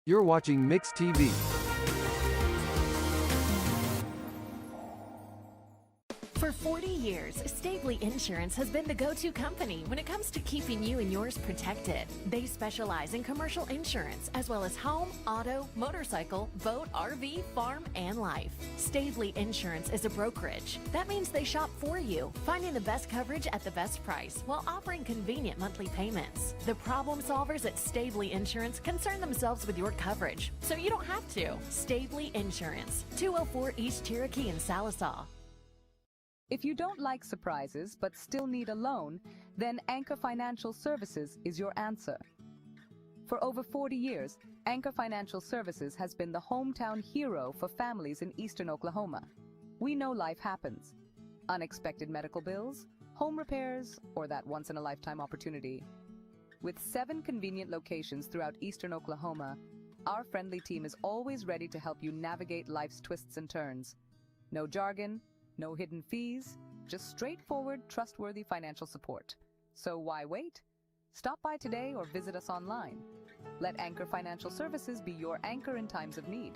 You're watching Mix TV. For 40 years, Stavely Insurance has been the go-to company when it comes to keeping you and yours protected. They specialize in commercial insurance as well as home, auto, motorcycle, boat, RV, farm, and life. Stavely Insurance is a brokerage. That means they shop for you, finding the best coverage at the best price while offering convenient monthly payments. The problem solvers at Stavely Insurance concern themselves with your coverage, so you don't have to. Stavely Insurance, 204 East Cherokee in Sallisaw. If you don't like surprises but still need a loan, then Anchor Financial Services is your answer. For over 40 years, Anchor Financial Services has been the hometown hero for families in eastern Oklahoma. We know life happens. Unexpected medical bills, home repairs, or that once-in-a-lifetime opportunity. With 7 convenient locations throughout eastern Oklahoma, our friendly team is always ready to help you navigate life's twists and turns. No jargon, no hidden fees, just straightforward, trustworthy financial support. So why wait? Stop by today or visit us online. Let Anchor Financial Services be your anchor in times of need.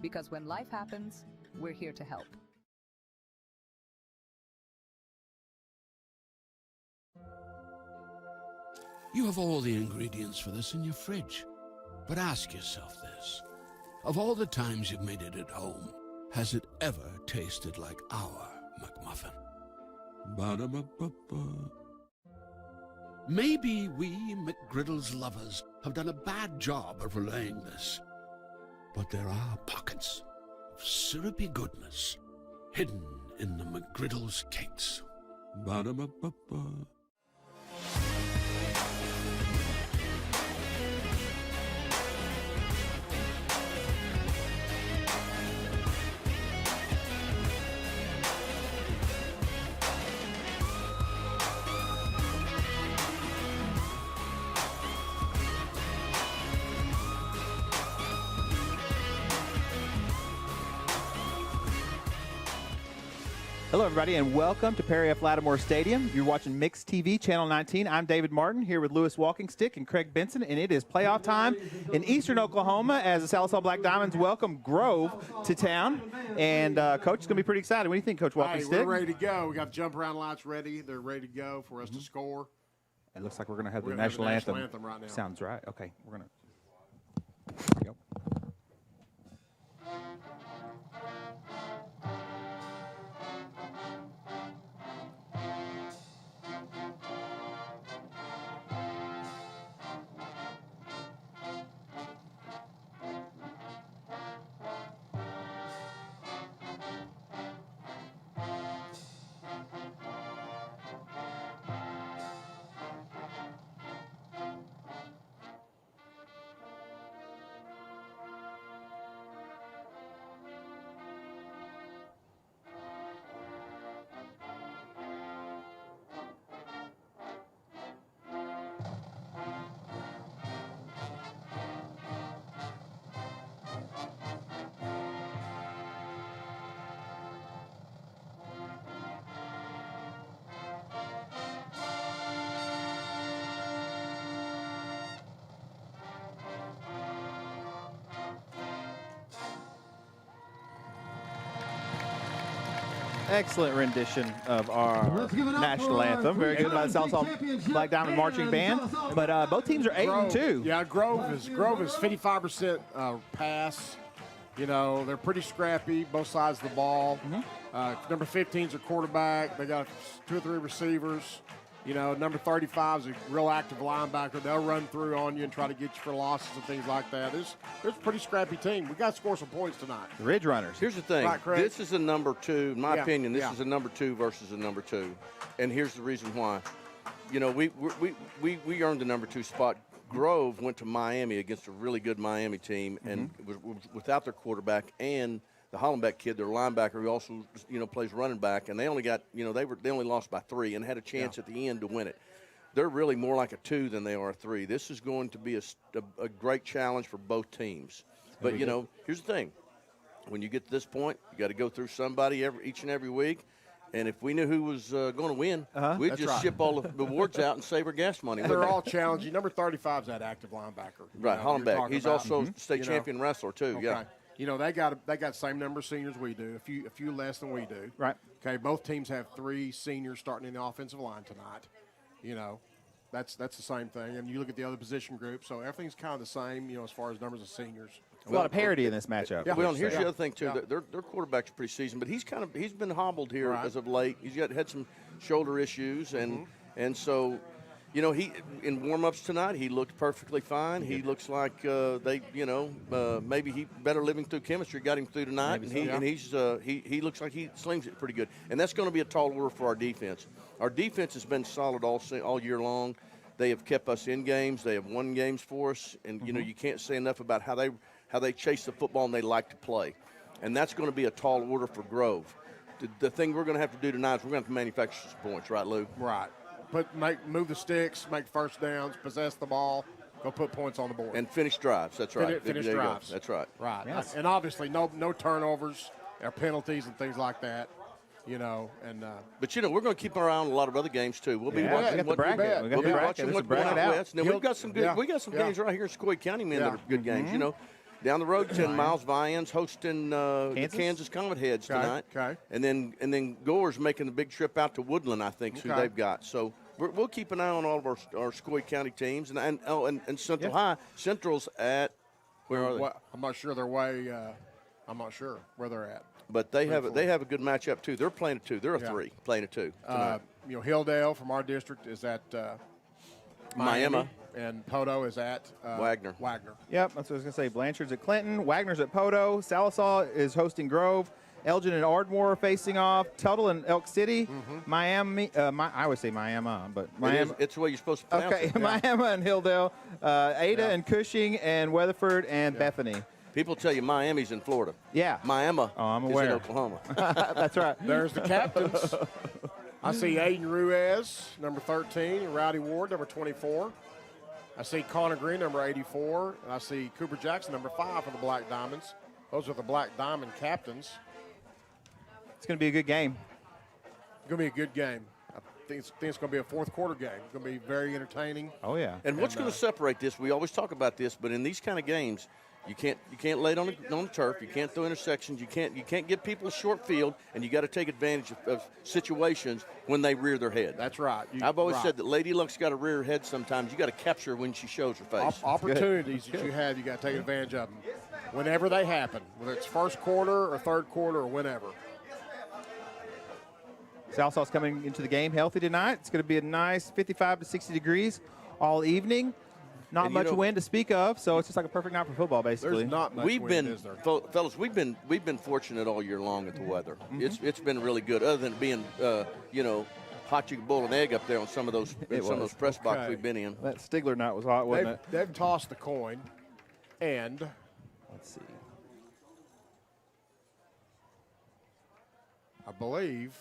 Because when life happens, we're here to help. You have all the ingredients for this in your fridge. But ask yourself this. Of all the times you've made it at home, has it ever tasted like our McMuffin? Ba-da-ba-ba-ba. Maybe we McGriddles lovers have done a bad job of relaying this. But there are pockets of syrupy goodness hidden in the McGriddles cakes. Ba-da-ba-ba-ba. Hello, everybody, and welcome to Perry F. Lattimore Stadium. You're watching Mix TV, Channel 19. I'm David Martin, here with Lewis Walkingstick and Craig Benson, and it is playoff time in eastern Oklahoma as the Sallisaw Black Diamonds welcome Grove to town. And Coach is going to be pretty excited. What do you think, Coach Walkingstick? Hey, we're ready to go. We got jump around lights ready. They're ready to go for us to score. It looks like we're going to have the We're gonna have national the anthem. national anthem right now. Sounds right. Okay, we're going to. Here we go. Excellent rendition of our national anthem. Very good by the Sallisaw Black Diamond Marching Band. But both teams are 8-2. Yeah, Grove is 55% pass. You know, they're pretty scrappy, both sides of the ball. Number 15's a quarterback. They got 2 or 3 receivers. You know, number 35 is a real active linebacker. They'll run through on you and try to get you for losses and things like that. It's a pretty scrappy team. We got to score some points tonight. The Ridge Runners. Here's the thing. Right, Craig? This is a number 2. In my opinion, this yeah. is a number 2 versus a number 2. And here's the reason why. You know, we earned the number 2 spot. Grove went to Miami against a really good Miami team and was without their quarterback and the Hollenbeck kid, their linebacker, who also, you know, plays running back, and they only got, you know, they only lost by 3 and had a chance at the end to win it. They're really more like a 2 than they are a 3. This is going to be a great challenge for both teams. But, you know, here's the thing. When you get to this point, you got to go through somebody each and every week. And if we knew who was going to win, we'd That's just right. ship all the awards out and save our gas money. They're all challenging. Number 35 is that active linebacker. Right, Hollenbeck. He's also state You know. champion wrestler too. Okay. Yeah. You know, they got the same number of seniors we do, a few less than we do. Right. Okay, both teams have 3 seniors starting in the offensive line tonight. You know, that's the same thing. And you look at the other position groups, so everything's kind of the same, you know, as far as numbers of seniors. A lot of parity in this matchup. Yeah. Well, and here's Yeah. the other thing too. Yeah. Their quarterback's pretty seasoned, but he's been hobbled here Right. as of late. He's had some shoulder issues, and so, you know, he in warm-ups tonight he looked perfectly fine. He looks like maybe he better living through chemistry got him through tonight, he looks like he slings it pretty good. And that's going to be a tall order for our defense. Our defense has been solid all year long. They have kept us in games. They have won games for us, and you know you can't say enough about how they chase the football and they like to play. And that's going to be a tall order for Grove. The thing we're going to have to do tonight is we're going to have to manufacture some points, right, Lou? Right. Move the sticks, make first downs, possess the ball, go put points on the board. And finish drives. That's right. Finish There you go. drives. That's right. Right. Yes. And obviously no turnovers or penalties and things like that. You know, and But you know we're going to keep our eye on a lot of other games too. We'll be Yeah, watching we got the what bracket. We got we'll the be bracket. watching There's what's a going bracket out out. west. And then we've got some good. We got some games right here in Sequoia County, man, that are good games. You know, down the road, 10 miles, Vian's hosting the Kansas Comet Heads tonight. Okay. And then Gore's making the big trip out to Woodland, I think, is who Okay. they've got. So we'll keep an eye on all of our Sequoia County teams and Central High. Central's at where are they? I'm not sure their way. I'm not sure where they're at. But they have a good matchup too. They're playing a 2. They're a 3 playing a 2 tonight. You know, Hilldale from our district is at Miami, and Poto is at Wagner. Yep, that's what I was going to say. Blanchard's at Clinton. Wagner's at Poto. Sallisaw is hosting Grove. Elgin and Ardmore are facing off. Tuttle and Elk City. Miami. I would say Miami, but Miami. It's the way you're supposed to pronounce Okay, it. Miami and Hilldale. Ada and Cushing and Weatherford and Bethany. People tell you Miami's in Florida. Yeah. Miami I'm is aware. in Oklahoma. That's right. There's the captains. I see Aiden Ruiz, number 13, and Rowdy Ward, number 24. I see Connor Green, number 84. And I see Cooper Jackson, number 5 for the Black Diamonds. Those are the Black Diamond captains. It's going to be a good game. It's going to be a good game. I think it's going to be a fourth quarter game. It's going to be very entertaining. Oh, yeah. And what's going to separate this? We always talk about this, but in these kind of games, you can't lay it on the turf. You can't throw intersections. You can't give people a short field, and you got to take advantage of situations when they rear their head. That's right. I've always said that Lady Luck's got to rear her head sometimes. You got to capture her when she shows her face. Opportunities that you have, you got to take advantage of them whenever they happen, whether it's first quarter or third quarter or whenever. Salsaw's coming into the game healthy tonight. It's going to be a nice 55 to 60 degrees all evening. Not And much wind to speak of, so it's just like a perfect night for football, basically. There's not much We've wind, been, is there? fellas, we've been fortunate all year long at the weather. It's been really good. Other than being, hot, you can boil an egg up there on some of those press boxes Okay. we've been in. That Stigler night was hot, wasn't it? They've tossed the coin, and Let's see. I believe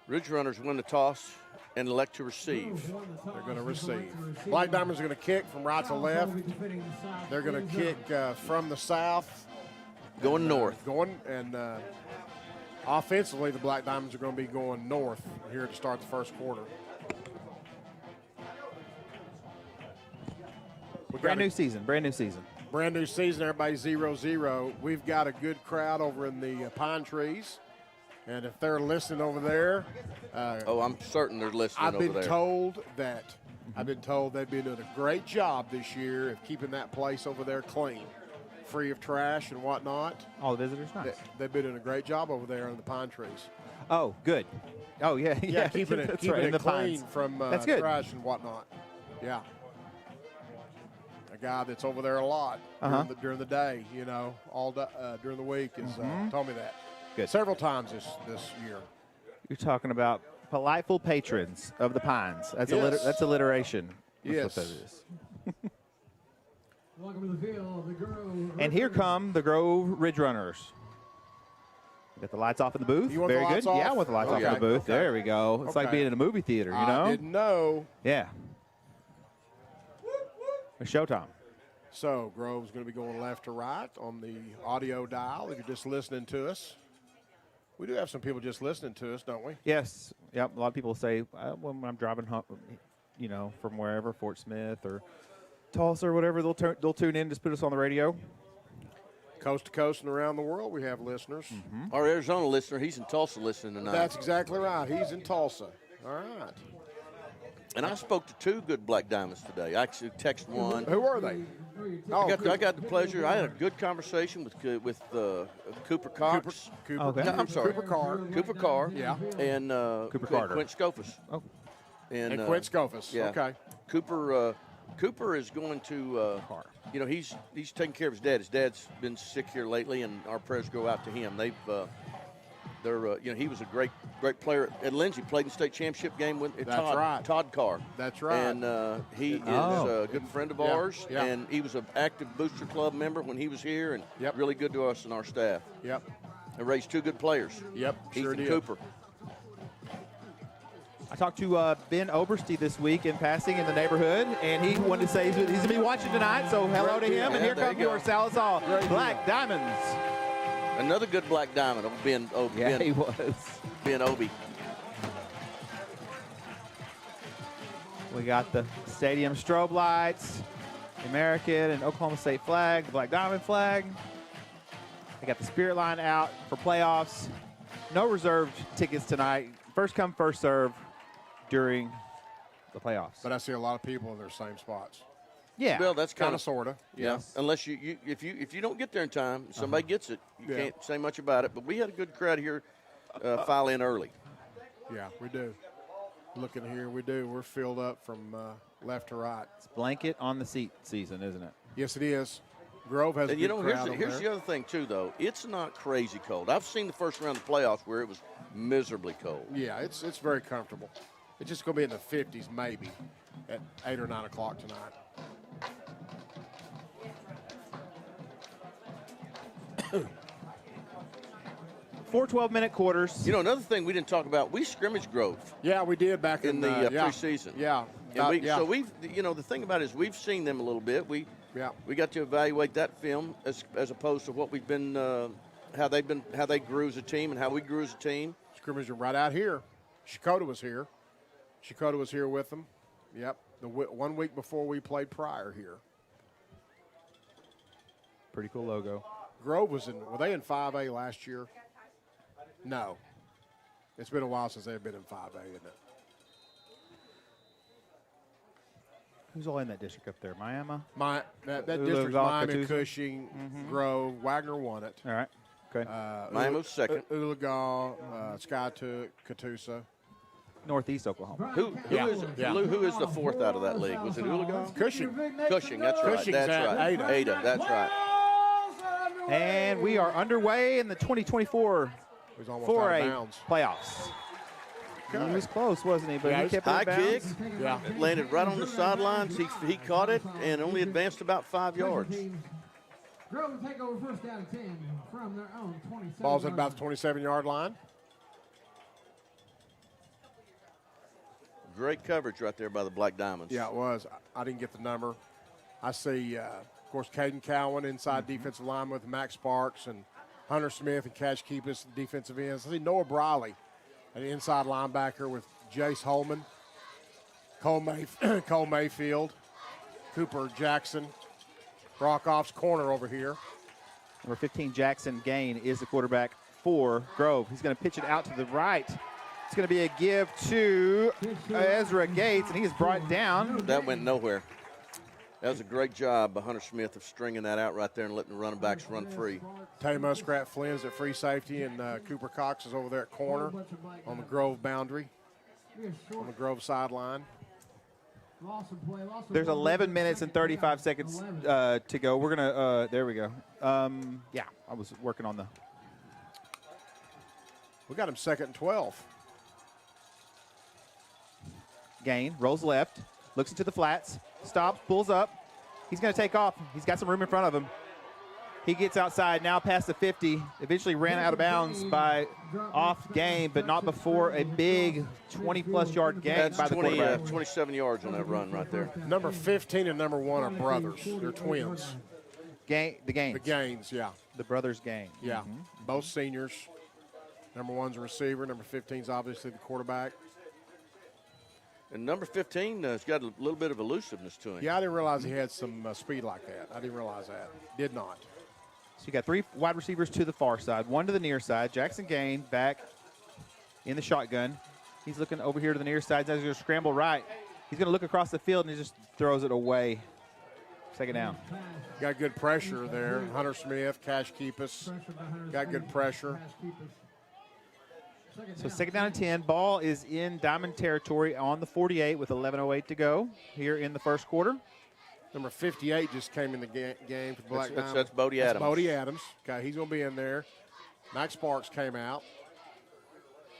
Ridge Runners win the toss and elect to receive. they're going to receive. Black Diamonds are going to kick from right to left. They're going to kick from the south. Going north. Offensively, the Black Diamonds are going to be going north here to start the first quarter. Brand new season. Brand new season, everybody's 0-0. We've got a good crowd over in the pine trees. And if they're listening over there, I'm certain they're listening I've been over there. told they've been doing a great job this year of keeping that place over there clean, free of trash and whatnot. All the visitors, nice. They've been doing a great job over there in the pine trees. Oh, good. Oh, yeah. Yeah, keeping it That's keeping right, in it the clean pines. from That's good. trash and whatnot. Yeah. A guy that's over there a lot during the day, all during the week is told me that. Good. Several times this year. You're talking about politeful patrons of the Pines. That's Yes. that's alliteration. That's Yes. what that is. Welcome to the field, the Grove. And here come the Grove Ridge Runners. Got the lights off in the booth. You want Very the lights good. off? Yeah, I want the lights off in Okay, the booth. okay. There we go. It's like Okay. being in a movie theater, you I know? didn't know. Yeah. It's showtime. So Grove's going to be going left to right on the audio dial if you're just listening to us. We do have some people just listening to us, don't we? Yes. Yep. A lot of people say when I'm driving home, from wherever, Fort Smith or Tulsa or whatever, they'll tune in, just put us on the radio. Coast to coast and around the world, we have listeners. Mm-hmm. Our Arizona listener, he's in Tulsa listening tonight. That's exactly right. He's in Tulsa. All right. And I spoke to 2 good Black Diamonds today. I actually texted one. Who are they? I got the pleasure. I had a good conversation with Cooper Cox. Cooper. Okay. No, I'm sorry. Cooper Carr. Cooper Carr. Yeah. And Cooper Carter. Quint Scofus. Oh. And Quint Scofus. Yeah. Okay. Cooper is going to. He's taking care of his dad. His dad's been sick here lately, and our prayers go out to him. He was a great player at Lindsay. Played in the state championship game with Todd Carr. That's right. And he is a good friend of ours. Yeah. And he was an active Booster Club member when he was here, and Yep. really good to us and our staff. Yep. And raised 2 good players. Yep. Heath Sure and did. Cooper. I talked to Ben Oberste this week in passing in the neighborhood, and he wanted to say he's going to be watching tonight, so hello to him. And here there come you go. your Sallisaw Black Diamonds. Another good Black Diamond, Ben Obi. Yeah, he was. Ben Obi. We got the stadium strobe lights, the American and Oklahoma State flag, the Black Diamond flag. They got the Spirit line out for playoffs. No reserved tickets tonight. First come, first serve during the playoffs. But I see a lot of people in their same spots. Yeah. Well, that's Kind kind of, sort of. Yeah. Unless if you don't get there in time, somebody gets it. You can't say much about it. But we had a good crowd here file in early. Yeah, we do. Looking here, we do. We're filled up from left to right. It's blanket on the seat season, isn't it? Yes, it is. Grove has And a good crowd over here's there. the other thing too, though. It's not crazy cold. I've seen the first round of the playoffs where it was miserably cold. Yeah, it's very comfortable. It's just going to be in the 50s maybe at 8 or 9 o'clock tonight. Four 12-minute quarters. Another thing we didn't talk about, we scrimmaged Grove Yeah, we did back in the preseason. Yeah. And yeah. So we've, the thing about it is we've seen them a little bit. We got to evaluate that film as opposed to what we've been, how they grew as a team and how we grew as a team. Scrimmage right out here. Shakota was here. Shakota was here with them. Yep. The 1 week before we played Pryor here. Pretty cool logo. Grove were they in 5A last year? No. It's been a while since they've been in 5A, isn't it? Who's all in that district up there? Miami? That Who district's lives off Miami, Catoosa? Cushing, Grove. Wagner won it. All right. Okay. Miami was second. Oologah, Skytook, Catoosa. Northeast Oklahoma. Who is the fourth out of that league? Was it Oologah? Cushing. Cushing, that's right. Cushing's That's at right. Ada. That's right. And we are underway in the 2024 He was almost out of 4A bounds. playoffs. He was close, wasn't he? But Yeah, he he was kept it High in bounds. kick. Yeah. It landed right on the sidelines. He caught it and only advanced about 5 yards. Grove will take over first down and 10 from their own 27. Ball's at about the 27-yard line. Great coverage right there by the Black Diamonds. Yeah, it was. I didn't get the number. I see, of course, Caden Cowan inside defensive lineman with Max Sparks and Hunter Smith and Cash Keepus defensive ends. I see Noah Briley, an inside linebacker with Jace Holman, Cole Mayfield, Cooper Jackson, Rockoff's corner over here. Number 15, Jackson Gain, is the quarterback for Grove. He's going to pitch it out to the right. It's going to be a give to Ezra Gates, and he is brought down. That went nowhere. That was a great job by Hunter Smith of stringing that out right there and letting the running backs run free. Tay Muskrat Flynn's at free safety, and Cooper Cox is over there at corner on the Grove boundary, on the Grove sideline. There's 11 minutes and 35 seconds to go. We're going to, there we go. Yeah, I was working on the. We got him second and 12. Gain, rolls left, looks into the flats, stops, pulls up. He's going to take off. He's got some room in front of him. He gets outside, now past the 50. Eventually ran out of bounds by off game, but not before a big 20-plus yard gain That's by the quarterback. 27 yards on that run right there. Number 15 and number 1 are brothers. They're twins. The Gains. The Gaines, yeah. The brothers Gain. Yeah, both seniors. Number 1's a receiver. Number 15's obviously the quarterback. And number 15 has got a little bit of elusiveness to him. Yeah, I didn't realize he had some speed like that. I didn't realize that. Did not. So you got 3 wide receivers to the far side, 1 to the near side. Jackson Gain back in the shotgun. He's looking over here to the near side. He's going to scramble right. He's going to look across the field, and he just throws it away. Second down. Got good pressure there. Hunter Smith, Cash Keepus. Got good pressure. So second down and 10. Ball is in Diamond territory on the 48 with 11:08 to go here in the first quarter. Number 58 just came in the game for Black Diamond. That's Bodie Adams. Bodie Adams. Okay, he's going to be in there. Max Sparks came out.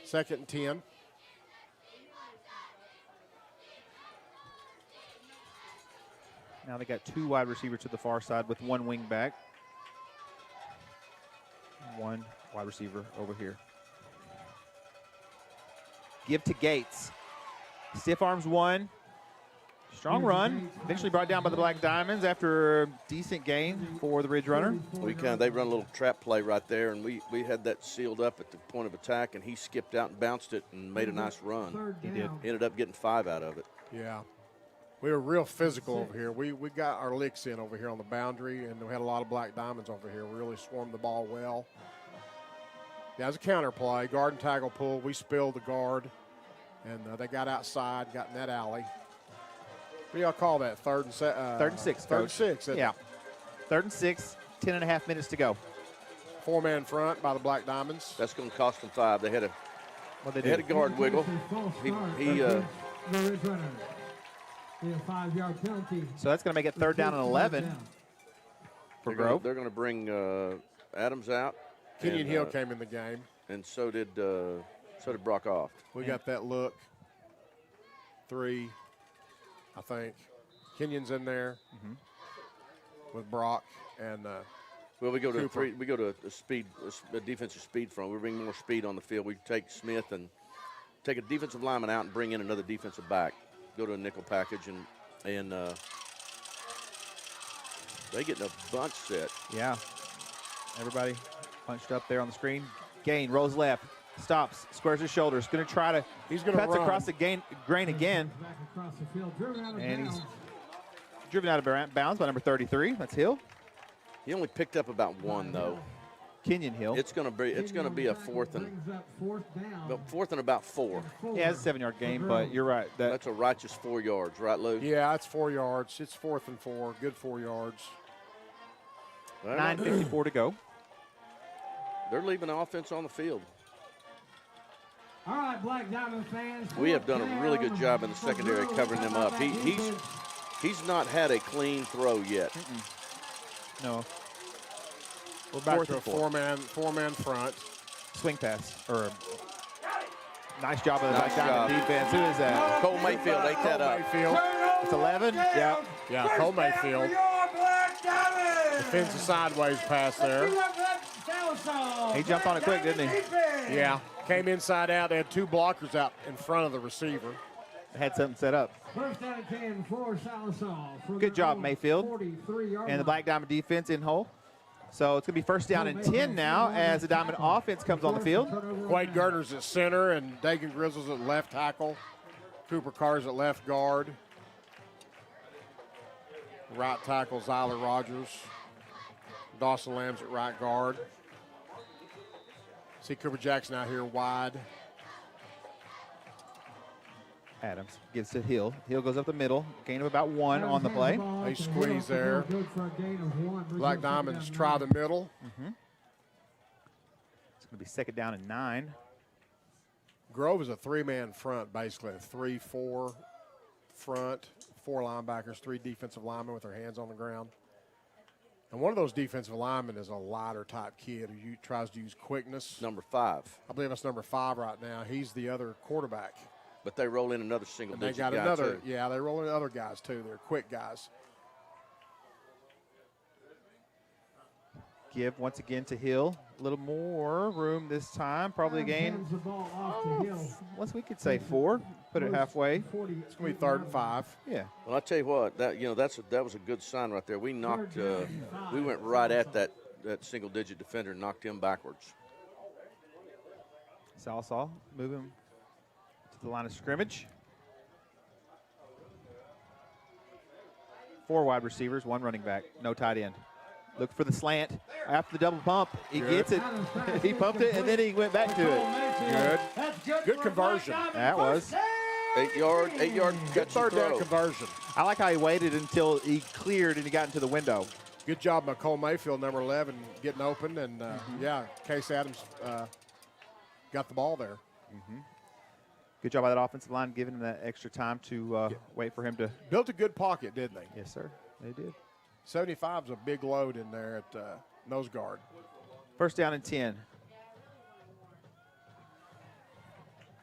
Second and 10. Now they got 2 wide receivers to the far side with 1 wing back. 1 wide receiver over here. Give to Gates. Stiff arms 1. Strong run. Eventually brought down by the Black Diamonds after a decent gain for the Ridge Runner. They run a little trap play right there, and we had that sealed up at the point of attack, and he skipped out and bounced it and made a nice run. He did. He ended up getting 5 out of it. Yeah. We were real physical over here. We got our licks in over here on the boundary, and we had a lot of Black Diamonds over here. We really swarmed the ball well. Yeah, it was a counter play. Guard and tackle pull. We spilled the guard, and they got outside, got in that alley. What do y'all call that? Third and 6, Third and 6. Yeah. 3rd and 6, 10.5 minutes to go. 4-man front by the Black Diamonds. That's going to cost them 5. They had a guard wiggle. He The Ridge Runner. A 5-yard penalty. So that's going to make it 3rd down and 11 for Grove. They're going to bring Adams out. Kenyon Hill came in the game. And so did Brock Oft. We got that look. 3, I think. Kenyon's in there with Brock and well, we go to Cooper. we go to a defensive speed front. We bring more speed on the field. We take Smith and take a defensive lineman out and bring in another defensive back. Go to a nickel package and they get in a bunch set. Yeah. Everybody punched up there on the screen. Gain rolls left, stops, squares his shoulders. Going to try to. He's going to cuts run across the grain again, Back across the field, driven out of and bounds. he's driven out of bounds by number 33. That's Hill. He only picked up about 1 though. Kenyon Hill. It's going to be a fourth and about 4. Yeah, it's a 7-yard gain, but you're right. That's a righteous 4 yards, right, Lou? yeah, it's 4 yards. It's 4th and 4. Good 4 yards. 9:54 to go. They're leaving the offense on the field. All right, Black Diamond fans. We have done a really good job in the secondary covering them up. He's not had a clean throw yet. No. We're back 4th to a and 4-man front. swing pass. Or nice job of the Nice Black Diamond job. defense. Who is that? Cole Mayfield ate that up. Mayfield. It's 11. Yeah. Yeah, Cole Mayfield. Defends a sideways pass there. He jumped on it quick, didn't he? Yeah, came inside out. They had 2 blockers out in front of the receiver. Had something set up. First down and 10 for Sallisaw. Good job, Mayfield. And the Black Diamond defense in hole. So it's going to be first down and 10 now as the Diamond offense comes on the field. Quade Gardner's at center and Dagan Grizzle's at left tackle. Cooper Carr's at left guard. Right tackle, Zyler Rogers. Dawson Lamb's at right guard. See Cooper Jackson out here wide. Adams gives to Hill. Hill goes up the middle. Gain of about 1 on the play. They squeeze there. Black Diamonds try the middle. It's going to be second down and 9. Grove is a 3-man front, basically. A 3-4 front. 4 linebackers, 3 defensive linemen with their hands on the ground. And one of those defensive linemen is a lighter type kid who tries to use quickness. Number 5. I believe that's number 5 right now. He's the other quarterback. But they roll in another single And they digit got guy another, too. yeah, they roll in other guys too. They're quick guys. Give once again to Hill. A little more room this time. Probably a gain. Once we could say 4. Put it halfway. It's going to be 3rd and 5. Yeah. Well, I tell you what, that was a good sign right there. We knocked, we went right at that single digit defender and knocked him backwards. Sallisaw moving to the line of scrimmage. 4 wide receivers, 1 running back, no tight end. Look for the slant. After the double pump, he gets it. He pumped it, and then he went back to it. Good. Good conversion. That was. 8 yard. Good third down conversion. I like how he waited until he cleared and he got into the window. Good job by Cole Mayfield, number 11, getting open. And, yeah, Case Adams got the ball there. Good job by that offensive line, giving him that extra time to wait for him to. Built a good pocket, didn't they? Yes, sir. They did. 75 is a big load in there at nose guard. First down and 10.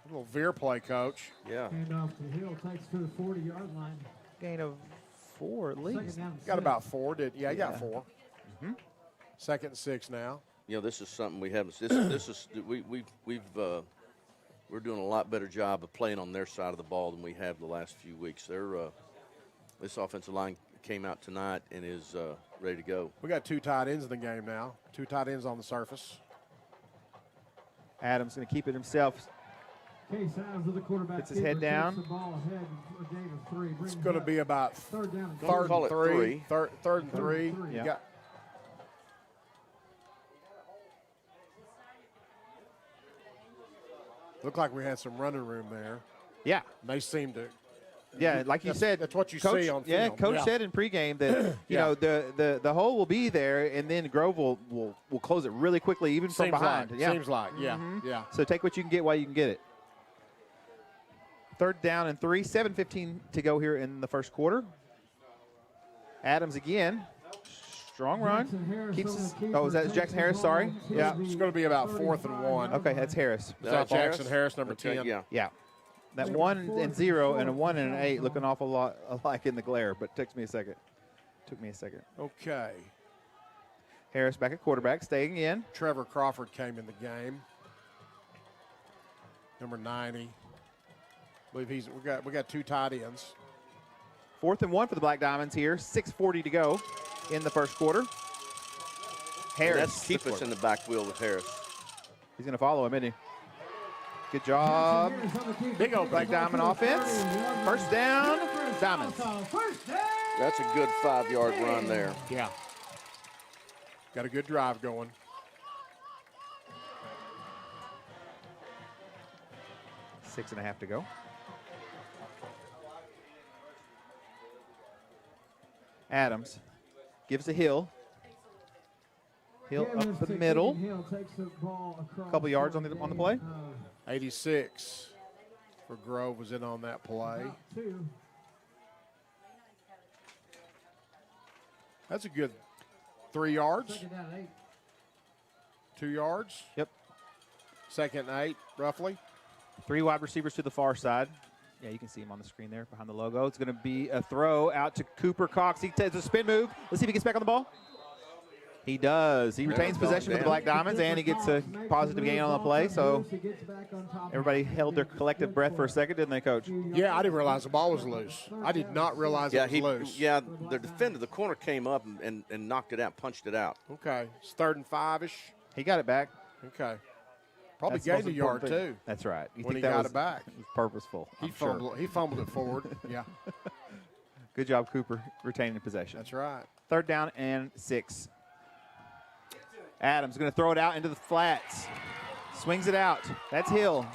A little veer play, Coach. Yeah. Hand off to Hill, takes to the 40-yard line. Gain of 4 at Second least. down and Got 6. about 4. He Yeah. got 4. Second and 6 now. You know, this is something we haven't. This is we're doing a lot better job of playing on their side of the ball than we have the last few weeks. This offensive line came out tonight and is ready to go. We got 2 tight ends in the game now. 2 tight ends on the surface. Adams going to keep it himself. Case Adams with the quarterback. Puts his head down. The ball ahead for a gain of 3. It's going to be about third down and third Call and it 3. three. Third and 3. and 3. You Yeah. got looked like we had some running room there. Yeah. They seemed to. Yeah, like you said. That's what you Coach, see on yeah, film. Coach said in pregame that you know the hole will be there, and then Grove will close it really quickly, even from behind. Seems like. Yeah. So take what you can get while you can get it. Third down and 3, 7:15 to go here in the first quarter. Adams again, strong run. Jackson Harris Keeps on his. the keeper, Oh, is that takes Jackson the Harris? ball Sorry. to Yeah. the It's going to be about 4th and 1. Okay, that's Harris. Is that Jackson Harris, number Okay, 10? Yeah. Yeah. That 1 and 0 and a 1 and an 8 look an awful lot alike in the glare, but took me a second. Okay. Harris back at quarterback, staying in. Trevor Crawford came in the game. Number 90. I believe we got 2 tight ends. 4th and 1 for the Black Diamonds here. 6:40 to go in the first quarter. Harris. Let's keep us in the back wheel with Harris. He's going to follow him, isn't he? Good job. Big old Black Diamond offense. First down, Diamonds. That's a good 5-yard run there. Yeah. Got a good drive going. Six and a half to go. Adams gives to Hill. Hill up the middle. Couple yards on the play. 86 for Grove was in on that play. That's a good 3 yards. 2 yards. Yep. Second and 8, roughly. 3 wide receivers to the far side. Yeah, you can see him on the screen there behind the logo. It's going to be a throw out to Cooper Cox. He takes a spin move. Let's see if he gets back on the ball. He does. He retains possession with the Black Diamonds, and he gets a positive gain on the play. So everybody held their collective breath for a second, didn't they, Coach? Yeah, I didn't realize the ball was loose. I did not realize it was loose. Yeah, the defender, the corner came up and knocked it out, punched it out. Okay. It's 3rd and 5-ish. He got it back. Okay. Probably That's the most gained a yard, important thing. too. That's right. You When think he that got was, it back. was purposeful. He I'm sure. fumbled it forward. Yeah, Good job, Cooper, retaining possession. that's right. 3rd down and 6. Adams going to throw it out into the flats. Swings it out. That's Hill.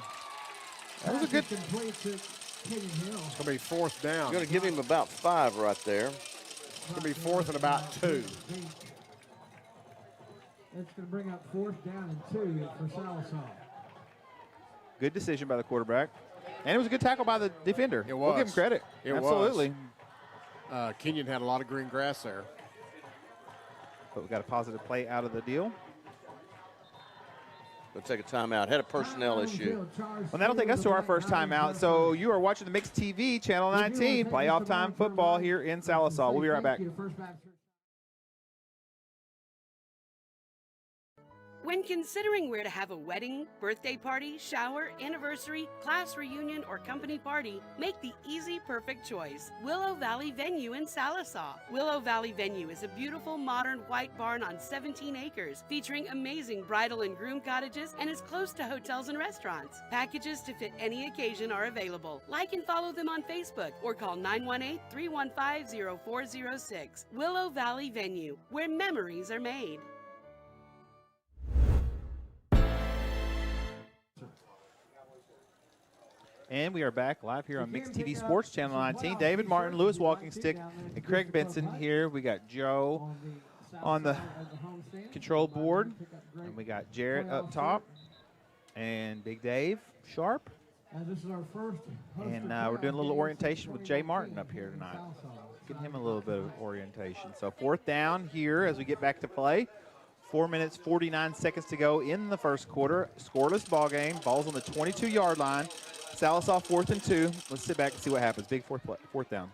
That was a good. It's going to be 4th down. You're going to give him about 5 right there. It's going to be 4th and about 2. It's going to bring up 4th down and 2 for Sallisaw. Good decision by the quarterback. And it was a good tackle by the defender. It We'll give him was. credit. It was. Absolutely. Kenyon had a lot of green grass there. But we got a positive play out of the deal. We'll take a timeout. Had a personnel issue. Well, that'll take us to our first timeout. So you are watching the Mixed TV, Channel 19, playoff time football here in Sallisaw. We'll be right back. When considering where to have a wedding, birthday party, shower, anniversary, class reunion, or company party, make the easy, perfect choice. Willow Valley Venue in Sallisaw. Willow Valley Venue is a beautiful, modern white barn on 17 acres, featuring amazing bridal and groom cottages and is close to hotels and restaurants. Packages to fit any occasion are available. Like and follow them on Facebook or call 918-315-0406. Willow Valley Venue, where memories are made. And we are back live here on Mixed TV Sports Channel 19. David Martin, Lewis Walking Stick, and Craig Benson here. We got Joe on the control board, and we got Jarrett up top, and Big Dave Sharp. This is our first. And we're doing a little orientation with Jay Martin up here tonight. Getting him a little bit of orientation. So 4th down here as we get back to play. 4 minutes, 49 seconds to go in the first quarter. Scoreless ball game. Ball's on the 22-yard line. Sallisaw 4th and 2. Let's sit back and see what happens. Big fourth down.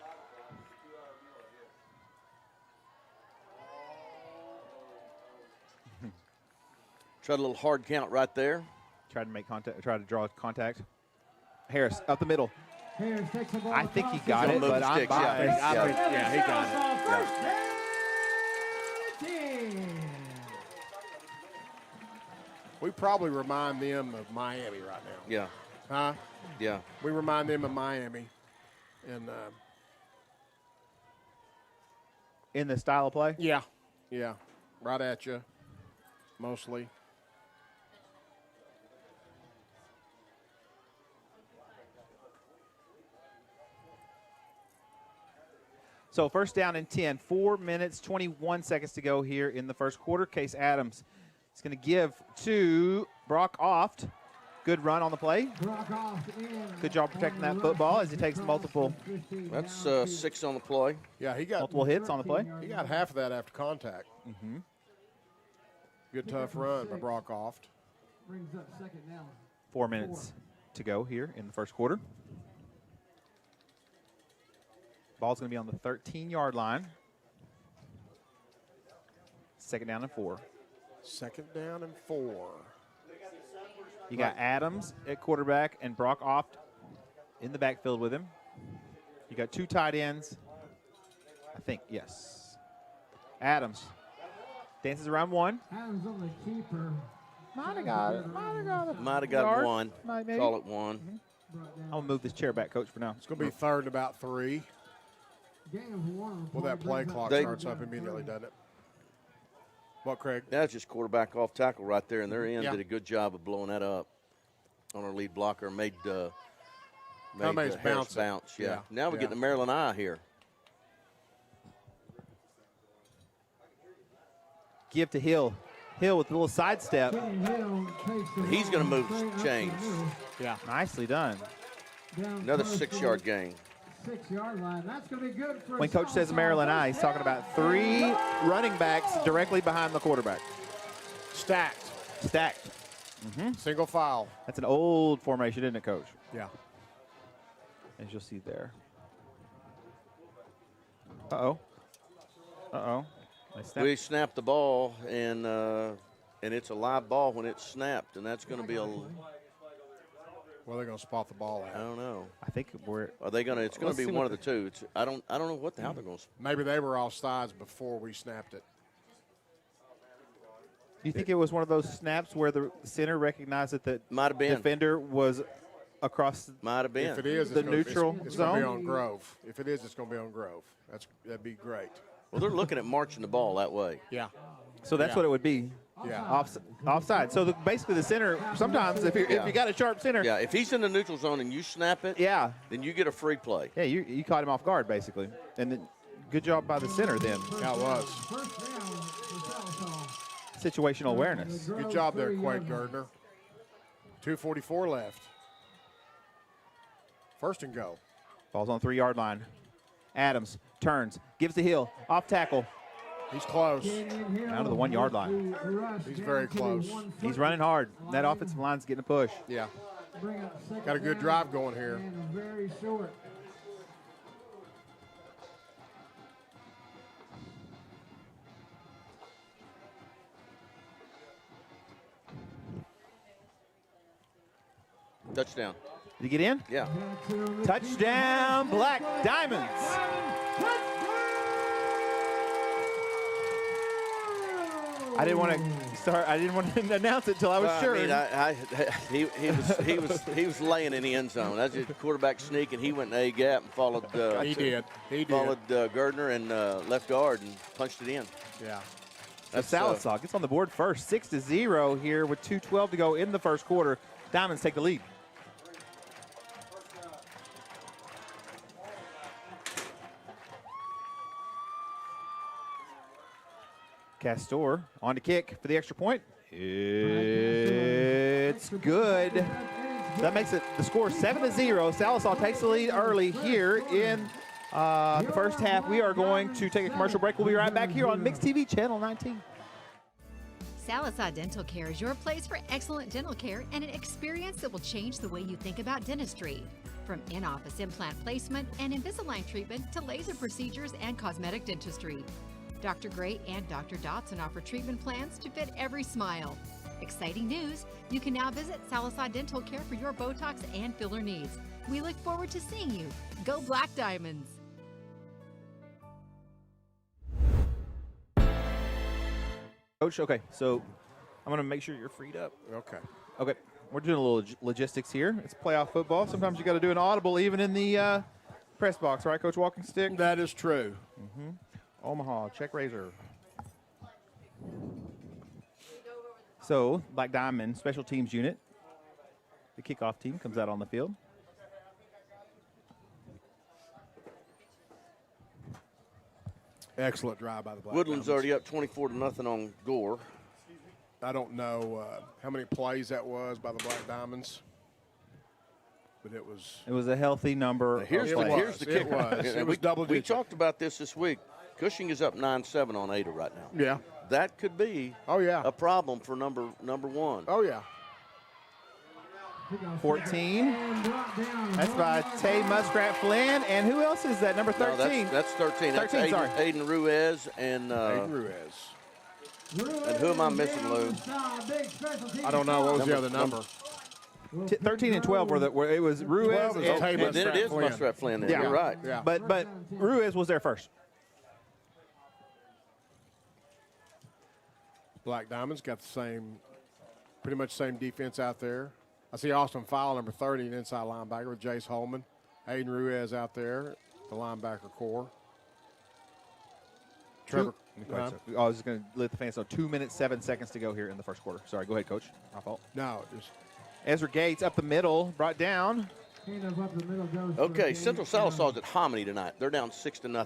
Tried a little hard count right there. Tried to make contact. Tried to draw contact. Harris up the middle. Harris takes the ball. I think he across got the it, Move but the I'm sticks, yeah. biased. Yeah, he got it. First down, 10. We probably remind them of Miami right now. Yeah, Huh? yeah. We remind them of Miami. And, In the style of play. yeah, right at you, mostly. So first down and 10. 4 minutes, 21 seconds to go here in the first quarter. Case Adams is going to give to Brock Oft. Good run on the play. Good job protecting that football as he takes multiple. That's 6 on the play. Yeah, he got Multiple hits on the play. He got half of that after contact. Mm-hmm. Good tough run by Brock Oft. Brings up 2nd down. 4 minutes to go here in the first quarter. Ball's going to be on the 13-yard line. 2nd down and 4. 2nd down and 4. You got Adams at quarterback and Brock Oft in the backfield with him. You got 2 tight ends. I think, yes. Adams dances around 1. Adams on the keeper. Might have got it. Might have got Yard, 1. maybe. Call it 1. I'm going to move this chair back, Coach, for now. It's going to be 3rd and about 3. Gain of 1. Well, that play clock starts up immediately, doesn't it? What, Craig? That's just quarterback off tackle right there, and their end Yeah. did a good job of blowing that up on our lead blocker. Made Harris Harris bounce. Yeah. Now we're getting the Maryland eye here. Give to Hill. Hill with a little sidestep. He's going to move chains. Yeah. Nicely done. Another 6-yard gain. 6-yard line. That's going to be good for When Coach says Maryland eye, he's talking about 3 running backs directly behind the quarterback. Stacked. Stacked. Single file. That's an old formation, isn't it, Coach? Yeah. As you'll see there. Uh-oh. Uh-oh. We snapped the ball, and it's a live ball when it's snapped, and that's going to be a. Well, they're going to spot the ball I out. don't know. I think we're. Are they going to? It's going Let's to be see one what of the two. I don't know what the hell they're going to. Maybe they were off sides before we snapped it. Do you think it was one of those snaps where the center recognized that the Might have been. defender was across? Might have been. If it is, The it's gonna, neutral it's going to be zone? on Grove. If it is, it's going to be on Grove. That'd be great. Well, they're looking at marching the ball that way. Yeah. So that's Yeah. what it would be. Yeah. Offside. So basically, the center. Sometimes, if you got a sharp center. Yeah, if he's in the neutral zone and you snap it, Yeah. then you get a free play. Yeah. You caught him off guard basically, and then good job by the center then. Yeah, it was. First down for Sallisaw. Situational awareness. Good job there, Quake Gardner. 2:44 left. First and go. Ball's on the 3-yard line. Adams turns, gives the Hill, off tackle. He's close. Down to the 1-yard line. He's very close. He's running hard. That offensive line's getting a push. Yeah. Got a good drive going here. Very short. Touchdown. Did he get in? Yeah. Touchdown, Black Diamonds. I didn't want to start. I didn't want to announce it until I was sure. I mean, he was laying in the end zone. That's his quarterback sneak, and he went in A gap and followed. He did. Followed Gardner and left guard and punched it in. Yeah. That's Sallisaw gets on the board first, 6-0 here with 2:12 to go in the first quarter. Diamonds take the lead. Castor on to kick for the extra point. It's good. That makes it the score 7-0. Sallisaw takes the lead early here in the first half. We are going to take a commercial break. We'll be right back here on Mix TV Channel 19. Sallisaw Dental Care is your place for excellent dental care and an experience that will change the way you think about dentistry. From in-office implant placement and Invisalign treatment to laser procedures and cosmetic dentistry. Dr. Gray and Dr. Dotson offer treatment plans to fit every smile. Exciting news! You can now visit Sallisaw Dental Care for your Botox and filler needs. We look forward to seeing you. Go Black Diamonds! Coach, okay, so I'm going to make sure you're freed up. Okay. Okay, we're doing a little logistics here. It's playoff football. Sometimes you got to do an audible even in the press box, right, Coach Walking Stick? That is true. Mm-hmm. Omaha, check razor. So, Black Diamond Special Teams Unit, the kickoff team comes out on the field. Excellent drive by the Black Woodland's Diamonds. already up 24-0 on Gore. I don't know how many plays that was by the Black Diamonds, but it was a healthy number. Here's the kicker. It was. It was double We digit. talked about this week. Cushing is up 9-7 on Ada right now. Yeah. That could be a problem for number one. Oh, yeah. 14. That's by Tay Muskrat Flynn. And who else is that? Number 13. No, that's 13. 13, That's sorry. Aiden Ruiz and Aiden Ruiz. And who am I missing, Lou? I don't know. What was the other number? 13 and 12 were it was Ruiz. 12 is Tay And then it is Flynn. Muskrat Flynn. Then. Yeah. You're right. Yeah. But Ruiz was there first. Black Diamonds got pretty much same defense out there. I see Austin Fowle, number 30, an inside linebacker with Jace Holman. Aiden Ruiz out there, the linebacker core. Trevor. I was just going to let the fans know 2 minutes, 7 seconds to go here in the first quarter. Sorry, go ahead, Coach. My fault. No. Just Ezra Gates up the middle, brought down. Okay, Central Salisaw's at Hominy tonight. They're down 6-0.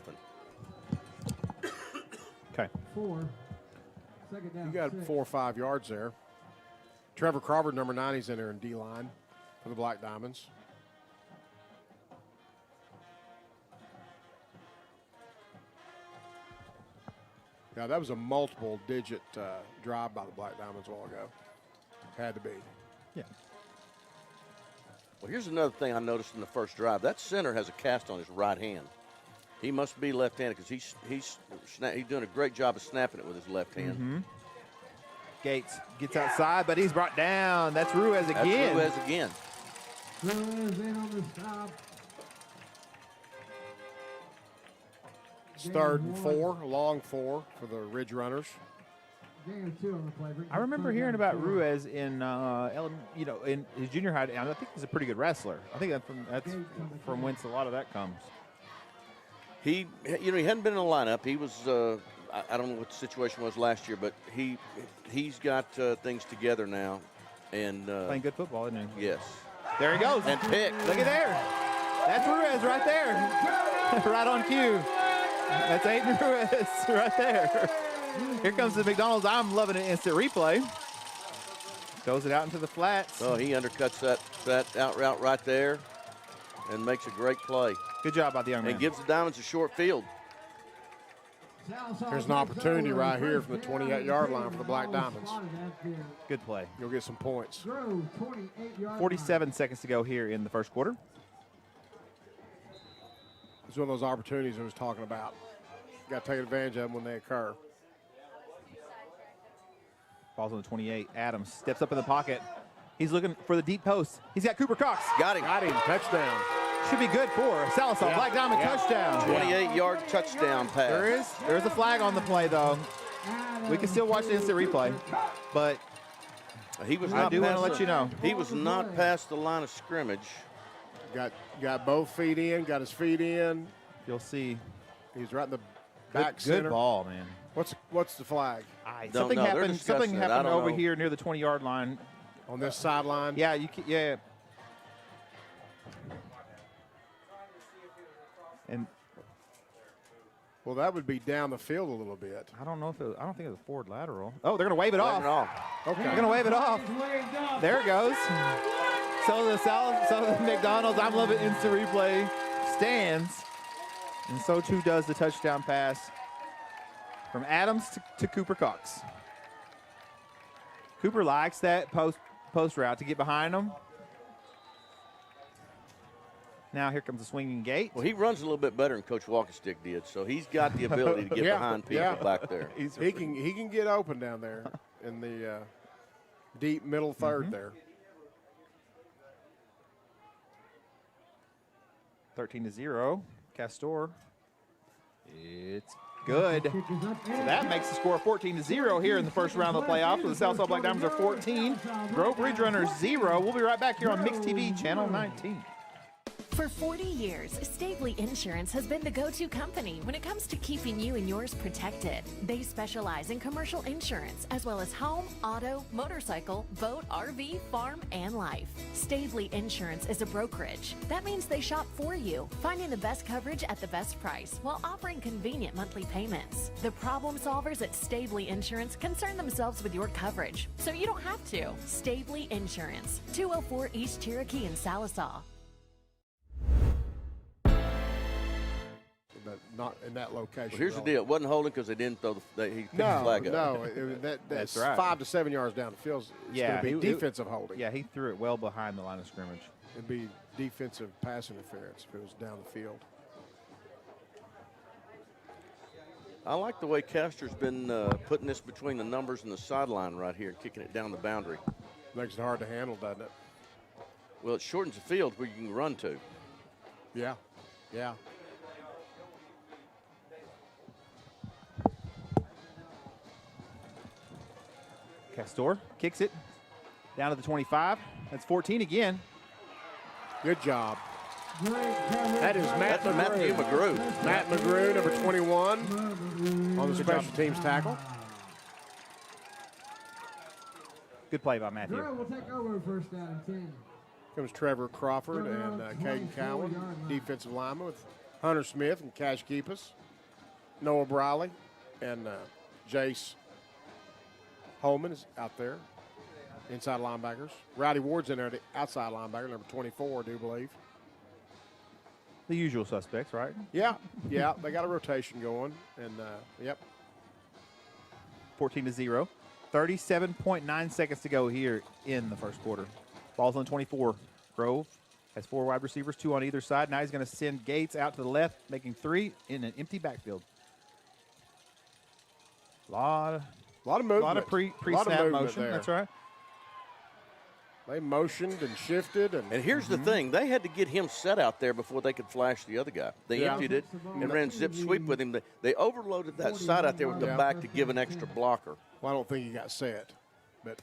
Okay. You got 4 or 5 yards there. Trevor Crawford, number 9, he's in there in D-line for the Black Diamonds. Yeah, that was a multiple-digit drive by the Black Diamonds a while ago. Had to be. Yeah. Well, here's another thing I noticed in the first drive. That center has a cast on his right hand. He must be left-handed because he's doing a great job of snapping it with his left hand. Mm-hmm. Gates gets outside, but he's brought down. That's Ruiz again. That's Ruiz again. Ruiz in on the stop. It's 3rd and 4, long 4 for the Ridge Runners. I remember hearing about Ruiz in in his junior high. I think he's a pretty good wrestler. I think that's from whence a lot of that comes. He hadn't been in the lineup. He was I don't know what the situation was last year, but he's got things together now, and playing good football, isn't he? Yes. There he goes. And pick. Look at there. That's Ruiz right there. Right on cue. That's Aiden Ruiz right there. Here comes the McDonald's. I'm loving it. Instant replay. Throws it out into the flats. Oh, he undercuts that out route right there and makes a great play. Good job by the young man. And gives the Diamonds a short field. Here's an opportunity right here from the 28-yard line for the Black Diamonds. Good play. You'll get some points. 47 seconds to go here in the first quarter. It's one of those opportunities I was talking about. You got to take advantage of them when they occur. Ball's on the 28. Adams steps up in the pocket. He's looking for the deep post. He's got Cooper Cox. Got him. Got him. Touchdown. Should be good for Sallisaw. Yeah. Black Diamond touchdown. 28-yard touchdown pass. There's a flag on the play, though. We can still watch the instant replay, but He was I not do want to past let the- you know. He was not past the line of scrimmage. Got both feet in. Got his feet in. You'll see. He's right in the back Good center. ball, man. What's the flag? Don't Something know. They're happened. discussing Something it. I happened don't over know. here near the 20-yard line. On this sideline? Yeah, yeah. And Well, that would be down the field a little bit. I don't know if I don't think it was a forward lateral. Oh, they're going to wave it off. Okay. They're going to wave it off. There it goes. So the McDonald's I'm Loving instant replay stands, and so too does the touchdown pass from Adams to Cooper Cox. Cooper likes that post route to get behind him. Now here comes the swinging gate. Well, he runs a little bit better than Coach Walkenstick did, so he's got the ability to get behind people back there. He can get open down there in the deep middle third there. 13-0. Castor. It's good. So that makes the score 14-0 here in the first round of the playoffs. The Sallisaw Black Diamonds are 14. Grove Ridge Runners 0. We'll be right back here on Mix TV, Channel 19. For 40 years, Stavely Insurance has been the go-to company when it comes to keeping you and yours protected. They specialize in commercial insurance as well as home, auto, motorcycle, boat, RV, farm, and life. Stavely Insurance is a brokerage. That means they shop for you, finding the best coverage at the best price while offering convenient monthly payments. The problem solvers at Stavely Insurance concern themselves with your coverage, so you don't have to. Stavely Insurance, 204 East Cherokee in Sallisaw. But not in that location. Well, here's the really. deal. It wasn't holding because they didn't throw he picked the flag up. No, that's That's right. 5 to 7 yards down the field. It's going to be defensive holding. Yeah, he threw it well behind the line of scrimmage. It'd be defensive pass interference if it was down the field. I like the way Castor's been putting this between the numbers and the sideline right here and kicking it down the boundary. Makes it hard to handle, doesn't it? Well, it shortens the field where you can run to. Yeah. Yeah. Castor kicks it down to the 25. That's 14 again. Good job. That is Matt That's Matthew McGrew. McGrew. Matt McGrew, number 21, on the special teams tackle. Good play by Matthew. Drew will take over first down and 10. Comes Trevor Crawford and Caden Cowan, defensive lineman, with Hunter Smith and Cash Keepus, Noah Briley, and Jace Holman is out there, inside linebackers. Rowdy Ward's in there, the outside linebacker, number 24, I do believe. The usual suspects, right? Yeah, they got a rotation going, and yep. 14-0. 37.9 seconds to go here in the first quarter. Ball's on 24. Grove has 4 wide receivers, 2 on either side. Now he's going to send Gates out to the left, making 3 in an empty backfield. A lot of movement. A lot of pre-snap motion. there. That's right. They motioned and shifted. And here's the thing. They had to get him set out there before they could flash the other guy. They emptied it and ran zip sweep with him. They overloaded that side out there with the back to give an extra blocker. Well, I don't think he got set. But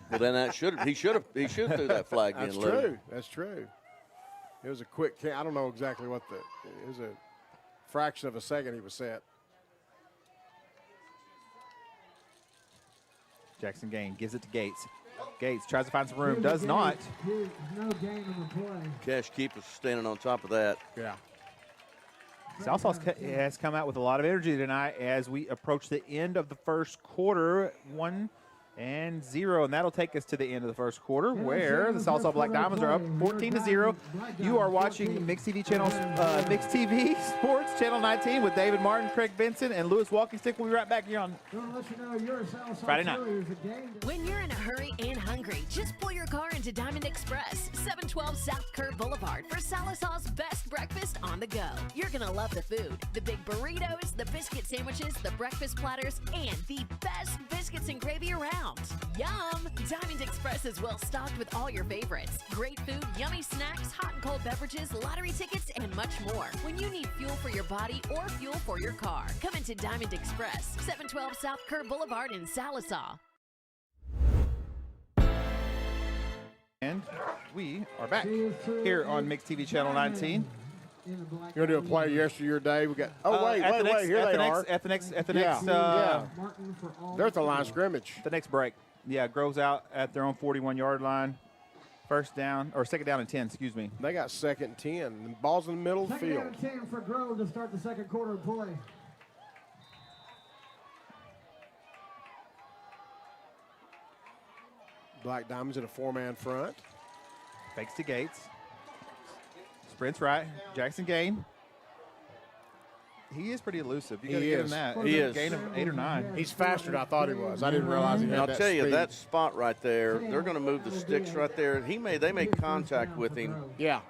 Well, then he should have threw that flag in. That's true. That's true. It was a quick. I don't know exactly what it was a fraction of a second he was set. Jackson Gain gives it to Gates. Gates tries to find some room. Does not. No gain on the play. Cash Keepers standing on top of that. Yeah. Sallisaw has come out with a lot of energy tonight as we approach the end of the first quarter. 1-0, and that'll take us to the end of the first quarter, where the Sallisaw Black Diamonds are up 14-0. You are watching Mix TV Mix TV Sports Channel 19 with David Martin, Craig Benson, and Lewis Walkenstick. We'll be right back here on Friday night. When you're in a hurry and hungry, just pull your car into Diamond Express, 712 South Kerr Boulevard for Sallisaw's best breakfast on the go. You're going to love the food, the big burritos, the biscuit sandwiches, the breakfast platters, and the best biscuits biscuits and gravy around. Yum! Diamond Express is well stocked with all your favorites. Great food, yummy snacks, hot and cold beverages, lottery tickets, and much more. When you need fuel for your body or fuel for your car, come into Diamond Express, 712 South Kerr Boulevard in Sallisaw. And we are back here on Mix TV Channel 19. You're gonna do a play yesteryear, Dave. We got. Oh wait, at wait. Here they are. At the next. Yeah. They're at the line of scrimmage. The next break. Yeah, Grove's out at their own 41-yard line. First down, or second down and 10, excuse me. They got second and 10. The ball's in the middle of the field. Second down and 10 for Grove to start the second quarter of play. Black Diamonds in a 4-man front. Fakes to Gates. Sprints right. Jackson Gain. He is pretty elusive. You got to give him that. He is. Gain of 8 or 9. He's faster than I thought he was. I didn't realize he had And I'll that tell you, speed. that spot right there, they're going to move the sticks right there. They made contact with him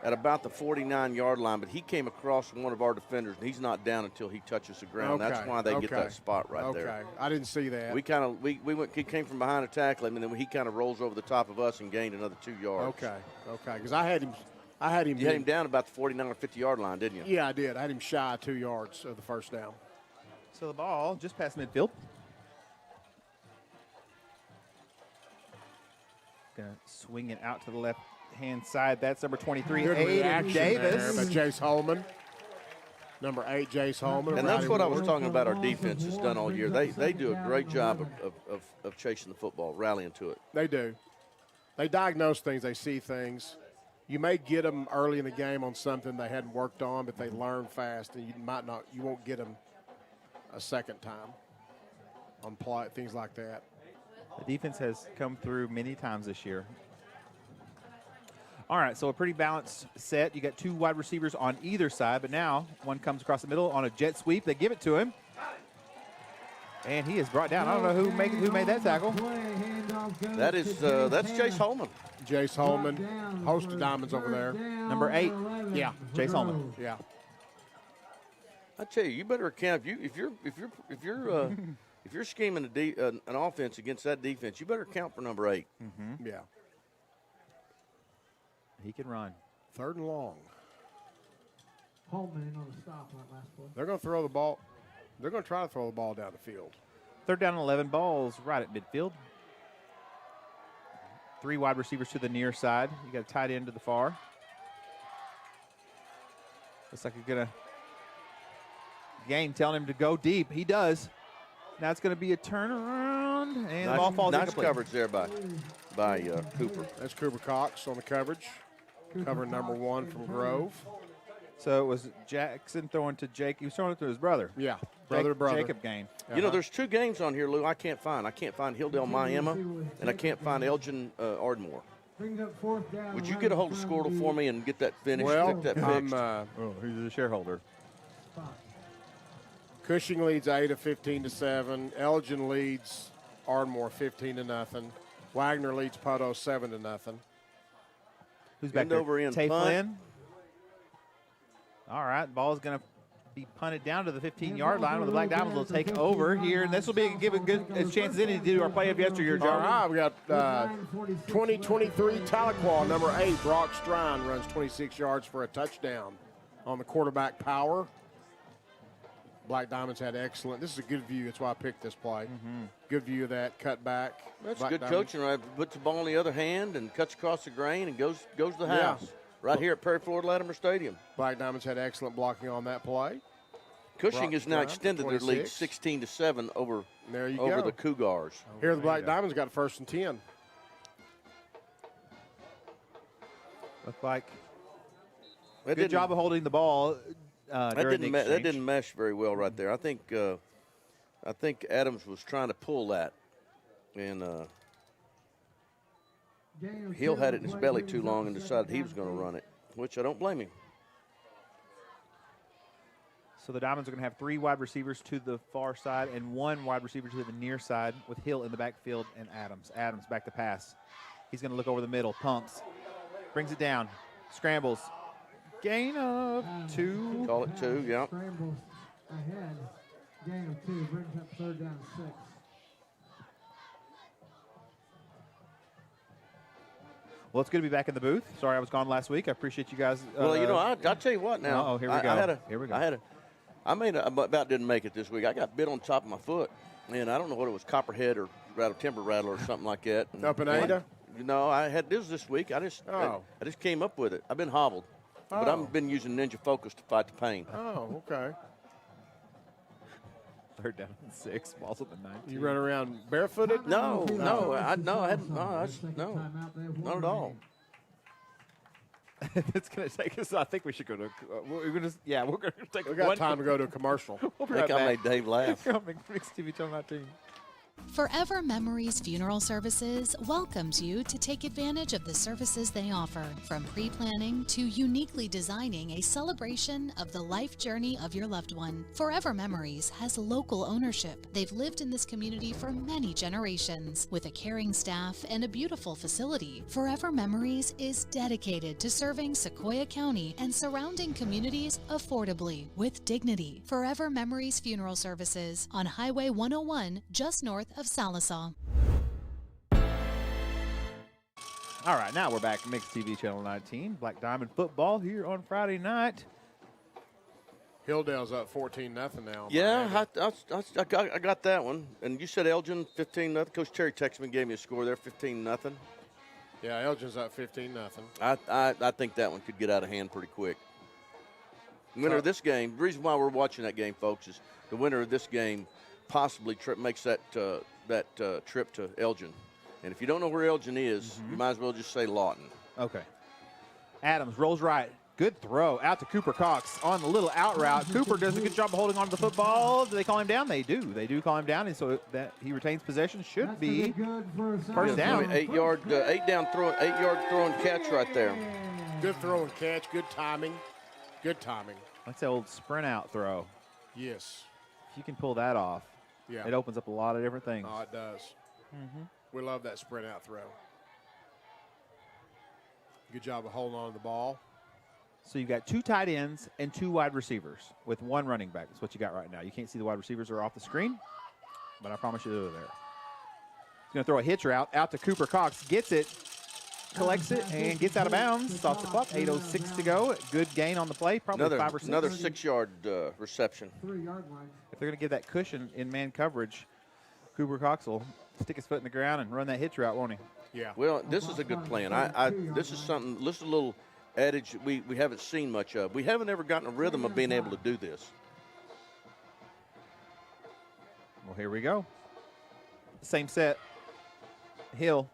at about the 49-yard line, but he came across one of our defenders, and he's not down until he touches the ground. That's why they get that spot right there. Okay, I didn't see that. We kind of he came from behind to tackle him, and then he kind of rolls over the top of us and gained another 2 yards. Okay, because I had him. You had him down about the 49 or 50-yard line, didn't you? Yeah, I did. I had him shy of 2 yards of the first down. So the ball just past midfield. Gonna swing it out to the left-hand side. That's number 23, Good Aiden reaction Davis. there by Jace Holman. Number 8, Jace Holman. And that's what I was talking about our defense has done all year. They do a great job of chasing the football, rallying to it. They do. They diagnose things. They see things. You may get them early in the game on something they hadn't worked on, but they learn fast, and you won't get them a second time on play, things like that. The defense has come through many times this year. All right, so a pretty balanced set. You got 2 wide receivers on either side, but now one comes across the middle on a jet sweep. They give it to him, and he is brought down. I don't know who made that tackle. That's Jace Holman. Jace Holman, host of diamonds over there. Number 8. Yeah, Jace Holman. Yeah. I tell you, you better account if you're scheming an offense against that defense, you better count for number 8. Mm-hmm. Yeah. He can run. 3rd and long. Holman on the stop on that last play. They're going to throw the ball. They're going to try to throw the ball down the field. 3rd down and 11. Balls right at midfield. 3 wide receivers to the near side. You got a tight end to the far. Looks like you're going to Gain telling him to go deep. He does. Now it's going to be a turnaround, and the ball falls nice incomplete. coverage there by Cooper. That's Cooper Cox on the coverage. Covering number 1 from Grove. So it was Jackson throwing to Jake. He was throwing it to his brother. Yeah, brother to brother. Jacob Gain. You know, there's 2 games on here, Lou, I can't find. I can't find Hilldale Miami, and I can't find Elgin Ardmore. Would you get a hold of Squirtle for me and get that finished? Well, get that fixed? He's a shareholder. Cushing leads Ada 15-7. Elgin leads Ardmore 15-0. Wagner leads Poto 7-0. Who's back End there? over in Tay punt. Flynn. All right, ball's going to be punted down to the 15-yard line where the Black Diamonds will take over here, and this will be give a good chance as any to do our play of yesteryear, Joe. All right, we got 2023 Tahlequah, number 8, Brock Strine runs 26 yards for a touchdown on the quarterback power. Black Diamonds had excellent. This is a good view. That's why I picked this play. Good view of that cut back. That's Black good Diamonds. coaching, right? Puts the ball in the other hand and cuts across the grain and goes to the house. Right here at Perry Ford Latimer Stadium. Black Diamonds had excellent blocking on that play. Cushing Brock has now Strine, extended their lead 26. 16-7 over the Cougars. Here the Black Diamonds got 1st and 10. Looked like good job of holding the ball. That didn't mesh very well right there. I think Adams was trying to pull that, and Hill had it in his belly too long and decided he was going to run it, which I don't blame him. So the Diamonds are going to have 3 wide receivers to the far side and 1 wide receiver to the near side with Hill in the backfield and Adams. Adams back to pass. He's going to look over the middle, pumps, brings it down, scrambles. Gain of 2. Call it 2, yeah. Scrambles ahead. Gain of 2 brings up 3rd down and 6. Well, it's good to be back in the booth. Sorry I was gone last week. I appreciate you guys. Well, I'll tell you what now. Oh, here we go. Here we go. I about didn't make it this week. I got bit on top of my foot, and I don't know what it was, copperhead or timber rattler or something like that. And Up in Ada? I had this week. I just came up with it. I've been hobbled, but I've been using Ninja Focus to fight the pain. Oh, okay. 3rd down and 6, balls at the 19. You run around barefooted? No, I hadn't. No, not at all. It's going to take us. I think we should go to. We're going to take. We got time to go to a commercial. We'll be I think right I back. made Dave laugh. Mixed TV Channel 19. Forever Memories Funeral Services welcomes you to take advantage of the services they offer, from pre-planning to uniquely designing a celebration of the life journey of your loved one. Forever Memories has local ownership. They've lived in this community for many generations. With a caring staff and a beautiful facility, Forever Memories is dedicated to serving Sequoia County and surrounding communities affordably with dignity. Forever Memories Funeral Services on Highway 101, just north of Sallisaw. All right, now we're back. Mixed TV Channel 19. Black Diamond football here on Friday night. Hilldale's up 14-0 now. Yeah, I got that one. And you said Elgin 15-0. Coach Terry texted me and gave me a score there, 15-0. Yeah, Elgin's up 15-0. I think that one could get out of hand pretty quick. The winner of this game, the reason why we're watching that game, folks, is the winner of this game possibly makes that trip to Elgin. And if you don't know where Elgin is, you might as well just say Lawton. Okay. Adams rolls right. Good throw out to Cooper Cox on the little out route. Cooper does a good job of holding on to the football. Do they call him down? They do. They do call him down, and so that he retains possession. Should be first down. 8 yard throw and catch right there. Good throw and catch. Good timing. Good timing. That's the old sprint out throw. Yes. If you can pull that off, yeah, it opens up a lot of different things. Oh, it does. We love that sprint out throw. Good job of holding on to the ball. So you've got 2 tight ends and 2 wide receivers with 1 running back. That's what you got right now. You can't see the wide receivers are off the screen, but I promise you they're there. He's going to throw a hitch route out to Cooper Cox. Gets it, collects it, and gets out of bounds. Stops the clock. 8:06 to go. Good gain on the play. Probably 5 or 6. Another 6-yard reception. 3-yard line. If they're going to give that cushion in man coverage, Cooper Cox will stick his foot in the ground and run that hitch route, won't he? Yeah. Well, this is a good plan. This is something. This is a little adage we haven't seen much of. We haven't ever gotten a rhythm of being able to do this. Well, here we go. Same set. Hill.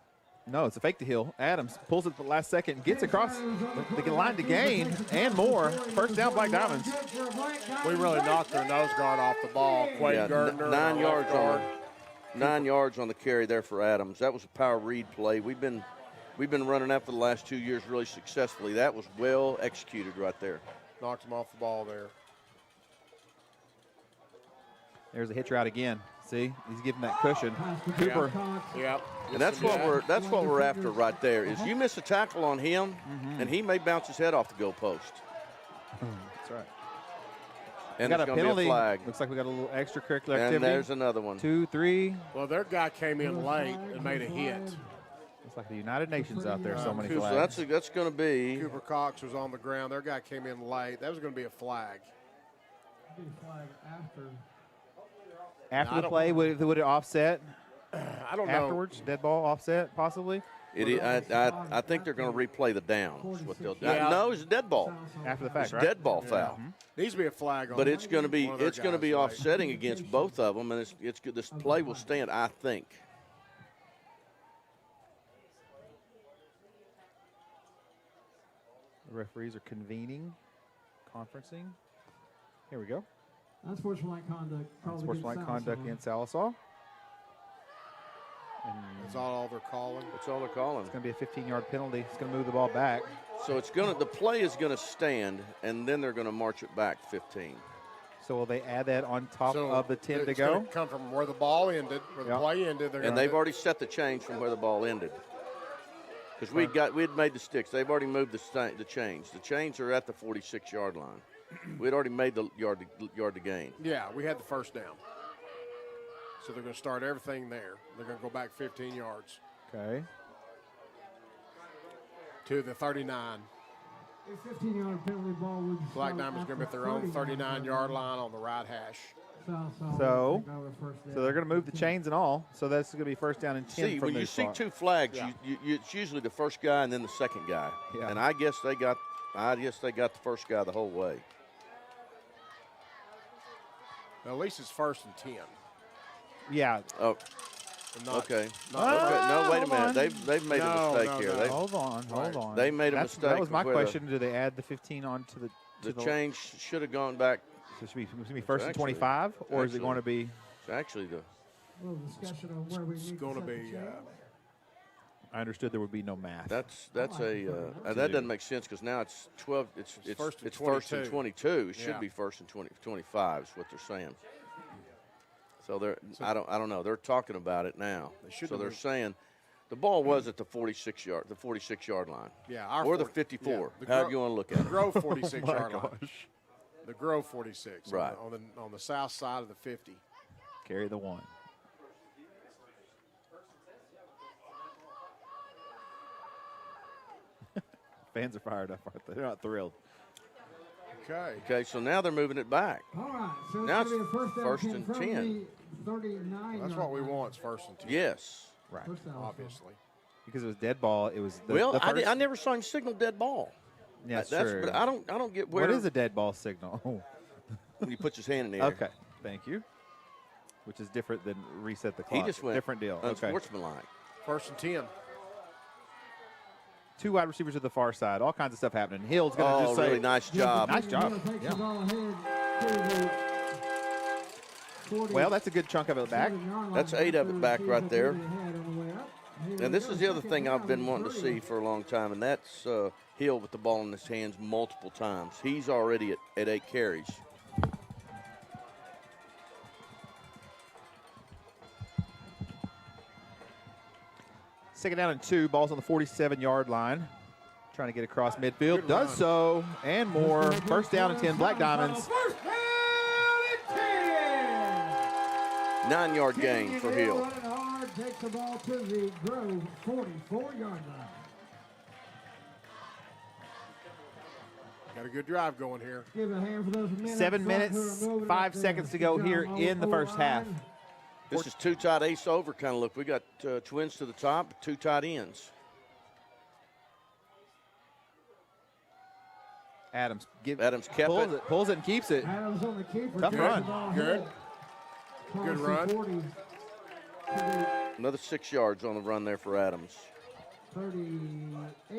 No, it's a fake to Hill. Adams pulls it at the last second, gets across the line to gain and more. First down, Black Diamonds. We really knocked their nose guard off the ball. Quade Gardner. 9 yards on 9 yards on the carry there for Adams. That was a power read play. We've been running that for the last 2 years really successfully. That was well executed right there. Knocked him off the ball there. There's a hitch route again. See, he's giving that cushion. Cooper. Yep. And that's what we're after right there. Is you miss a tackle on him, and he may bounce his head off the goalpost. That's right. And we got it's a going to penalty. be a flag. Looks like we got a little extracurricular activity. And there's another one. 2, 3. Well, their guy came in late and made a hit. Looks like the United Nations out there. So many So flags. that's going to be. Cooper Cox was on the ground. Their guy came in late. That was going to be a flag. After the play, would it offset? I don't know. Afterwards, dead ball offset possibly. I think they're going to replay the down. Is what they'll do. Yeah. No, it's a dead ball. After the fact, It's right? dead ball foul. Needs to be a flag on But it. it's going to be One of their guys late. offsetting against both of them, and it's good. This play will stand, I think. The referees are convening, conferencing. Here we go. Unsportsmanlike conduct. Unsportsmanlike conduct in Sallisaw. And That's all they're calling. That's all they're calling. it's going to be a 15-yard penalty. It's going to move the ball back. So the play is going to stand, and then they're going to march it back 15. So will they add that on top So of the 10 to it's go? gonna come from where the ball ended, where the Yep. play ended. And they've already set the change from where the ball ended. Because we had made the sticks. They've already moved the change. The chains are at the 46-yard line. We'd already made the yard to gain. Yeah, we had the first down. So they're going to start everything there. They're going to go back 15 yards. Okay. to the 39. A 15-yard penalty ball would Black Diamonds going to be at their own 39-yard line on the right hash. So they're going to move the chains and all. So that's going to be first down and 10 See, from when you see spot. 2 flags, it's usually the first guy and then the second guy. Yeah. And I guess they got the first guy the whole way. Now, at least it's first and 10. Yeah. Oh. Okay. No, wait a minute. They've made a mistake here. Hold on. They made a mistake. That was my question. Do they add the 15 on to the change should have gone back. So it should be first and 25, or is it going to be? Actually, the. Discussion on where we need going to be. I understood there would be no math. That doesn't make sense because now it's 12. It's first and 22. It should be first and 25 is what they're saying. So I don't know. They're talking about it now. So they're saying the ball was at the 46-yard line. Yeah, or the 54. Yeah, However you want to look at it. The Grove 46-yard line. The Grove 46. Right. On the south side of the 50. Carry the 1. Fans are fired up. They're not thrilled. Okay, so now they're moving it back. All right, so now it's first and 10. 39. That's what we want, is first and 10. Yes. Right. Obviously. Because it was dead ball. It was I never saw him signal dead ball. Yeah, that's true. But I don't get where. What is a dead ball signal? When he puts his hand in the air. Okay, thank you. Which is different than reset the clock. He just went different deal. Unsportsmanlike. First and 10. 2 wide receivers to the far side. All kinds of stuff happening. Hill's going to just say, really nice job. Nice job. Well, that's a good chunk of it back. That's 8 of it back right there. And this is the other thing I've been wanting to see for a long time, and that's Hill with the ball in his hands multiple times. He's already at 8 carries. Second down and 2. Ball's on the 47-yard line. Trying to get across midfield. Does so, and more. First down and 10. Black Diamonds. 9-yard gain for Hill. Takes the ball to the Grove 44-yard line. Got a good drive going here. Give a hand for those men 7 minutes, 5 seconds to go here in the first half. This is 2 tight ace over kind of look. We got twins to the top, 2 tight ends. Adams kept pulls it and keeps it. Adams on the keeper. Tough run. Good run. Another 6 yards on the run there for Adams.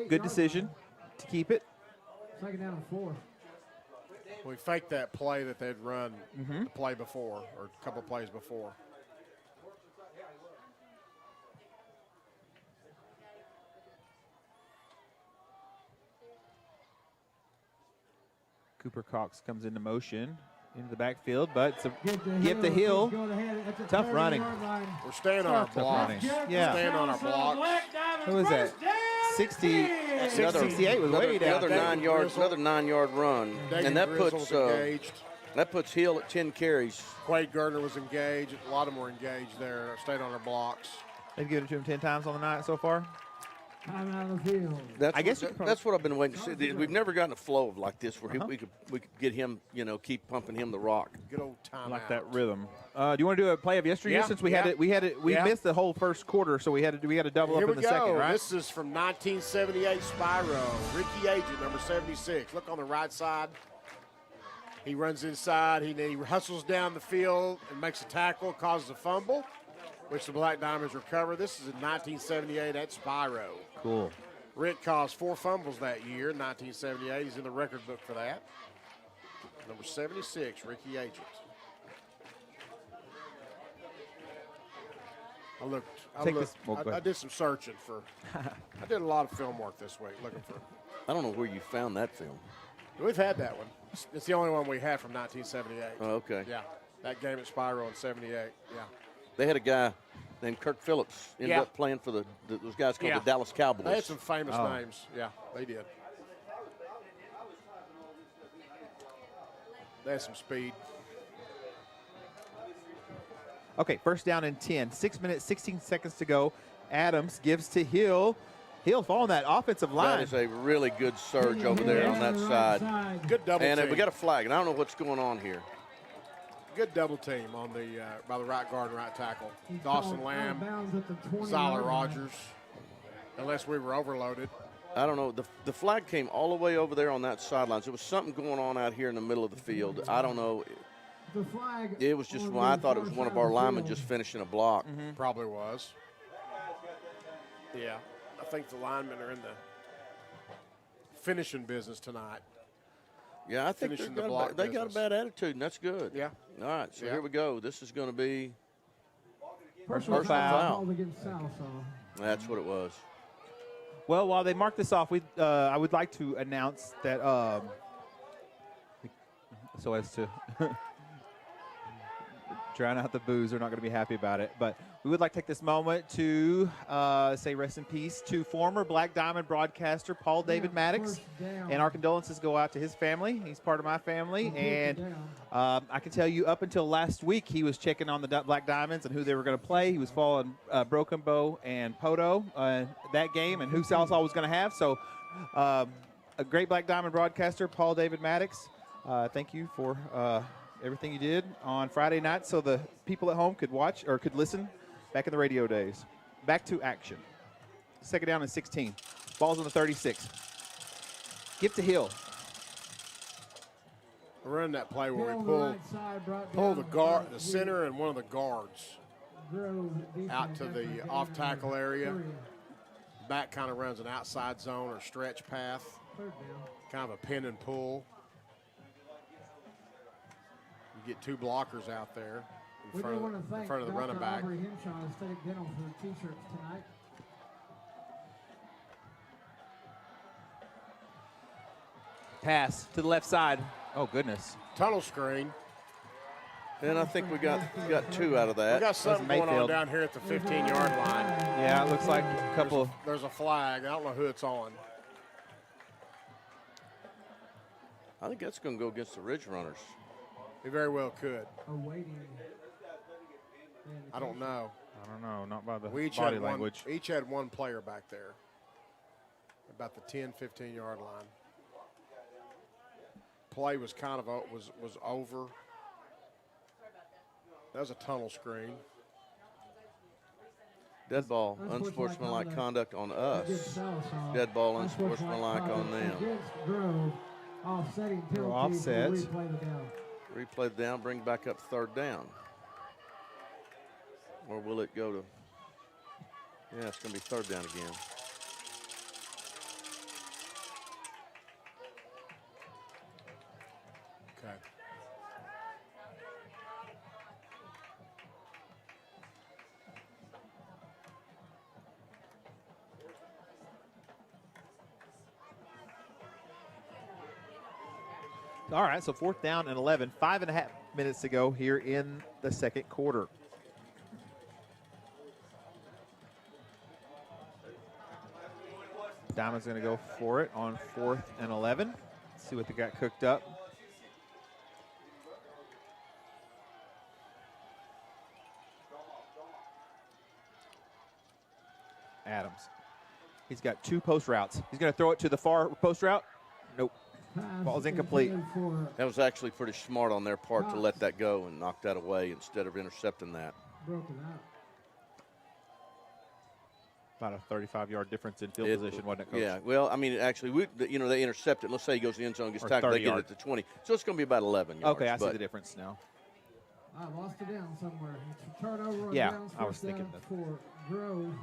Good decision to keep it. Second down and 4. We faked that play that they'd run the play before, or a couple plays before. Cooper Cox comes into motion into the backfield, but give the Hill. Tough running. We're staying on our blocks. Yeah. Staying on our blocks. Who is that? 68 was way down. Another 9-yard run, and that puts Hill at 10 carries. Quade Gardner was engaged. A lot of them were engaged there. Stayed on our blocks. They've given it to him 10 times on the night so far. Time out of the field. That's what I've been waiting to see. We've never gotten a flow of like this where we could get him, keep pumping him the rock. Good old time. I like that rhythm. Do you want to do a play of yesteryear since we missed the whole first quarter, so we had to double up in the second, right? This is from 1978 Spyro. Ricky Agent, number 76. Look on the right side. He runs inside. He hustles down the field and makes a tackle, causes a fumble, which the Black Diamonds recover. This is in 1978 at Spyro. Cool. Rick caused 4 fumbles that year, 1978. He's in the record book for that. Number 76, Ricky Agent. I did some searching for. I did a lot of film work this week looking for. I don't know where you found that film. We've had that one. It's the only one we have from 1978. Oh, okay. Yeah, that game at Spyro in '78. Yeah. They had a guy named Kirk Phillips ended up playing for those guys called the Dallas Cowboys. They had some famous names. Yeah, they did. They had some speed. Okay, first down and 10. 6 minutes, 16 seconds to go. Adams gives to Hill. Hill following that offensive line. That is a really good surge over there on that side. Good double and team. we got a flag, and I don't know what's going on here. Good double team on the by the right guard and right tackle. He's Dawson called out of Lamb, bounds at the 20 Zyler yard line. Rogers, unless we were overloaded. I don't know. The flag came all the way over there on that sidelines. There was something going on out here in the middle of the field. I don't know. The flag. It was just on when I the thought it far was one side of our the linemen field. just finishing a block. Probably was. Yeah, I think the linemen are in the finishing business tonight. Yeah, I think Finishing the block they got a business. bad attitude, and that's good. Yeah. All right, so Yeah. here we go. This is going to be Personal foul. called against Sallisaw. that's what it was. Well, while they mark this off, I would like to announce that so as to drown out the boos. They're not going to be happy about it. But we would like to take this moment to say rest in peace to former Black Diamond broadcaster Paul David Maddox. First down. And our condolences go out to his family. He's part of my family. And I can tell you up until last week, he was checking on the Black Diamonds and who they were going to play. He was following Broken Bow and Poto that game and who Sallisaw was going to have. So a great Black Diamond broadcaster, Paul David Maddox. Thank you for everything you did on Friday night so the people at home could watch or could listen back in the radio days. Back to action. Second down and 16. Ball's on the 36. Give to Hill. We're running that play where Hill we on the right side, brought pull down the guard, by the center, and one of the guards Grove defense out to after the a off gain of tackle area. 3. Back kind of runs an outside zone or stretch path, Third down. kind of a pin and pull. You get two blockers out there We in do front want to of thank the running Dr. back. Aubrey Henshaw of Aesthetic Dental for the T-shirts tonight. Pass to the left side. Oh, goodness. Tunnel screen. And I think we got two out of We that. got something going on Mayfield. down here at the 15-yard line. Yeah, it looks like a couple. There's a flag. I don't know who it's on. I think that's going to go against the Ridge Runners. He very well could. Awaiting. I don't know. I don't know, not by the We each body had language. each had one player back there, about the 10, 15-yard line. Play was kind of was over. That was a tunnel screen. Dead ball, unsportsmanlike conduct on us. Against Sallisaw. Dead ball, unsportsmanlike on conduct them. Against Grove. Offsetting penalty. offset. We'll replay the down. Replay the down, bring back up third down. Or will it go to, yeah, it's going to be third down again. Okay. All right, so fourth down and 11. 5.5 minutes to go here in the second quarter. Diamond's going to go for it on 4th and 11. See what they got cooked up. Adams. He's got two post routes. He's going to throw it to the far post route. Nope. Pass Ball's incomplete. intended for That was actually pretty smart on their part to let that go and knock that away instead of intercepting that. broken out. About a 35-yard difference in field position, wasn't it, Coach? Yeah, well, I mean, actually, they intercept it. Let's say he goes to the end zone, gets Or tackled, they 30 get yard. it to 20. So it's going to be about 11 yards. Okay, I see but the difference now. I lost it down somewhere. It's a turnover on Yeah, downs, I was first thinking down that. for Grove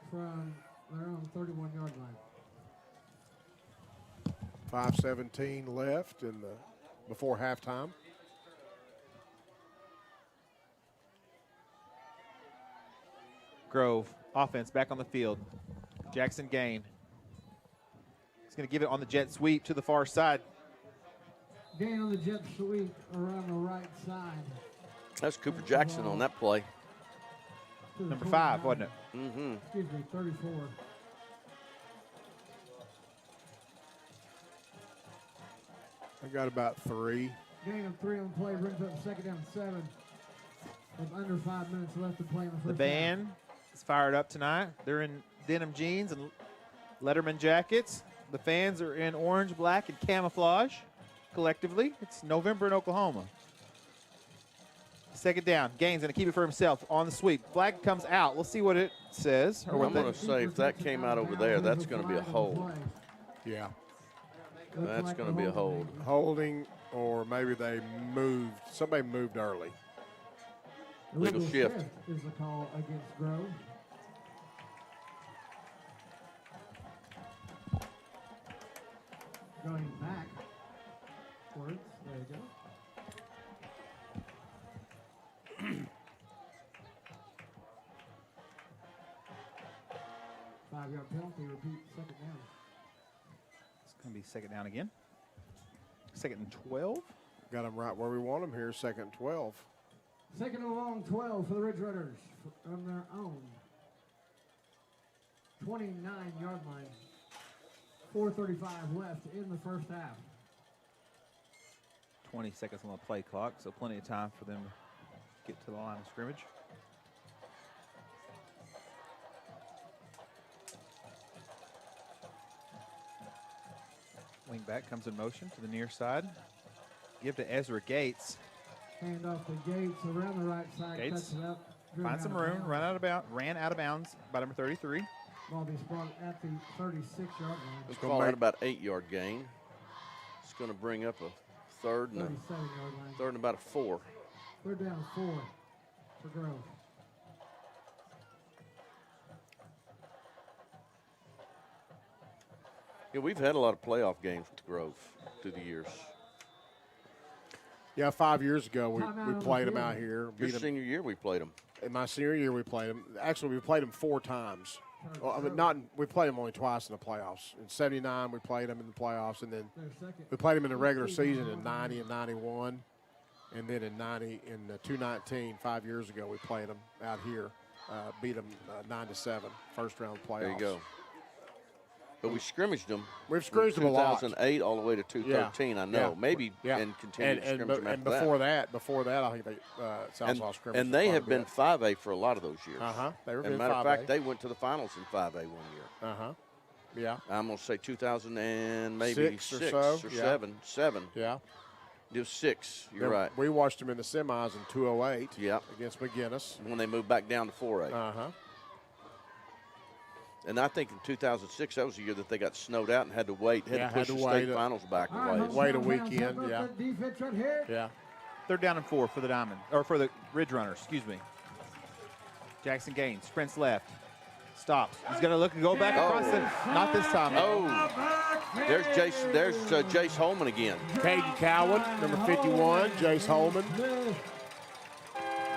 from their own 31-yard line. 5:17 left in the before halftime. Grove, offense back on the field. Jackson Gain. He's going to give it on the jet sweep to the far side. Gain on the jet sweep around the right side. That's Cooper Jackson on that play. To the Number 5, 29. wasn't it? Mm-hmm. Excuse me, 34. I got about 3. Gain of 3 on play brings up second down and 7. With under 5 minutes left to play in the first The band is fired up tonight. They're in denim jeans and Letterman jackets. The fans are in orange, black, and camouflage collectively. It's November in Oklahoma. Second down. Gaines going to keep it for himself on the sweep. Flag comes out. We'll see what it says. I'm going to say if that came out over there, that's going to be a hold. Yeah. That's going to be a hold. Holding, or maybe they moved. Somebody moved early. Legal shift. Is the call against Grove. Going backwards. There you go. 5-yard penalty. Repeat, second down. It's going to be second down again. Second and 12. Got them right where we want them here, second and 12. Second and long 12 for the Ridge Runners on their own 29-yard line. 4:35 left in the first half. 20 seconds on the play clock, so plenty of time for them to get to the line of scrimmage. Wing back comes in motion to the near side. Give to Ezra Gates. Hand off to Gates around the right side. Gates cuts it up, finds some room, ran out of bounds by number 33. Ball be spotted at the 36-yard line. Let's call that about 8-yard gain. It's going to bring up a third and 37-yard line. third and about a 4. Third down 4 for Grove. Yeah, we've had a lot of playoff games with Grove through the years. Yeah, 5 years ago we played them out here. Your senior year we played them. In my senior year we played them. Actually, we played them 4 times. Well, I mean, we played them only twice in the playoffs. In '79 we played them in the playoffs, and then we played them in the regular season in '90 and '91, and then in 2019, 5 years ago, we played them out here, beat them 9-7, first round playoffs. There you go. But we scrimmaged them. We've scrimmaged them a lot. 2008 all the way to 2013, yeah. I know. Yeah. Maybe yeah. and continued to scrimmage them and after before that, I think they Sallisaw scrimmaged. And they have been 5A for a lot of those years. They were. As a matter of fact, they went to the finals in 5A one year. Yeah. I'm going to say 2006 6 or so. 7. Yeah. It was 6. You're right. We watched them in the semis in 2008. Yeah. Against McGinnis. When they moved back down to 4A. And I think in 2006, that was the year that they got snowed out and had to wait, had to push the state finals back away. Wait a weekend, yeah. Third down and 4 for the Diamond, or for the Ridge Runners, excuse me. Jackson Gaines sprints left, stops. He's going to look and go back across it. Not this time. Oh, there's Jace. There's Jace Holman again. Caden Cowan, number 51. Jace Holman.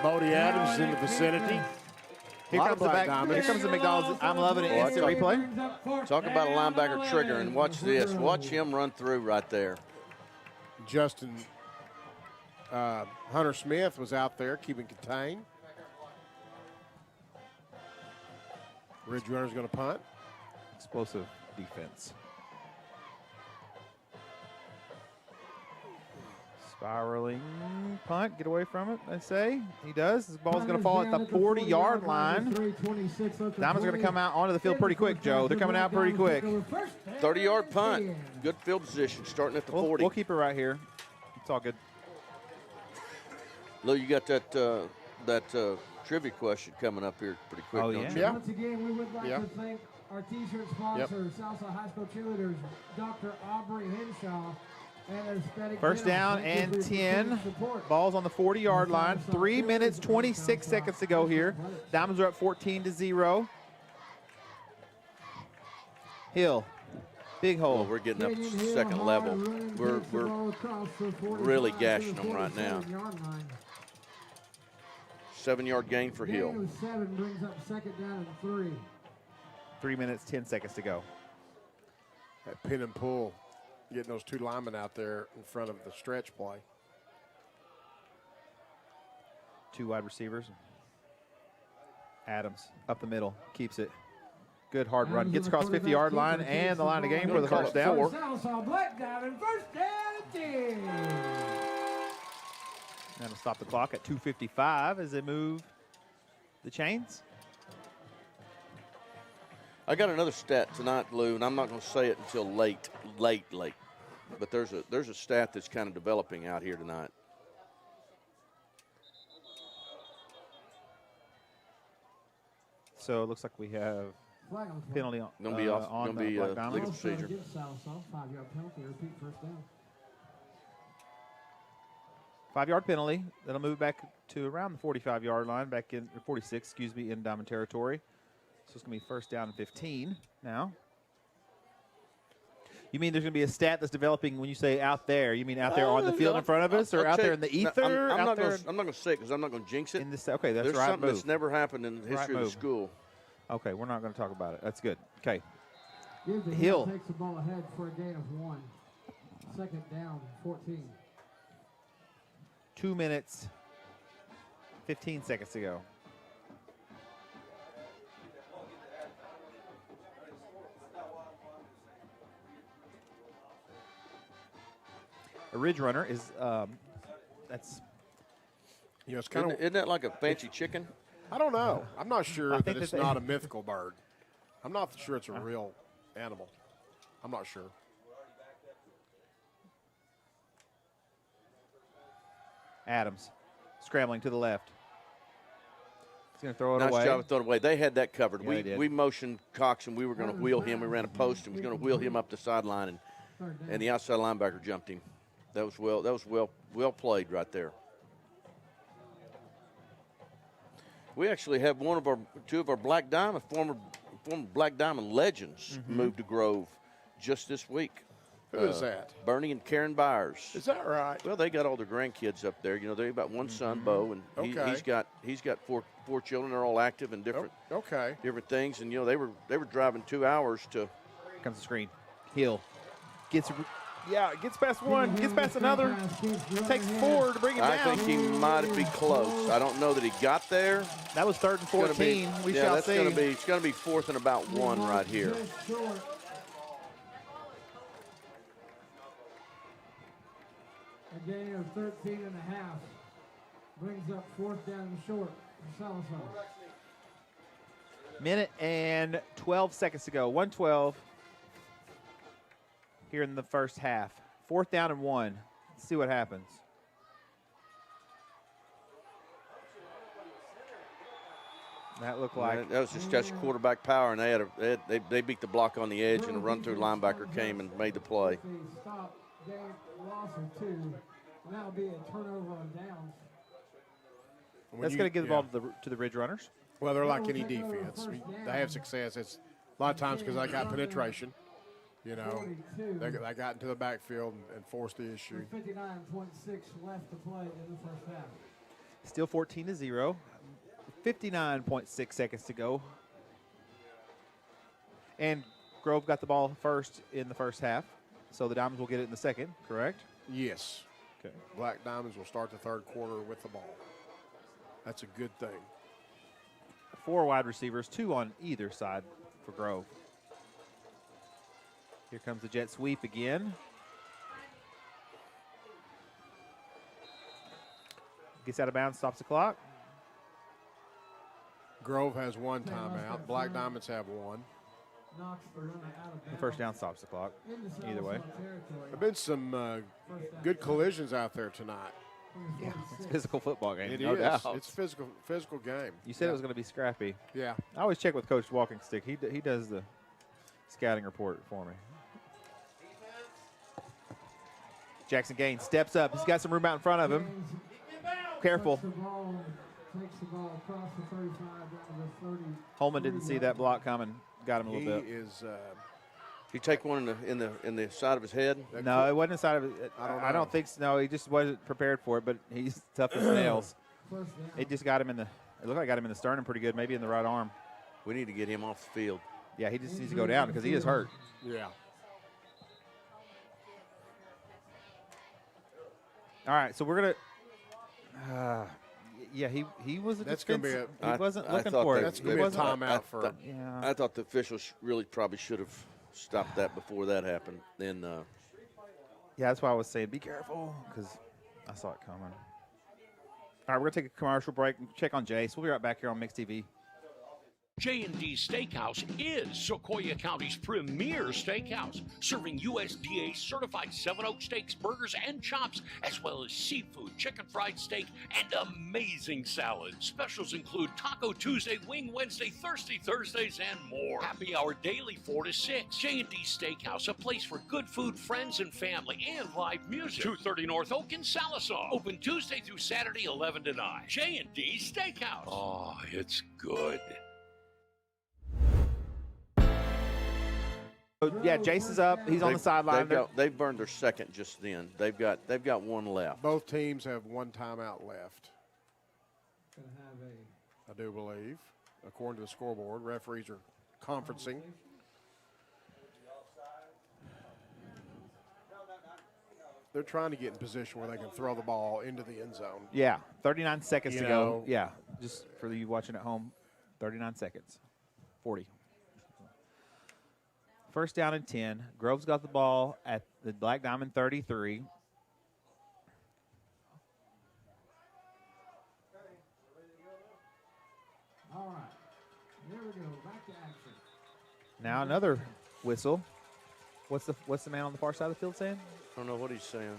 Bodie Adams is in the vicinity. Here comes the back. Here comes the McDonald's. I'm loving it. Instant replay. Talk about a linebacker trigger, and watch this. Watch him run through right there. Justin Hunter Smith was out there keeping contained. Ridge Runner's going to punt. Explosive defense. Spiraling punt, get away from it, they say. He does. This ball's going to fall at the 40-yard line. Diamond's going to come out onto the field pretty quick, Joe. They're coming out pretty quick. 30-yard punt. Good field position, starting at the 40. We'll keep it right here. It's all good. Lou, you got that trivia question coming up here pretty quick, don't you? Once again, we would like to thank our T-shirt sponsor, Sallisaw High School cheerleaders, Dr. Aubrey Henshaw. First down and 10. Ball's on the 40-yard line. 3 minutes, 26 seconds to go here. Diamonds are up 14-0. Hill, big hole. Well, we're getting up to second level. We're really gashing them right now. 7-yard gain for Hill. 7 brings up second down and 3. 3 minutes, 10 seconds to go. That pin and pull. Getting those 2 linemen out there in front of the stretch play. 2 wide receivers. Adams up the middle, keeps it. Good hard run, gets across 50-yard line and the line of game for the first down. Sallisaw Black Diamond, first down and 10. That'll stop the clock at 2:55 as they move the chains. I got another stat tonight, Lou, and I'm not going to say it until late. But there's a stat that's kind of developing out here tonight. So it looks like we have penalty on Gonna be off. on Gonna be Black Diamond. legal procedure. Sallisaw, 5-yard penalty, repeat first down. 5-yard penalty. That'll move back to around the 45-yard line, back in 46, excuse me, in Diamond territory. So it's going to be first down and 15 now. You mean there's going to be a stat that's developing when you say out there? You mean out there on the field in front of us, or out there in the ether? I'm not going to say it because I'm not going to jinx it. Okay, that's There's right something move. that's never happened in the history of the school. Okay, we're not going to talk about it. That's good. Okay. Hill takes the ball ahead for a gain of 1. Second down, 14. 2 minutes, 15 seconds to go. A ridge runner is that's it's kind of isn't that like a fancy chicken? I don't know. I'm not sure that it's that not a mythical bird. I'm not sure it's a real animal. I'm not sure. Adams scrambling to the left. He's going to throw it Nice away. job of throwing it away. They had that covered. Yeah, they did. We motioned Cox, and we were going to wheel him. We ran a post, and was going to wheel him up the sideline, and the outside linebacker jumped him. That was well played right there. We actually have two of our Black Diamond former Black Diamond legends moved to Grove just this week. Who is that? Bernie and Karen Byers. Is that right? Well, they got all their grandkids up there. You know, they've got one son, Bo, and he's got four children. They're all active in different things. And you know, they were driving 2 hours to. Here comes the screen. Hill gets past one, gets past another. Takes 4 to bring him down. I think he might be close. I don't know that he got there. That was 3rd and 14. We shall see. It's going to be 4th and about 1 right here. A gain of 13 and a half. Brings up 4th down and short for Sallisaw. Minute and 12 seconds to go. 1:12 here in the first half. 4th down and 1. Let's see what happens. That looked like that was just quarterback power, and they beat the block on the edge, and a run-through linebacker came and made the play. Stop, gain, loss of 2, and that'll be a turnover on downs. That's going to give the ball to the Ridge Runners. Well, they're like any defense. They have success. It's a lot of times because I got penetration. You know, they got into the backfield and forced the issue. 59.6 left to play in the first half. Still 14-0. 59.6 seconds to go. And Grove got the ball first in the first half, so the Diamonds will get it in the second, correct? Yes. Okay. Black Diamonds will start the third quarter with the ball. That's a good thing. 4 wide receivers, 2 on either side for Grove. Here comes the jet sweep again. Gets out of bounds, stops the clock. Grove has 1 timeout. Black Diamonds have 1. The first down stops the clock. Either way. There have been some good collisions out there tonight. Yeah, it's a physical football game. It no is. doubt. It's a physical game. You said it was going to be scrappy. Yeah. I always check with Coach Walking Stick. He does the scouting report for me. Jackson Gaines steps up. He's got some room out in front of him. Careful. Takes the ball across the 35 down to the 30. Holman didn't see that block coming. Got him a little bit. He is. He take one in the side of his head? No, it wasn't inside of it. I don't think so. No, he just wasn't prepared for it, but he's tough as nails. It just got him in the – it looked like it got him in the sternum pretty good, maybe in the right arm. We need to get him off the field. Yeah, he just needs to go down because he is hurt. Yeah. All right, so we're going to yeah, he was a That's going to be he wasn't looking for it. That's going to be a timeout for yeah. I thought the officials really probably should have stopped that before that happened. Then yeah, that's why I was saying be careful because I saw it coming. All right, we're going to take a commercial break and check on Jace. We'll be right back here on Mix TV. J&D Steakhouse is Sequoia County's premier steakhouse, serving USDA certified 7 Oak steaks, burgers, and chops, as well as seafood, chicken fried steak, and amazing salads. Specials include Taco Tuesday, Wing Wednesday, Thirsty Thursdays, and more. Happy hour daily 4 to 6. J&D Steakhouse, a place for good food, friends, and family, and live music. 230 North Oak in Sallisaw. Open Tuesday through Saturday, 11 to 9. J&D Steakhouse. Oh, it's good. Yeah, Jace is up. He's on the sideline. They've burned their second just then. They've got one left. Both teams have one timeout left. Gonna have I do believe, according to the scoreboard. Referees are conferencing. They're trying to get in position where they can throw the ball into the end zone. Yeah, 39 seconds to go. Yeah, just for you watching at home, 39 seconds. 40. First down and 10. Grove's got the ball at the Black Diamond 33. All right. Here we go. Back to action. Now another whistle. What's the man on the far side of the field saying? I don't know what he's saying.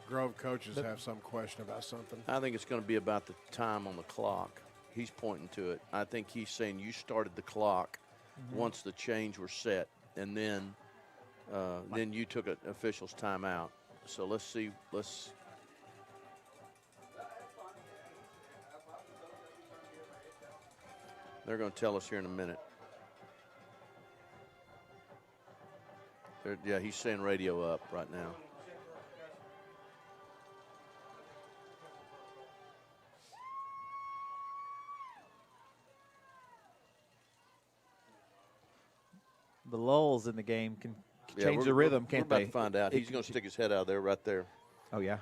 Grove coaches have some question about something. I think it's going to be about the time on the clock. He's pointing to it. I think he's saying you started the clock once the change were set, and then you took an official's timeout. So let's see. They're going to tell us here in a minute. Yeah, he's saying radio up right now. The lulls in the game can change the rhythm, can't we're they? About to find out. He's going to stick his head out there, right there. Oh, yeah.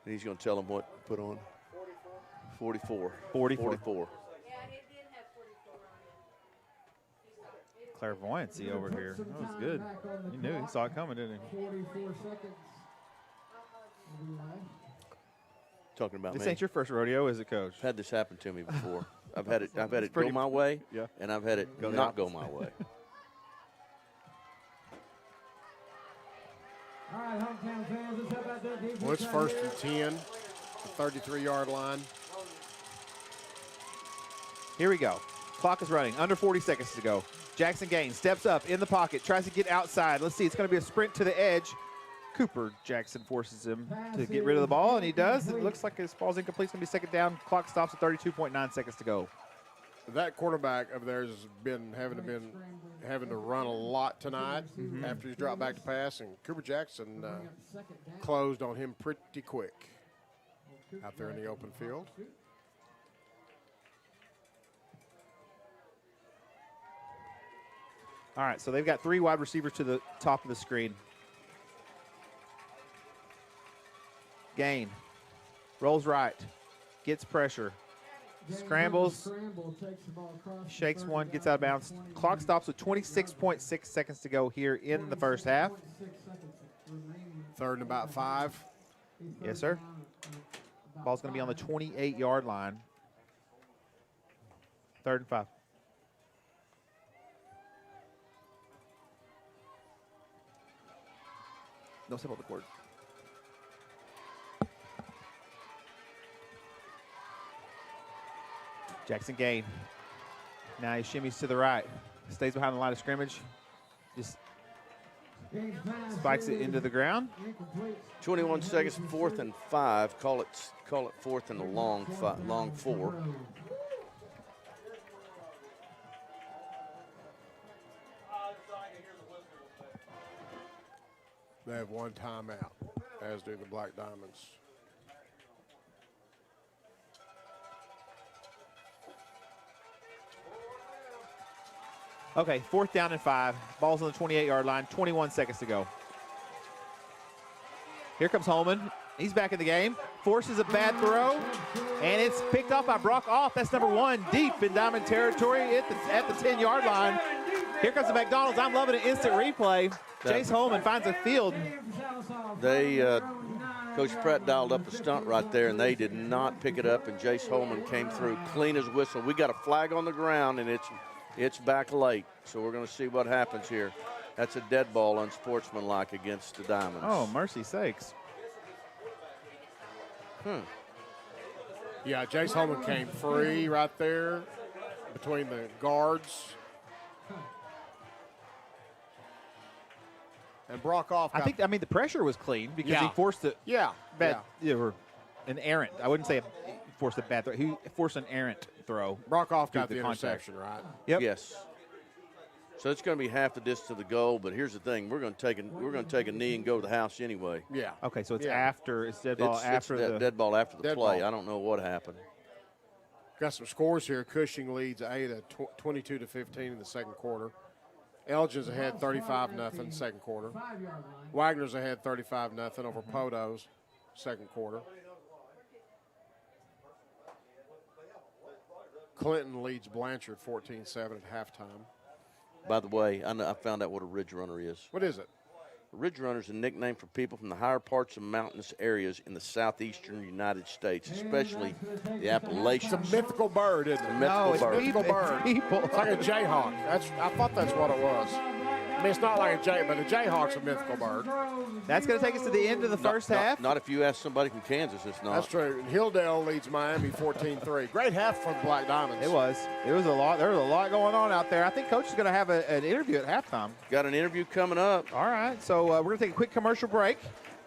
And he's going to tell them what to put on. 44. 44. Clairvoyancy over here. That was good. He knew. He saw it coming, didn't he? 44 seconds. Talking about this me. Ain't your first rodeo, is it, Coach? I've had this happen to me before. I've had it go my way, and I've had it not go my way. All right, hometown fans, let's have that defense. Well, it's first and 10, the 33-yard line. Here we go. Clock is running. Under 40 seconds to go. Jackson Gaines steps up in the pocket, tries to get outside. Let's see. It's going to be a sprint to the edge. Cooper Jackson forces him to get rid of the ball, and he does. It looks like his ball's incomplete. It's going to be second down. Clock stops at 32.9 seconds to go. That quarterback of theirs has been having to run a lot tonight after he's dropped back to pass, and Cooper Jackson closed on him pretty quick out there in the open field. All right, so they've got 3 wide receivers to the top of the screen. Gain. Rolls right. Gets pressure. Scrambles. Shakes one. Gets out of bounds. Clock stops with 26.6 seconds to go here in the first half. Third and about 5. Yes, sir. Ball's going to be on the 28-yard line. 3rd and 5. No step on the court. Jackson Gain. Now he shimmies to the right. Stays behind the line of scrimmage. Just spikes it into the ground. 21 seconds, 4th and 5. Call it 4th and a long 4. They have one timeout, as do the Black Diamonds. Okay, 4th down and 5. Ball's on the 28-yard line. 21 seconds to go. Here comes Holman. He's back in the game. Forces a bad throw, and it's picked off by Brock Off. That's number 1 deep in Diamond territory at the 10-yard line. Here comes the McDonald's. I'm loving an instant replay. Chase Holman finds a field. They Coach Pratt dialed up a stunt right there, and they did not pick it up, and Jace Holman came through clean as a whistle. We got a flag on the ground, and it's back late, so we're going to see what happens here. That's a dead ball, unsportsmanlike against the Diamonds. Oh, mercy sakes. Yeah, Jace Holman came free right there between the guards. And Brockoff got, I mean, the pressure was clean because he forced it. Or an errant. I wouldn't say forced a bad throw. He forced an errant throw. Brockoff got the interception, right? Yep. Yes. So it's going to be half the distance to the goal, but here's the thing: we're going to take a knee and go to the house anyway. Yeah. Okay, so it's after dead ball after the dead ball after the play. Ball. I don't know what happened. Got some scores here. Cushing leads Ada 22-15 in the second quarter. Elgin's ahead 35-0 second quarter. Wagner's ahead 35-0 over Poto's second quarter. Clinton leads Blanchard 14-7 at halftime. By the way, I found out what a ridge runner is. What is it? A ridge runner is a nickname for people from the higher parts of mountainous areas in the southeastern United States, especially the Appalachians. It's a mythical bird, isn't it? A mythical bird. Mythical bird. It's like a jayhawk. I thought that's what it was. I mean, it's not like a jay, but a jayhawk's a mythical bird. That's going to take us to the end of the first half. Not if you ask somebody from Kansas, it's not. That's true. And Hilldale leads Miami 14-3. Great half for the Black Diamonds. It was a lot. There was a lot going on out there. I think Coach is going to have an interview at halftime. Got an interview coming up. All right, so we're going to take a quick commercial break.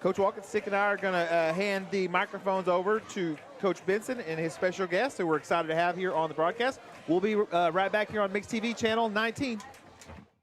Coach Walkenstick and I are going to hand the microphones over to Coach Benson and his special guest, who we're excited to have here on the broadcast. We'll be right back here on Mix TV Channel 19.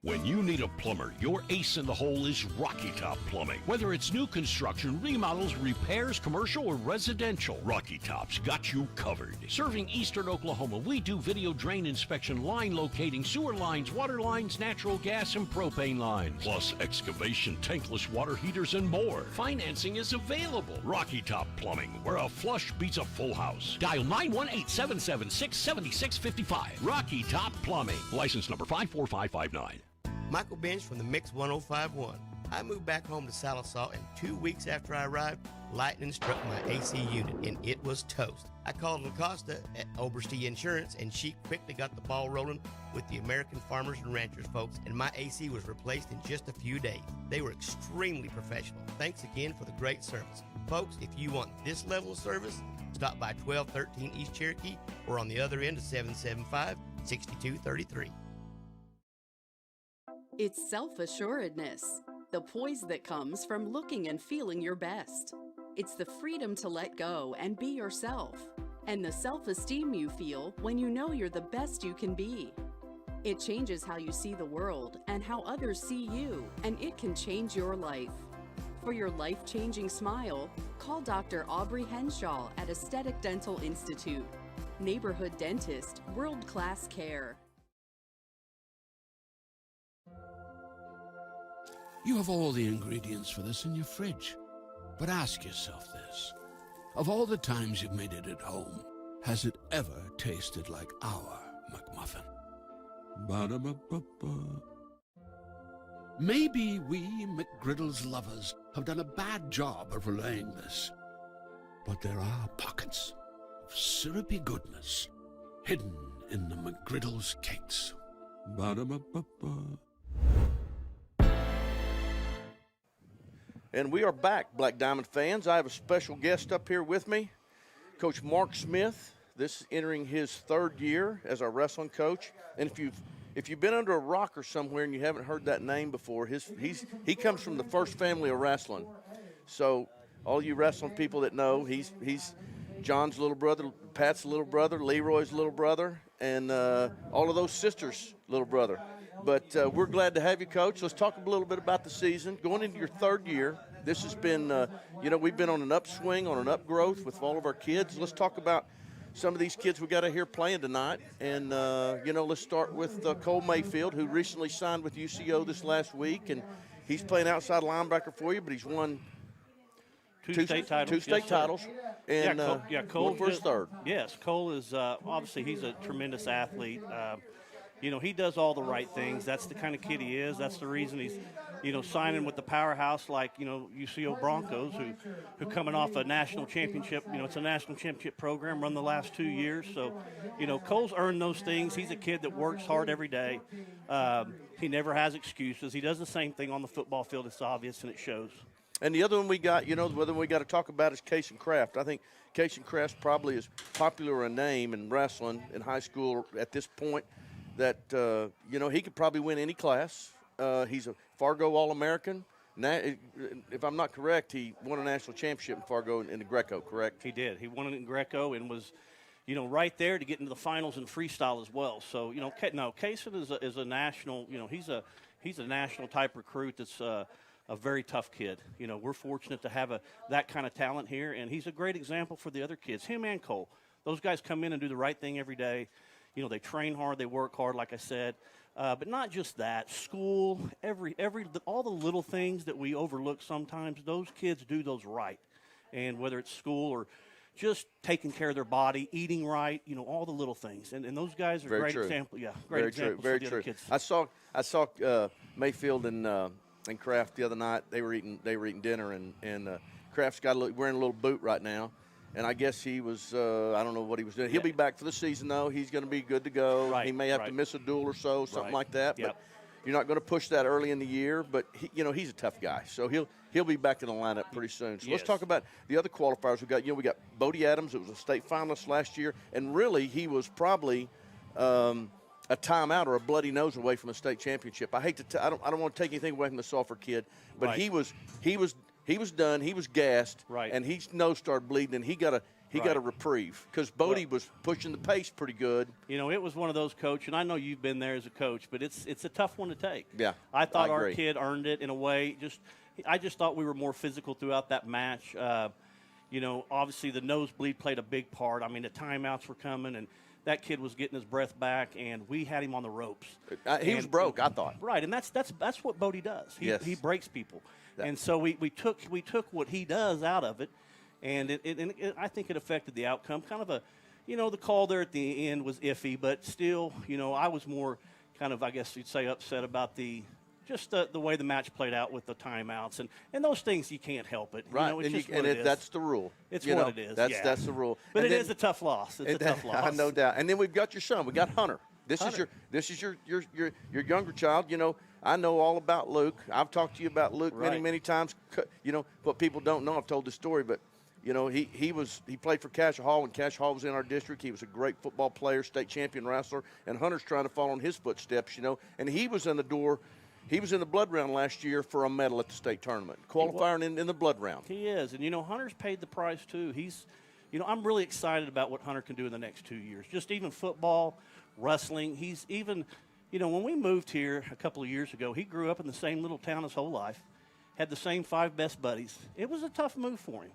When you need a plumber, your ace in the hole is Rocky Top Plumbing. Whether it's new construction, remodels, repairs, commercial, or residential, Rocky Top's got you covered. Serving eastern Oklahoma, we do video drain inspection, line locating, sewer lines, water lines, natural gas, and propane lines. Plus excavation, tankless water heaters, and more. Financing is available. Rocky Top Plumbing, where a flush beats a full house. Dial 918-776-7655. Rocky Top Plumbing. License number 54559. Michael Bench from the Mix 1051. I moved back home to Sallisaw, and 2 weeks after I arrived, lightning struck my AC unit, and it was toast. I called LaCosta at Oberste Insurance, and she quickly got the ball rolling with the American Farmers and Ranchers folks, and my AC was replaced in just a few days. They were extremely professional. Thanks again for the great service. Folks, if you want this level of service, stop by 1213 East Cherokee or on the other end of 775-6233. It's self-assuredness, the poise that comes from looking and feeling your best. It's the freedom to let go and be yourself, and the self-esteem you feel when you know you're the best you can be. It changes how you see the world and how others see you, and it can change your life. For your life-changing smile, call Dr. Aubrey Henshaw at Aesthetic Dental Institute. Neighborhood dentist, world-class care. You have all the ingredients for this in your fridge. But ask yourself this. Of all the times you've made it at home, has it ever tasted like our McMuffin? Ba-da-ba-ba-ba. Maybe we McGriddles lovers have done a bad job of relaying this. But there are pockets of syrupy goodness hidden in the McGriddles cakes. Ba-da-ba-ba-ba. And we are back, Black Diamond fans. I have a special guest up here with me, Coach Mark Smith. This is entering his third year as our wrestling coach. And if you've been under a rock or somewhere and you haven't heard that name before, he comes from the first family of wrestling. So all you wrestling people that know, he's John's little brother, Pat's little brother, Leroy's little brother, and all of those sisters' little brother. But we're glad to have you, Coach. Let's talk a little bit about the season. Going into your third year, this has been, we've been on an upswing, on an upgrowth with all of our kids. Let's talk about some of these kids we got here playing tonight. And, let's start with Cole Mayfield, who recently signed with UCO this last week. And he's playing outside linebacker for you, but he's won two state titles. Two state titles. And Cole going for his third. Yes, Cole is obviously he's a tremendous athlete. He does all the right things. That's the kind of kid he is. That's the reason he's signing with the powerhouse like, UCO Broncos, who coming off a national championship, it's a national championship program run the last 2 years. So, Cole's earned those things. He's a kid that works hard every day. He never has excuses. He does the same thing on the football field. It's obvious, and it shows. And the other one we got, whether we got to talk about is Case and Kraft. I think Case and Kraft's probably as popular a name in wrestling in high school at this point that, he could probably win any class. He's a Fargo All-American. If I'm not correct, he won a national championship in Fargo in the Greco, correct? He did. He won it in Greco and was, right there to get into the finals in freestyle as well. So, Kaysen is a national, he's a national type recruit that's a very tough kid. We're fortunate to have that kind of talent here, and he's a great example for the other kids, him and Cole. Those guys come in and do the right thing every day. They train hard, they work hard, like I said. But not just that, school, all the little things that we overlook sometimes, those kids do those right. And whether it's school or just taking care of their body, eating right, all the little things. And those guys are Very great true. examples. Yeah, great examples Very for the true. other kids. I saw Mayfield and Kraft the other night. They were eating dinner, and Kraft's wearing a little boot right now. And I guess he was, I don't know what he was doing. He'll be back for the season, though. He's going to be good to go. Right, he may have to miss a duel or so, something like that. Yep. But you're not going to push that early in the year. But, he's a tough guy. So he'll be back in the lineup pretty soon. So let's talk about the other qualifiers we got. We got Bodie Adams, who was a state finalist last year. And really, he was probably a timeout or a bloody nose away from a state championship. I don't want to take anything away from the Sulphur kid. But Right. he was done. He was gassed. Right. And his nose started bleeding, and he got a reprieve because Bodie was pushing the pace pretty good. It was one of those, Coach, and I know you've been there as a coach, but it's a tough one to take. Yeah, I thought I our agree. kid earned it in a way. I just thought we were more physical throughout that match. Obviously the nosebleed played a big part. I mean, the timeouts were coming, and that kid was getting his breath back, and we had him on the ropes. He was broke, I thought. Right, and that's what Bodie does. He breaks people. And so we took what he does out of it, and I think it affected the outcome. Kind of the call there at the end was iffy, but still, I was more kind of, I guess you'd say, upset about the way the match played out with the timeouts and those things. You can't help it. Right, It's just what it is. that's the rule. It's what it is. That's the rule. But and it is a tough loss. It's a tough loss. No doubt. And then we've got your son. We got Hunter. This Hunter. is your younger child. I know all about Luke. I've talked to you about Luke many times. What people don't know, I've told this story, but he played for Cash Hall when Cash Hall was in our district. He was a great football player, state champion wrestler, and Hunter's trying to follow in his footsteps. And he was in the door. He was in the blood round last year for a medal at the state tournament, qualifying in the blood round. He is, and Hunter's paid the price too. He's, I'm really excited about what Hunter can do in the next 2 years. Just even football, wrestling. He's even, when we moved here a couple of years ago, he grew up in the same little town his whole life, had the same 5 best buddies. It was a tough move for him,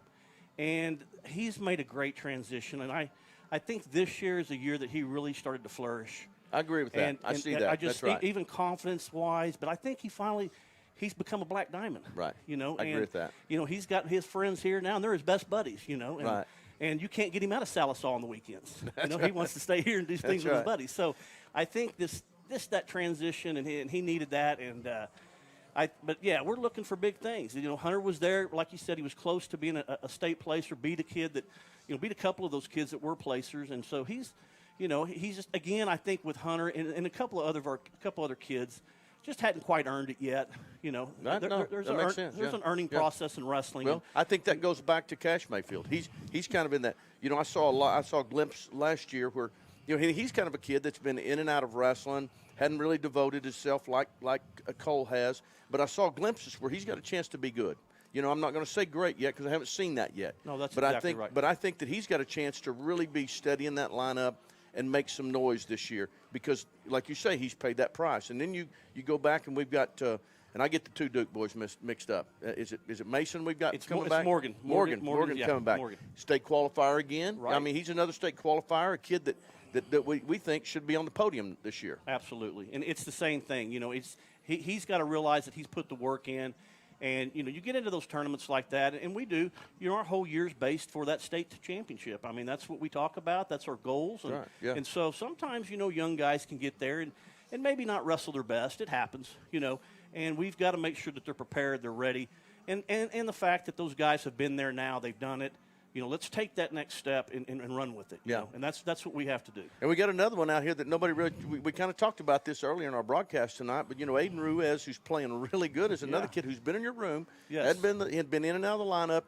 and he's made a great transition. And I think this year is the year that he really started to flourish. I agree with that. I see that. I just, That's right. even confidence-wise, but I think he's become a black diamond. Right. I agree with that. He's got his friends here now, and they're his best buddies, and, Right. and you can't get him out of Sallisaw on the weekends. He wants to stay here and do things with right. his buddies. So I think that transition, and he needed that, and but yeah, we're looking for big things. Hunter was there, like you said, he was close to being a state placer, beat a kid that, beat a couple of those kids that were placers, and so he's just, again, I think with Hunter and a couple of other kids, just hadn't quite earned it yet. There's an earning process in wrestling. Well, I think that goes back to Cash Mayfield. He's kind of in that. I saw a glimpse last year where he's kind of a kid that's been in and out of wrestling, hadn't really devoted himself like Cole has. But I saw glimpses where he's got a chance to be good. I'm not going to say great yet because I haven't seen that yet. No, that's but exactly right. But I think that he's got a chance to really be steady in that lineup and make some noise this year because, like you say, he's paid that price. And then you go back and we've got and I get the two Duke boys mixed up. Is it Mason we've got coming back? Morgan. Morgan coming back. Morgan. State qualifier again. Right. I mean, he's another state qualifier, a kid that we think should be on the podium this year. Absolutely. And it's the same thing. He's got to realize that he's put the work in. And, you get into those tournaments like that, and we do, our whole year's based for that state championship. I mean, that's what we talk about. That's our goals. And, right, yeah. And so sometimes, young guys can get there and maybe not wrestle their best. It happens, and we've got to make sure that they're prepared, they're ready, and the fact that those guys have been there now, they've done it. Let's take that next step and run with it. Yeah. And that's what we have to do. And we got another one out here that nobody really – we kind of talked about this earlier in our broadcast tonight, but, Aiden Ruiz, who's playing really good, is another kid who's been in your room. Yes. Had been in and out of the lineup.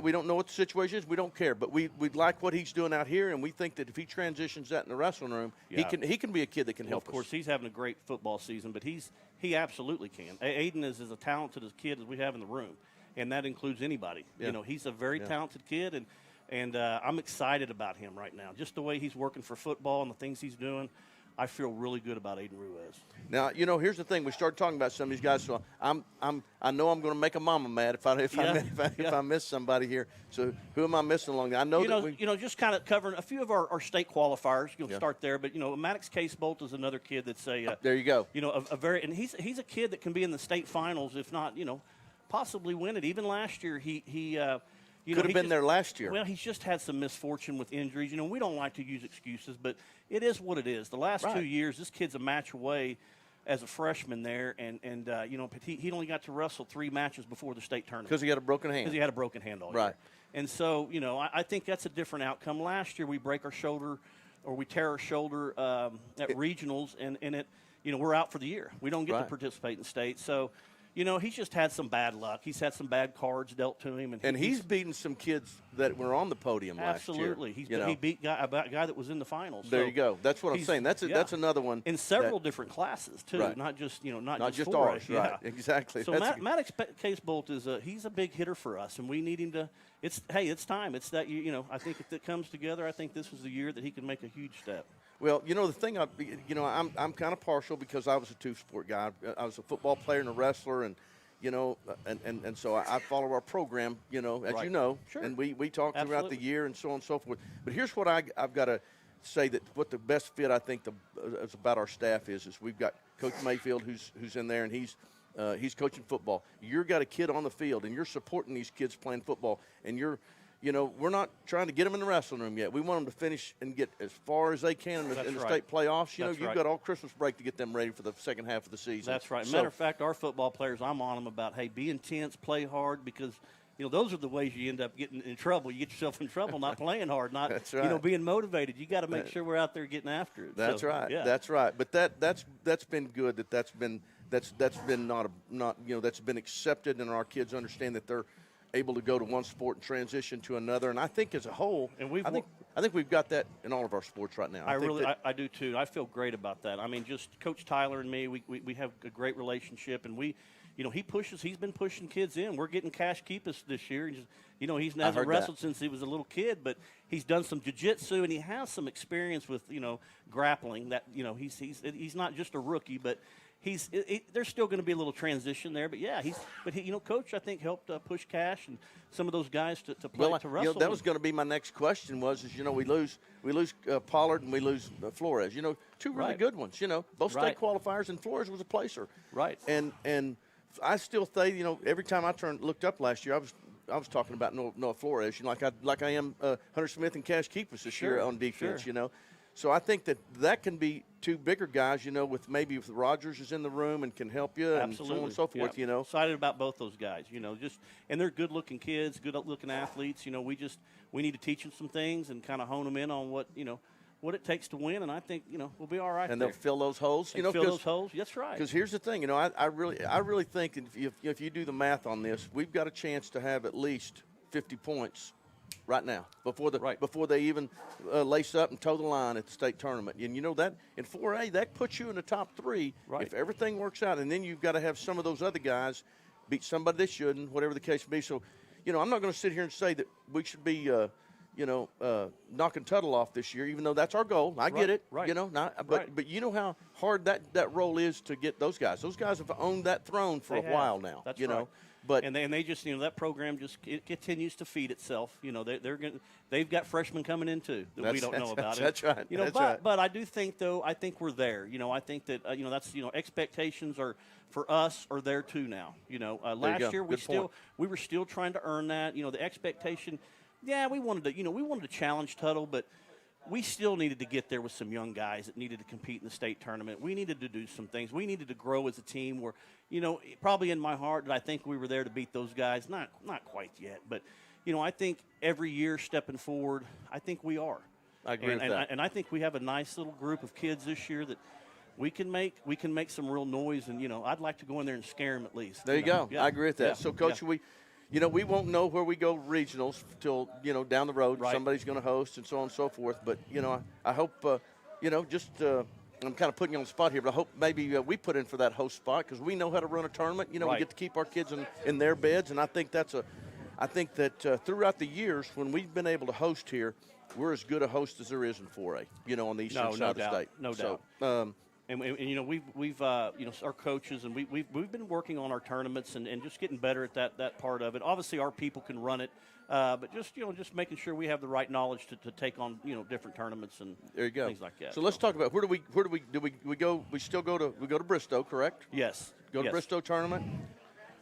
We don't know what the situation is. We don't care. But we like what he's doing out here, and we think that if he transitions that in the wrestling room, he can be a kid that can help us. Of course, he's having a great football season, but he absolutely can. Aiden is as talented a kid as we have in the room, and that includes anybody. Yeah. He's a very talented kid, and I'm excited about him right now. Just the way he's working for football and the things he's doing, I feel really good about Aiden Ruiz. Now, here's the thing. We started talking about some of these guys, so I know I'm going to make a mama mad if I miss somebody here. So who am I missing along there? I know just kind of covering a few of our state qualifiers. You'll start there, but Maddox Case Bolt is another kid that's there you go. And he's a kid that can be in the state finals, if not possibly win it. Even last year, he could have been there last year. Well, he's just had some misfortune with injuries. We don't like to use excuses, but it is what it is. The last 2 years, this kid's a match away as a freshman there, and he only got to wrestle 3 matches before the state tournament. Because he had a broken hand. Because he had a broken hand all year. And so, I think that's a different outcome. Last year, we break our shoulder, or we tear our shoulder at regionals, and it, we're out for the year. We don't get to participate in state. So, he's just had some bad luck. He's had some bad cards dealt to him. And he's beaten some kids that were on the podium last year. Absolutely. He beat a guy that was in the finals. There you go. That's what I'm saying. That's another one. In several different classes, too. Right. Not just, not just four. ours. Right. Exactly. So Maddox Case Bolt he's a big hitter for us, and we need him to – it's time. It's that, I think if it comes together, I think this is the year that he can make a huge step. Well, the thing, I'm kind of partial because I was a two-sport guy. I was a football player and a wrestler, and and so I follow our program, as you know, Sure. and we talk throughout the year and so on and so forth. But here's what I've got to say, that what the best fit I think is about our staff is we've got Coach Mayfield who's in there, and he's coaching football. You've got a kid on the field, and you're supporting these kids playing football, and we're not trying to get them in the wrestling room yet. We want them to finish and get as far as they can in the state playoffs. You've got all Christmas break to get them ready for the second half of the season. That's right. Matter of fact, our football players, I'm on them about, hey, be intense, play hard, because those are the ways you end up getting in trouble. You get yourself in trouble not playing hard, not That's right. Being motivated. You got to make sure we're out there getting after it. That's right. Yeah. That's right. But that's been good. That's been that's been accepted, and our kids understand that they're able to go to one sport and transition to another. And I think as a whole, I think we've got that in all of our sports right now. I do too. I feel great about that. I mean, just Coach Tyler and me, we have a great relationship, and he's been pushing kids in. We're getting Cash Keepus this year. He hasn't wrestled since he was a little kid, but he's done some jiu-jitsu, and he has some experience with, grappling. That, he's not just a rookie, but there's still going to be a little transition there, but Coach, I think, helped push Cash and some of those guys to play to wrestle. That was going to be my next question. We lose Pollard and we lose Flores. Two really good ones. Both state qualifiers, and Flores was a placer. Right. And I still say, every time I looked up last year, I was talking about Noah Flores. Like I am Hunter Smith and Cash Keepus this year on defense. Sure. So I think that can be two bigger guys, with maybe if Rogers is in the room and can help you. Absolutely. And so on and so forth, Excited about both those guys, and they're good-looking kids, good-looking athletes. We need to teach them some things and kind of hone them in on what it takes to win, and I think, we'll be all right. And they'll fill those holes. Fill those holes. That's right. Because here's the thing, I really think if you do the math on this, we've got a chance to have at least 50 points right now before they even lace up and toe the line at the state tournament. And that in 4A, that puts you in the top 3 if everything works out. And then you've got to have some of those other guys beat somebody they shouldn't, whatever the case may be. So, I'm not going to sit here and say that we should be knocking Tuttle off this year, even though that's our goal. I get it. Right. But you know how hard that role is to get those guys. Those guys have owned that throne for a while now. That's right. But and they just that program it continues to feed itself. They've got freshmen coming in too that we don't know about. That's right. But I do think I think we're there. I think that that's expectations for us are there too now. Last year we were still trying to earn that. The expectation. Yeah, we wanted to challenge Tuttle, but we still needed to get there with some young guys that needed to compete in the state tournament. We needed to do some things. We needed to grow as a team where, probably in my heart that I think we were there to beat those guys. Not quite yet, but, I think every year stepping forward, I think we are. I agree with that. And I think we have a nice little group of kids this year that we can make some real noise, and, I'd like to go in there and scare them at least. There you go. Yeah. I agree with that. Yeah. So, Coach, we won't know where we go regionals till, down the road. Right. Somebody's going to host and so on and so forth. But, I hope, I'm kind of putting you on the spot here, but I hope maybe we put in for that host spot because we know how to run a tournament. We Right. get to keep our kids in their beds, and I think that throughout the years when we've been able to host here, we're as good a host as there is in 4A, on the eastern side of the state. No doubt. And we've our coaches and we've been working on our tournaments and just getting better at that part of it. Obviously, our people can run it, but just making sure we have the right knowledge to take on different tournaments and there you go. Things like that. So let's talk about where do we go? We still go to Bristow, correct? Yes. Go to Bristow tournament,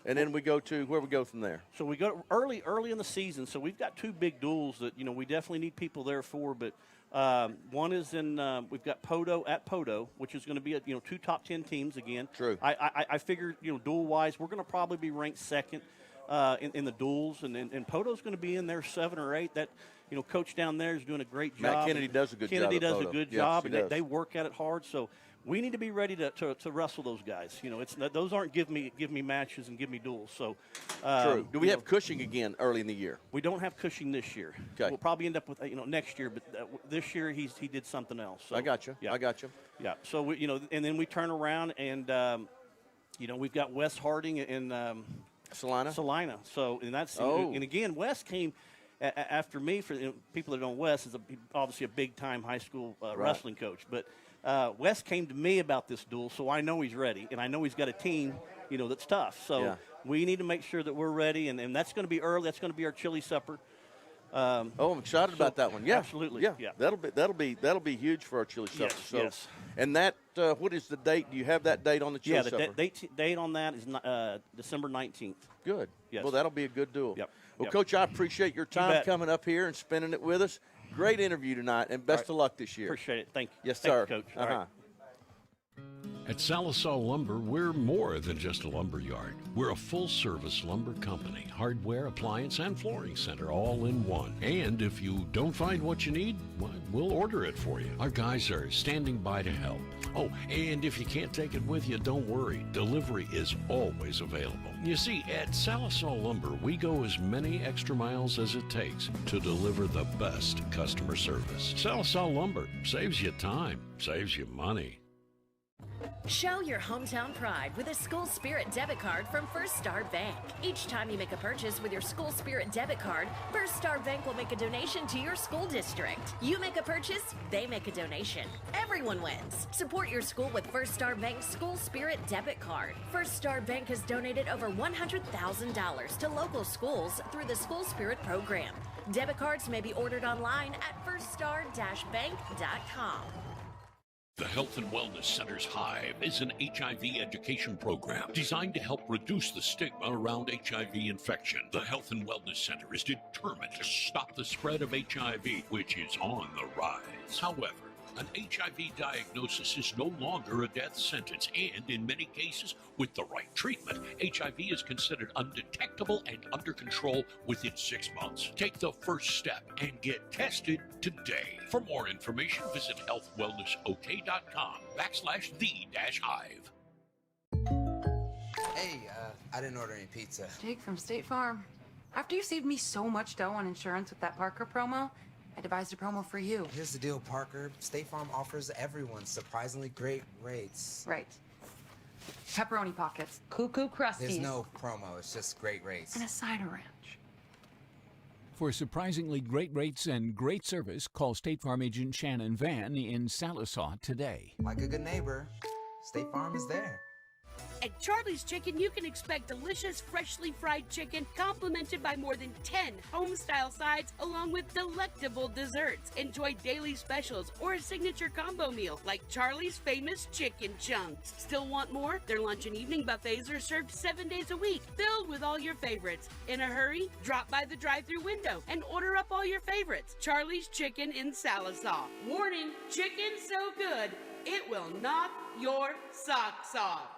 and then we go to where we go from there. So we go early in the season. So we've got two big duels that we definitely need people there for, but. One is in we've got Podo, which is going to be two top 10 teams again. True. I figure duel wise we're going to probably be ranked second in the duels, and Podo's going to be in there 7 or 8. That coach down there is doing a great job. Matt Kennedy does a good job. Kennedy at does Podo. a good Yes, job, he and does. they work at it hard. So we need to be ready to wrestle those guys. Those aren't give me matches and give me duels. So True. Do we have Cushing again early in the year? We don't have Cushing this year. Okay. We'll probably end up with next year, but this year he did something else. So, I got you. Yeah. I got you. Yeah. So we, and then we turn around and we've got Wes Harding and Salina. So and that's and again Wes came after me. For people that don't know, Wes is obviously a big time high school wrestling coach, but. Wes came to me about this duel, so I know he's ready, and I know he's got a team, that's tough. So we need to make sure that we're ready, and that's going to be early. That's going to be our chili supper. I'm excited about that one. Yeah, absolutely. Yeah, that'll be huge for our chili supper. Yes, So, yes. And that what is the date? Do you have that date on the chili supper? Yeah, the date on that is December 19th. Good. Yes. Well, that'll be a good duel. Yep. Well, Yep. Coach, I appreciate your time bet. coming up here and spending it with us. Great interview tonight, and best of luck this year. Appreciate it. Thank you. Yes, Thank sir. you, Coach. All right. At Sallisaw Lumber, we're more than just a lumber yard. We're a full-service lumber company, hardware, appliance, and flooring center all in one. And if you don't find what you need, well, we'll order it for you. Our guys are standing by to help. Oh, and if you can't take it with you, don't worry. Delivery is always available. You see, at Sallisaw Lumber, we go as many extra miles as it takes to deliver the best customer service. Sallisaw Lumber saves you time, saves you money. Show your hometown pride with a School Spirit debit card from First Star Bank. Each time you make a purchase with your School Spirit debit card, First Star Bank will make a donation to your school district. You make a purchase, they make a donation. Everyone wins. Support your school with First Star Bank's School Spirit debit card. First Star Bank has donated over $100,000 to local schools through the School Spirit program. Debit cards may be ordered online at firststar-bank.com. The Health and Wellness Center's Hive is an HIV education program designed to help reduce the stigma around HIV infection. The Health and Wellness Center is determined to stop the spread of HIV, which is on the rise. However, an HIV diagnosis is no longer a death sentence, and in many cases, with the right treatment, HIV is considered undetectable and under control within 6 months. Take the first step and get tested today. For more information, visit healthwellnessok.com/the-hive. Hey, I didn't order any pizza. Jake from State Farm. After you saved me so much dough on insurance with that Parker promo, I devised a promo for you. Here's the deal, Parker. State Farm offers everyone surprisingly great rates. Right. Pepperoni pockets, cuckoo crusties. There's no promo, it's just great rates. And a cider ranch. For surprisingly great rates and great service, call State Farm agent Shannon Van in Sallisaw today. Like a good neighbor, State Farm is there. At Charlie's Chicken, you can expect delicious, freshly fried chicken complemented by more than 10 home-style sides along with delectable desserts. Enjoy daily specials or a signature combo meal like Charlie's famous chicken chunks. Still want more? Their lunch and evening buffets are served 7 days a week, filled with all your favorites. In a hurry? Drop by the drive-thru window and order up all your favorites. Charlie's Chicken in Sallisaw. Warning, chicken so good, it will knock your socks off.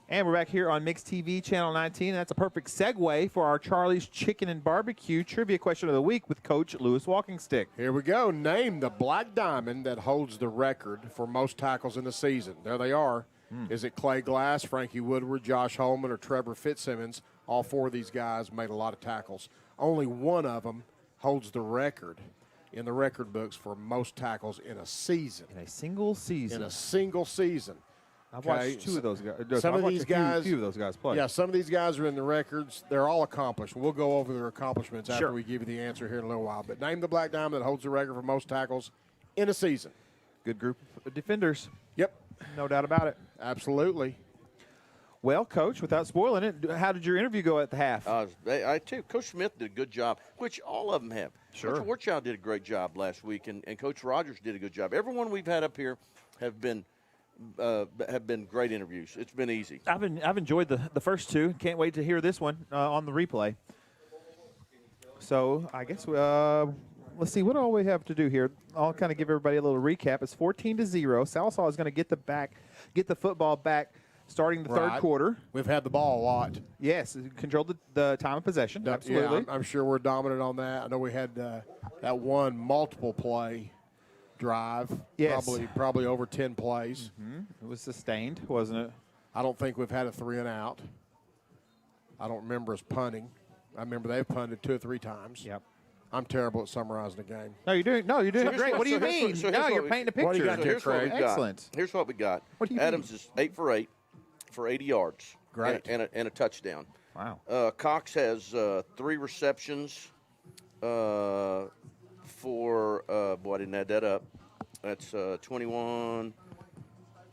And we're back here on Mix TV, Channel 19. And that's a perfect segue for our Charlie's Chicken and Barbecue Trivia Question of the Week with Coach Lewis Walkingstick. Here we go. Name the black diamond that holds the record for most tackles in the season. There they are. Is it Clay Glass, Frankie Woodward, Josh Holman, or Trevor Fitzsimmons? All four of these guys made a lot of tackles. Only one of them holds the record in the record books for most tackles in a season. In a single season. In a single season. I've watched two of those guys. Some of these guys, few of those guys play. Yeah, some of these guys are in the records. They're all accomplished. We'll go over their accomplishments after Sure. we give you the answer here in a little while. But name the black diamond that holds the record for most tackles in a season. Good group of defenders. Yep. No doubt about it. Absolutely. Well, Coach, without spoiling it, how did your interview go at the half? I too. Coach Smith did a good job, which all of them have. Sure. Coach Warchow did a great job last week, and Coach Rogers did a good job. Everyone we've had up here have been great interviews. It's been easy. I've enjoyed the first two. Can't wait to hear this one on the replay. So I guess let's see what all we have to do here. I'll kind of give everybody a little recap. It's 14-0. Sallisaw is going to get the football back starting the third quarter. We've had the ball a lot. Yes, controlled the time of possession. Absolutely. Yeah, I'm sure we're dominant on that. I know we had that one multiple play drive. Yes. Probably over 10 plays. It was sustained, wasn't it? I don't think we've had a 3 and out. I don't remember us punting. I remember they've punted 2 or 3 times. Yep. I'm terrible at summarizing the game. No, you're doing great. What do you mean? So No, here's you're what painting a What do you picture. got there, Craig? Excellent. Here's what we got. What do you Adams is 8 for 8 for 80 yards. Great. And a touchdown. Wow. Cox has 3 receptions for, boy, I didn't add that up. That's 21,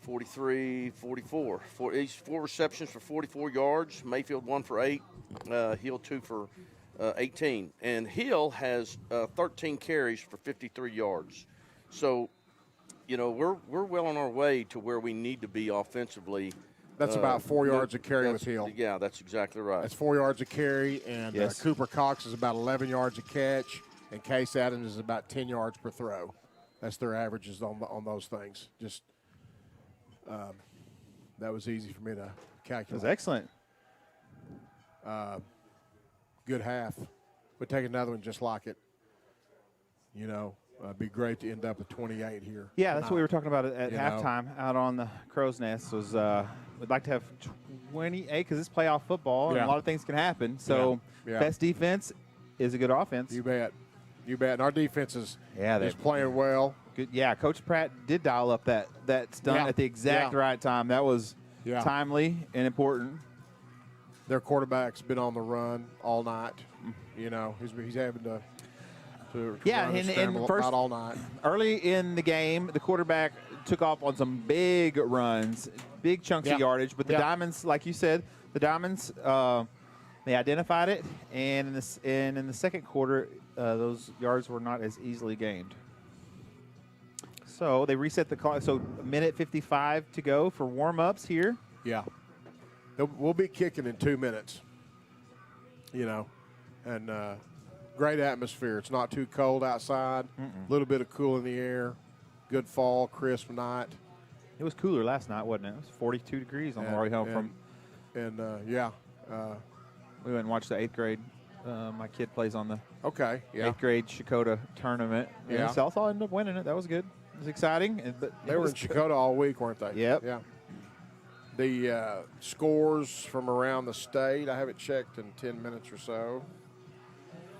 43, 44. He's 4 receptions for 44 yards. Mayfield 1 for 8. Hill 2 for 18. And Hill has 13 carries for 53 yards. So, you know, we're well on our way to where we need to be offensively. That's about 4 yards a carry with Hill. Yeah, that's exactly right. That's 4 yards a carry, and Yes. Cooper Cox is about 11 yards a catch, and Case Adams is about 10 yards per throw. That's their averages on those things. Just that was easy for me to That calculate. was excellent. Good half. We'd take another one just like it. You know, it'd be great to end up with 28 here. Yeah, that's what we were talking about at You know. halftime out on the Crow's Nest. Was we'd like to have 28 because it's playoff football and Yeah. a lot of things can happen. So Yeah. best defense is a good offense. You bet. You bet. And our defense is they're playing well. Good. Yeah, Coach Pratt did dial up that stunt Yeah. at the exact Yeah. right time. That was Yeah. timely and important. Their quarterback's been on the run all night. You know, he's having to Yeah, run and scramble first about all night. early in the game, the quarterback took off on some big runs, big chunks Yeah. of yardage. But the Yeah. Diamonds, like you said, the Diamonds, they identified it, and in the second quarter, those yards were not as easily gained. So they reset the clock. So a minute 55 to go for warm-ups here. Yeah. We'll be kicking in 2 minutes. You know, and great atmosphere. It's not too cold outside. A little bit of cool in the air. Good fall, crisp night. It was cooler last night, wasn't it? It was 42 degrees on the way home from. And we went and watched the 8th grade. My kid plays on the okay, yeah. 8th grade Shakota tournament. Yeah. And Sallisaw ended up winning it. That was good. It was exciting. But They were in Shakota all week, weren't they? Yep. Yeah. The scores from around the state, I haven't checked in 10 minutes or so.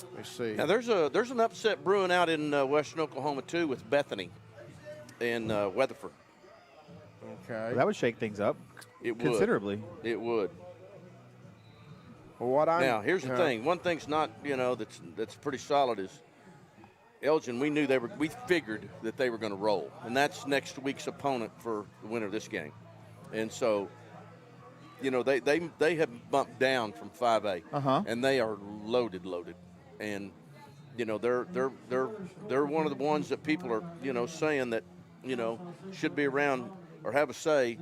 Let me see. Now there's an upset brewing out in western Oklahoma too with Bethany and Weatherford. Okay. That would shake things up considerably. It would. Well, Now here's the thing. One thing's not that's pretty solid is Elgin, we figured that they were going to roll, and that's next week's opponent for the winner of this game. And so, they have bumped down from 5A, and they are loaded, and they're one of the ones that people are saying that should be around or have a say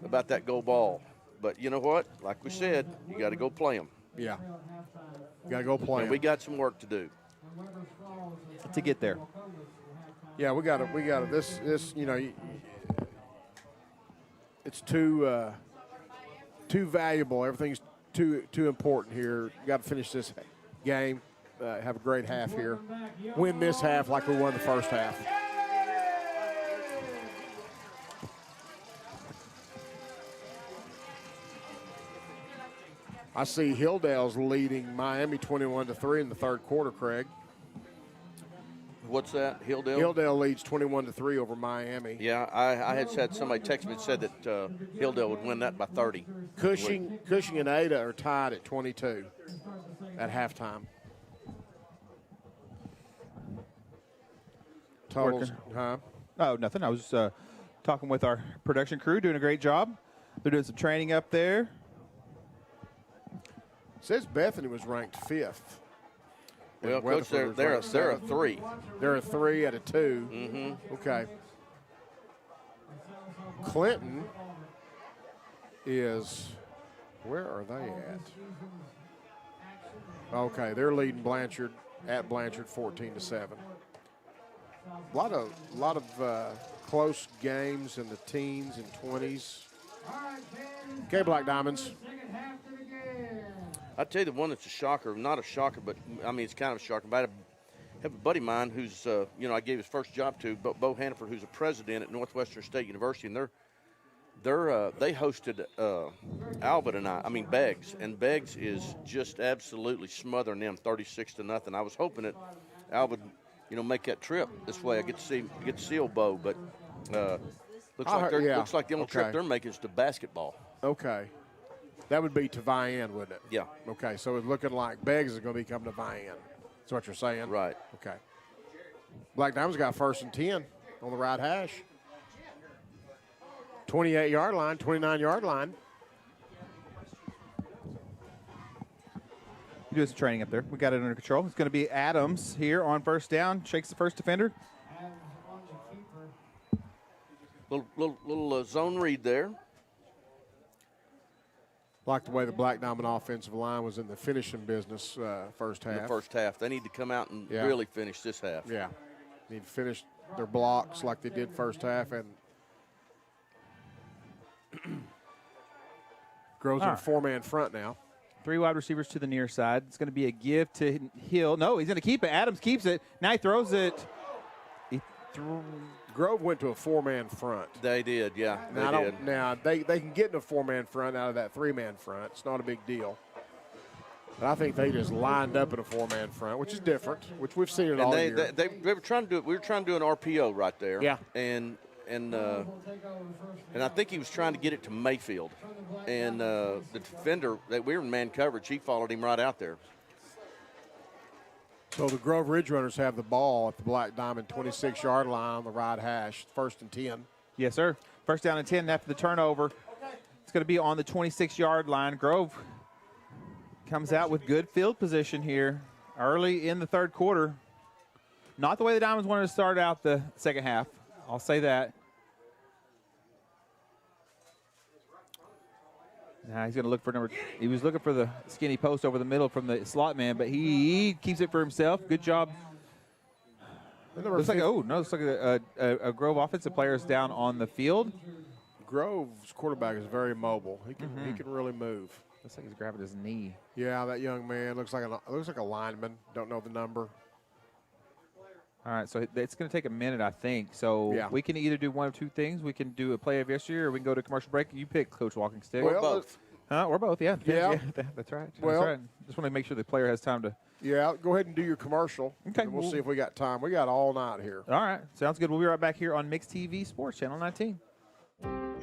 about that goal ball. But you know what? Like we said, you got to go play them. Yeah, you got to go play and them. We got some work to do to get there. Yeah, we got to. This it's too valuable. Everything's too important here. You got to finish this game. Have a great half here. Win this half like we won the first half. I see Hilldale's leading Miami 21-3 in the third quarter, Craig. What's that, Hilldale? Hilldale leads 21-3 over Miami. Yeah, I had somebody text me and said that Hilldale would win that by 30. Cushing and Ada are tied at 22 at halftime. Totals, huh? Oh, nothing. I was talking with our production crew, doing a great job. They're doing some training up there. Says Bethany was ranked 5th. Well, Coach, they're a 3. They're a 3 at a 2. Mm-hmm. Okay. Clinton is, where are they at? Okay, they're leading Blanchard at Blanchard 14-7. A lot of close games in the teens and 20s. Okay, Black Diamonds. I'll tell you the one that's a shocker, not a shocker, but I mean it's kind of a shocker. But I have a buddy of mine who's, I gave his first job to, Bo Hannaford, who's a president at Northwestern State University, and they hosted Albert and I mean Beggs, and Beggs is just absolutely smothering them 36-0. I was hoping that Albert, make that trip this way. I get to see old Bo, but looks like the only trip they're making is to basketball. Okay. That would be to Vian, wouldn't it? Yeah. Okay, so it's looking like Beggs is going to be coming to Vian. That's what you're saying? Right. Okay. Black Diamonds got 1st and 10 on the right hash. 28-yard line, 29-yard line. He does some training up there. We got it under control. It's going to be Adams here on first down. Shakes the first defender. Little zone read there. Like the way the Black Diamond offensive line was in the finishing business first half. In the first half. They need to come out and really finish this half. Yeah. Need to finish their blocks like they did first half. And Groves in a 4-man front now. 3 wide receivers to the near side. It's going to be a give to Hill. No, he's going to keep it. Adams keeps it. Now he throws it. Grove went to a 4-man front. They did, yeah. Now they can get in a 4-man front out of that 3-man front. It's not a big deal. But I think they just lined up in a 4-man front, which is different, which we've seen it all year. They were trying to do it. We were trying to do an RPO right there. Yeah. And I think he was trying to get it to Mayfield. And the defender, we were in man coverage. He followed him right out there. So the Grove Ridge Runners have the ball at the Black Diamond 26-yard line on the right hash, 1st and 10. Yes, sir. First down and 10 after the turnover. It's going to be on the 26-yard line. Grove comes out with good field position here early in the third quarter. Not the way the Diamonds wanted to start out the second half. I'll say that. Now he's going to look for he was looking for the skinny post over the middle from the slot man, but he keeps it for himself. Good job. Looks like a Grove offensive player is down on the field. Grove's quarterback is very mobile. He can really move. Looks like he's grabbing his knee. Yeah, that young man looks like a lineman. Don't know the number. All right, so it's going to take a minute, I think. So we can either do one of two things. We can do a play of yesterday, or we can go to commercial break. You pick, Coach Walking Stick. Or both. Or both, yeah. Yeah. That's right. Well, that's right. Just want to make sure the player has time to. Yeah, go ahead and do your commercial. Okay. And we'll see if we got time. We got all night here. All right. Sounds good. We'll be right back here on Mix TV Sports, Channel 19.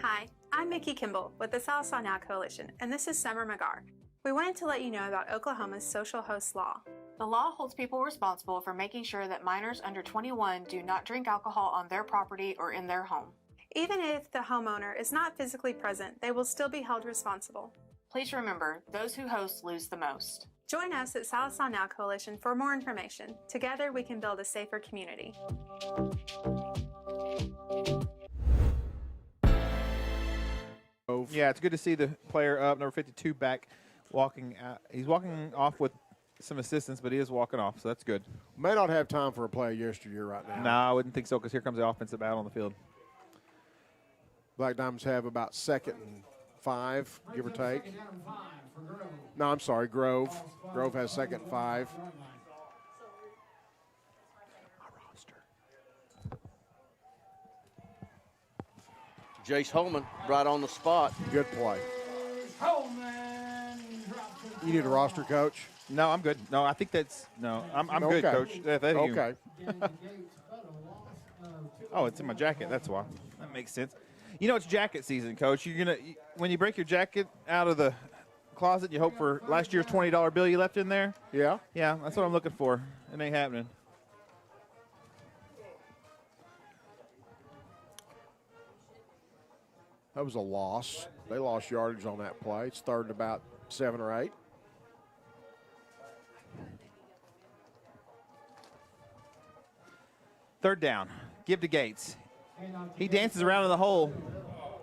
Hi, I'm Mickey Kimball with the Sallisaw Now Coalition, and this is Summer McGar. We wanted to let you know about Oklahoma's social host law. The law holds people responsible for making sure that minors under 21 do not drink alcohol on their property or in their home. Even if the homeowner is not physically present, they will still be held responsible. Please remember, those who host lose the most. Join us at Sallisaw Now Coalition for more information. Together, we can build a safer community. Yeah, it's good to see the player up, number 52, back walking out. He's walking off with some assistance, but he is walking off, so that's good. May not have time for a play yesteryear right now. No, I wouldn't think so, because here comes the offensive battle on the field. Black Diamonds have about 2nd and 5, give or take. No, I'm sorry, Grove. Grove has 2nd and 5. Jace Holman right on the spot. Good play. You need a roster coach? No, I'm good. No, I think that's I'm Okay. good, Coach. Yeah, thank you. Okay. Oh, it's in my jacket. That's why. That makes sense. You know, it's jacket season, Coach. When you break your jacket out of the closet, you hope for last year's $20 bill you left in there. Yeah. Yeah, that's what I'm looking for. It ain't happening. That was a loss. They lost yardage on that play. It's 3rd and about 7 or 8. Third down. Give to Gates. He dances around in the hole.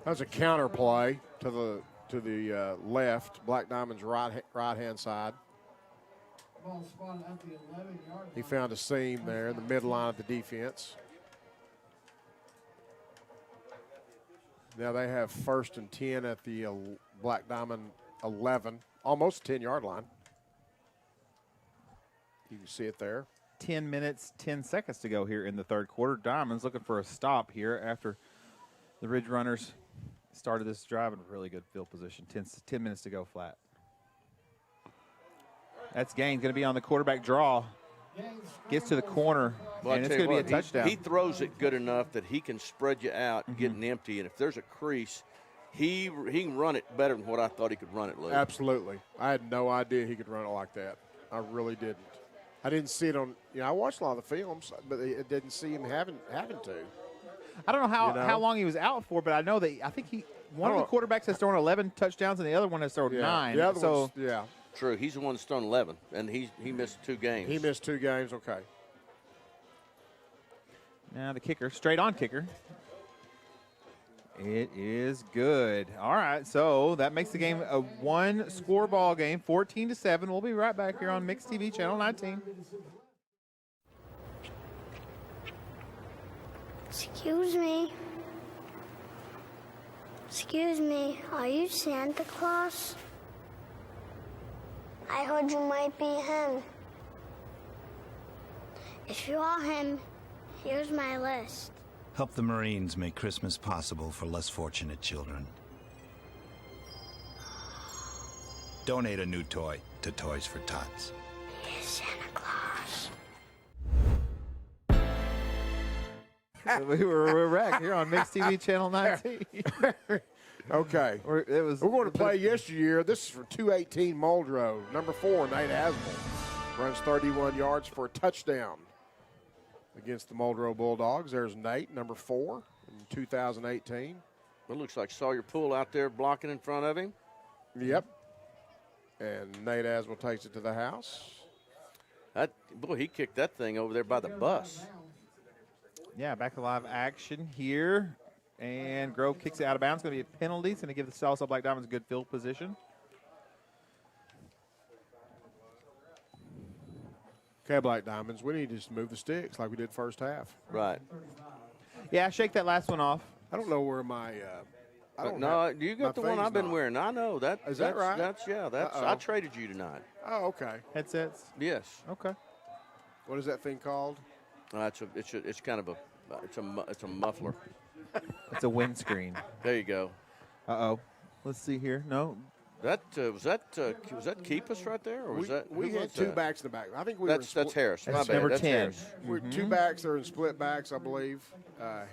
That was a counter play to the left, Black Diamond's right-hand side. Ball spotted at the 11-yard line. He found a seam there in the midline of the defense. Now they have 1st and 10 at the Black Diamond 11, almost 10-yard line. You can see it there. 10 minutes, 10 seconds to go here in the third quarter. Diamond's looking for a stop here after the Ridge Runners started this drive in really good field position. 10 minutes to go flat. That's Gaines going to be on the quarterback draw. Gets to the corner, Well, and it's going to be a touchdown. He throws it good enough that he can spread you out and get an empty. And if there's a crease, he can run it better than what I thought he could run it, Lou. Absolutely. I had no idea he could run it like that. I really didn't. I didn't see it on, I watched a lot of the films, but I didn't see him having to. I don't know how long he was out for, but I know that I think one of the quarterbacks has thrown 11 touchdowns and the other one has thrown 9. The other one's, yeah. True. He's the one that's thrown 11, and he missed 2 games. He missed 2 games, okay. Now the kicker, straight on kicker. It is good. All right, so that makes the game a 1-score ball game, 14-7. We'll be right back here on Mix TV, Channel 19. Excuse me. Excuse me, are you Santa Claus? I heard you might be him. If you are him, here's my list. Help the Marines make Christmas possible for less fortunate children. Donate a new toy to Toys for Tots. Here's Santa Claus. We're back here on Mix TV Channel 19. Okay. We're going to play yesteryear. This is for 218 Muldrow. Number 4, Nate Asble. Runs 31 yards for a touchdown against the Muldrow Bulldogs. There's Nate, number 4 in 2018. It looks like Sawyer Poole out there blocking in front of him. Yep. And Nate Asble takes it to the house. Boy, he kicked that thing over there by the bus. Yeah, back to live action here. And Grove kicks it out of bounds. It's going to be a penalty. It's going to give the Sallisaw Black Diamonds a good field position. Okay, Black Diamonds, we need to just move the sticks like we did first half. Right. Yeah, shake that last one off. I don't know where my you got the one I've been wearing. I know that. Is that right? That's I traded you tonight. Oh, okay. Headsets? Yes. Okay. What is that thing called? It's kind of a muffler. It's a windscreen. There you go. Uh-oh. Let's see here. No. Was that Keepus right there, or was that? We had 2 backs in the back. I think that's Harris. That's My bad. number That's 10. Harris. We're 2 backs. They're in split backs, I believe.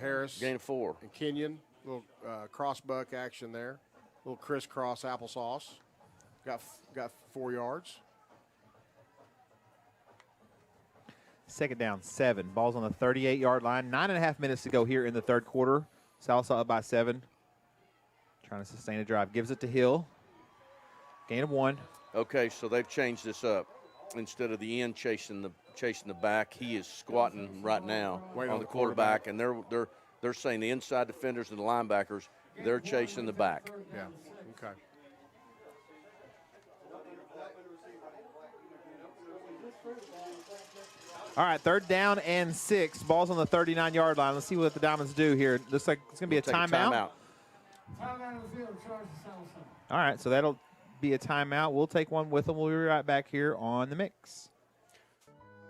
Harris. Gain of 4. And Kenyon. Little cross buck action there. Little crisscross applesauce. Got 4 yards. second down, 7. Ball's on the 38-yard line. 9.5 minutes to go here in the third quarter. Sallisaw up by 7. Trying to sustain a drive. Gives it to Hill. Gain of 1. Okay, so they've changed this up. Instead of the end chasing the back, he is squatting right now on the quarterback, and they're saying the inside defenders and the linebackers, they're chasing the back. Yeah. Okay. All right, 3rd down and 6. Ball's on the 39-yard line. Let's see what the Diamonds do here. Looks like it's going to be a timeout. All right, so that'll be a timeout. We'll take one with them. We'll be right back here on The Mix.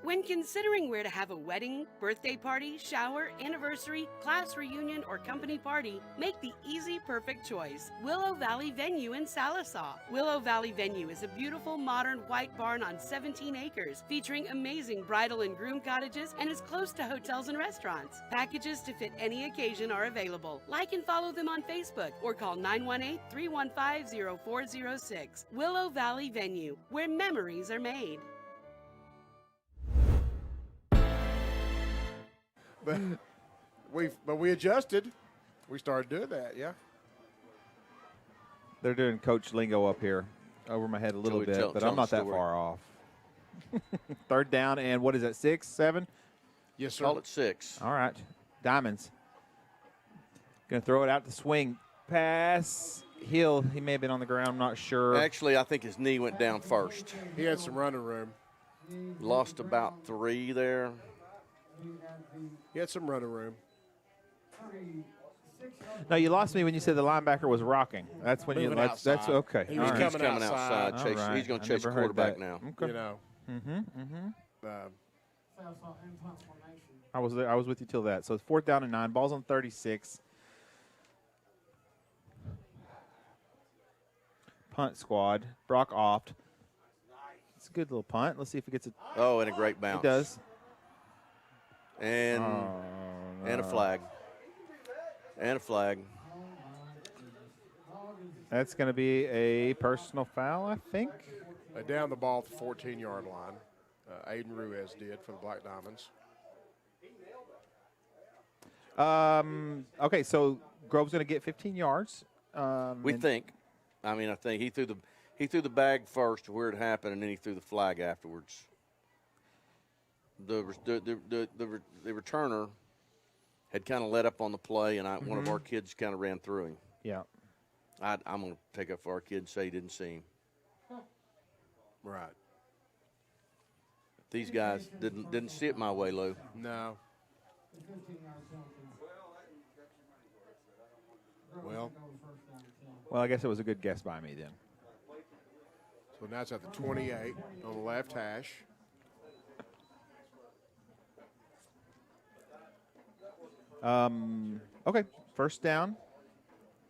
When considering where to have a wedding, birthday party, shower, anniversary, class reunion, or company party, make the easy, perfect choice. Willow Valley Venue in Sallisaw. Willow Valley Venue is a beautiful, modern white barn on 17 acres, featuring amazing bridal and groom cottages, and is close to hotels and restaurants. Packages to fit any occasion are available. Like and follow them on Facebook, or call 918-315-0406. Willow Valley Venue, where memories are made. But we adjusted. We started doing that, yeah. They're doing coach lingo up here over my head a little bit, but I'm not that far off. 3rd down and what is that, 6, 7? Yes, sir. Call it 6. All right. Diamonds. Going to throw it out to swing. Pass. Hill, he may have been on the ground, I'm not sure. Actually, I think his knee went down first. He had some running room. Lost about 3 there. He had some running room. No, you lost me when you said the linebacker was rocking. That's when Moving that's okay. He was coming outside. Right. He's going to chase the quarterback now. Okay. You know. I was with you till that. So it's 4th down and 9. Ball's on 36. Punt squad. Brock Oft. It's a good little punt. Let's see if he gets it. Oh, and a great bounce. He does. And a flag. And a flag. That's going to be a personal foul, I think. Down the ball at the 14-yard line. Aiden Ruiz did for the Black Diamonds. Okay, so Grove's going to get 15 yards. We think. I mean, I think he threw the bag first to where it happened, and then he threw the flag afterwards. The returner had kind of let up on the play, and one of our kids kind of ran through him. Yeah. I'm going to take up for our kid and say he didn't see him. Right. These guys didn't see it my way, Lou. No. Well, I guess it was a good guess by me then. So now it's at the 28 on the left hash. Okay, 1st down.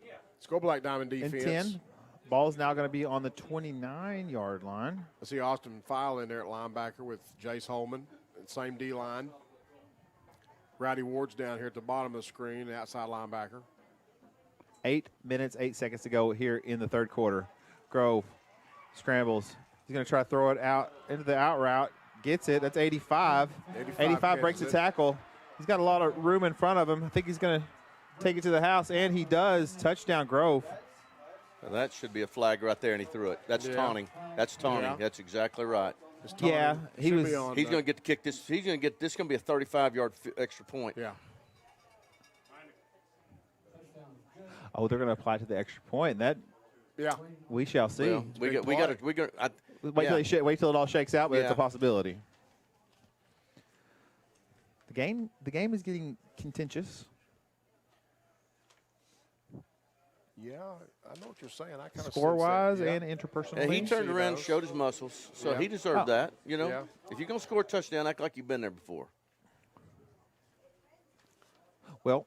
Let's go Black Diamond defense. And 10. Ball's now going to be on the 29-yard line. I see Austin File in there at linebacker with Jace Holman, same D-line. Rowdy Ward's down here at the bottom of the screen, outside linebacker. 8 minutes, 8 seconds to go here in the third quarter. Grove scrambles. He's going to try to throw it out into the out route. Gets it. That's 85. 85 breaks the tackle. He's got a lot of room in front of him. I think he's going to take it to the house, and he does. Touchdown, Grove. Well, that should be a flag right there, and he threw it. That's taunting. That's taunting. Yeah. That's exactly right. Yeah, he's going to get to kick this. He's going to get this. Going to be a 35-yard extra point. Yeah. Oh, they're going to apply to the extra point. That. Yeah. We shall see. Well, we got to. Wait till it all shakes out, but it's a possibility. The game is getting contentious. Yeah, I know what you're saying. I kind of score-wise and interpersonally. And he turned around and showed his muscles, so he deserved that. You know, if you're going to score a touchdown, act like you've been there before. Well,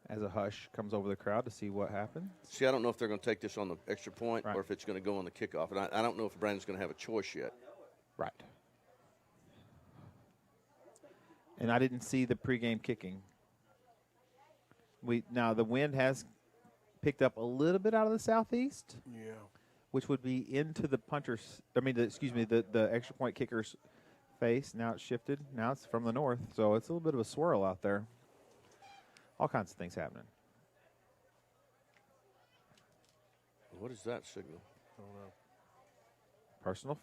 as a hush comes over the crowd to see what happens. See, I don't know if they're going to take this on the extra point or if it's going to go on the kickoff. And I don't know if Brandon's going to have a choice yet. Right. And I didn't see the pregame kicking. Now the wind has picked up a little bit out of the southeast. Yeah. Which would be into the punter's, the extra point kicker's face. Now it's shifted. Now it's from the north. So it's a little bit of a swirl out there. All kinds of things happening. What is that signal? I don't know. Personal?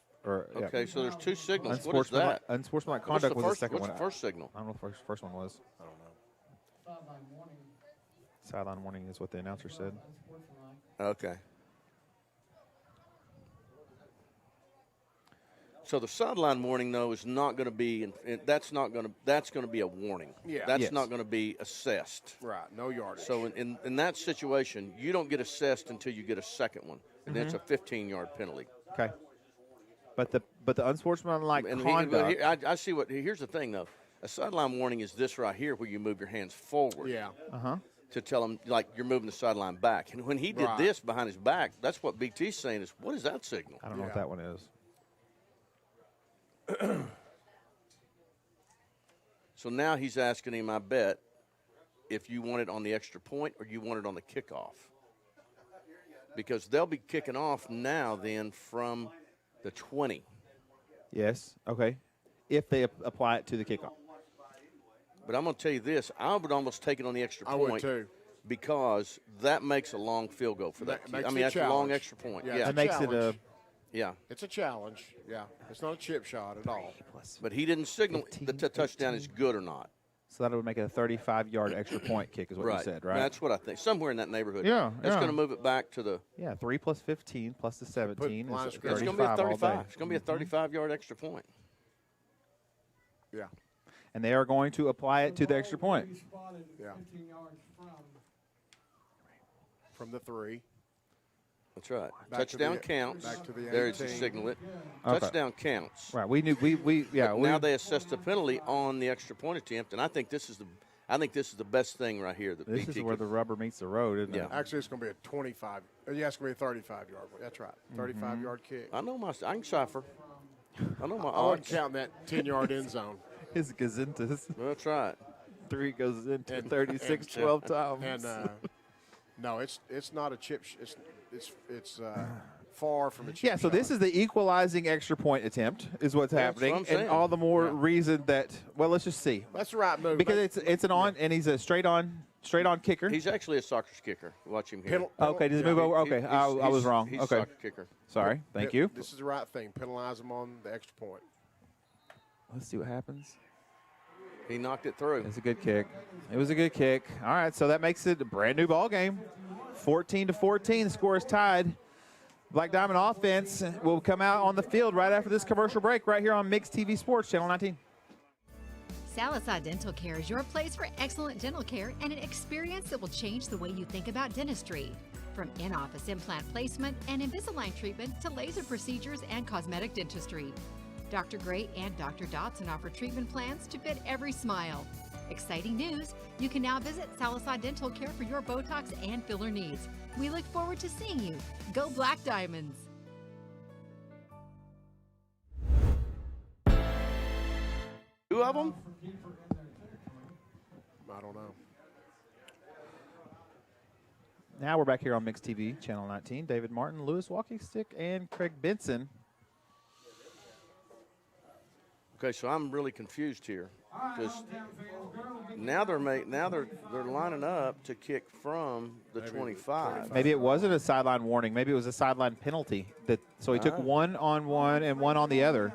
Okay, so there's two signals. What is that? Unsportsmanlike conduct was the second one. What's the first signal? I don't know what the first one was. I don't know. Sideline warning. Sideline warning is what the announcer said. Okay. So the sideline warning, though, is not going to be. That's going to be a warning. Yeah. That's not going to be assessed. Right. No yardage. So in that situation, you don't get assessed until you get a second one, and then it's a 15-yard penalty. Okay. But the unsportsmanlike conduct. I see what. Here's the thing, though. A sideline warning is this right here, where you move your hands forward. Yeah. To tell them, like, you're moving the sideline back. And when he did this behind his back, that's what BT's saying is, what is that signal? I don't know what that one is. So now he's asking him, I bet, if you want it on the extra point or you want it on the kickoff. Because they'll be kicking off now then from the 20. Yes. Okay. If they apply it to the kickoff. But I'm going to tell you this. I would almost take it on the extra point. I would too. Because that makes a long field goal for that kid. I mean, that's a long extra point. Yeah. That makes it a... Yeah. It's a challenge. Yeah. It's not a chip shot at all. But he didn't signal that the touchdown is good or not. So that would make it a 35-yard extra point kick is what you said, right? That's what I think. Somewhere in that neighborhood. Yeah. That's going to move it back to the... Yeah, 3 plus 15 plus the 17 is 35 It's going to be a 35. all day. It's going to be a 35-yard extra point. Yeah. And they are going to apply it to the extra point. Yeah. From the 3. That's right. Back Touchdown to the, counts. Back to the There's 18. the signal it. Okay. Touchdown counts. Right. We knew now they assess the penalty on the extra point attempt, and I think this is the best thing right here. That This BT is where the rubber meets the road, isn't it? Actually, it's going to be a 25. Yeah, it's going to be a 35-yard. That's right. 35-yard kick. I know I can cipher. I know my I wasn't odds. counting that 10-yard end zone. His gazintas. That's right. 3 goes into 36 12 times. And no, it's not a chip. It's far from a chip. Yeah, so this is the equalizing extra point attempt is what's happening, what I'm saying. and all the more reason that. Well, let's just see. That's the right move because it's an on, and he's a straight on kicker. He's actually a soccer kicker. Watch him here. Okay, does it move over? Okay, I was wrong. He's Okay, a soccer kicker. Sorry. Thank you. This is the right thing. Penalize him on the extra point. Let's see what happens. He knocked it through. It's a good kick. It was a good kick. All right, so that makes it a brand new ball game. 14-14. The score is tied. Black Diamond offense will come out on the field right after this commercial break right here on Mix TV Sports, Channel 19. Sallisaw Dental Care is your place for excellent dental care and an experience that will change the way you think about dentistry. From in-office implant placement and Invisalign treatment to laser procedures and cosmetic dentistry. Dr. Gray and Dr. Dotson offer treatment plans to fit every smile. Exciting news! You can now visit Sallisaw Dental Care for your Botox and filler needs. We look forward to seeing you. Go Black Diamonds! Two of them? I don't know. Now we're back here on Mix TV, Channel 19. David Martin, Lewis Walking Stick, and Craig Benson. Okay, so I'm really confused here because now they're lining up to kick from the 25. Maybe it wasn't a sideline warning. Maybe it was a sideline penalty. So he took one on one and one on the other.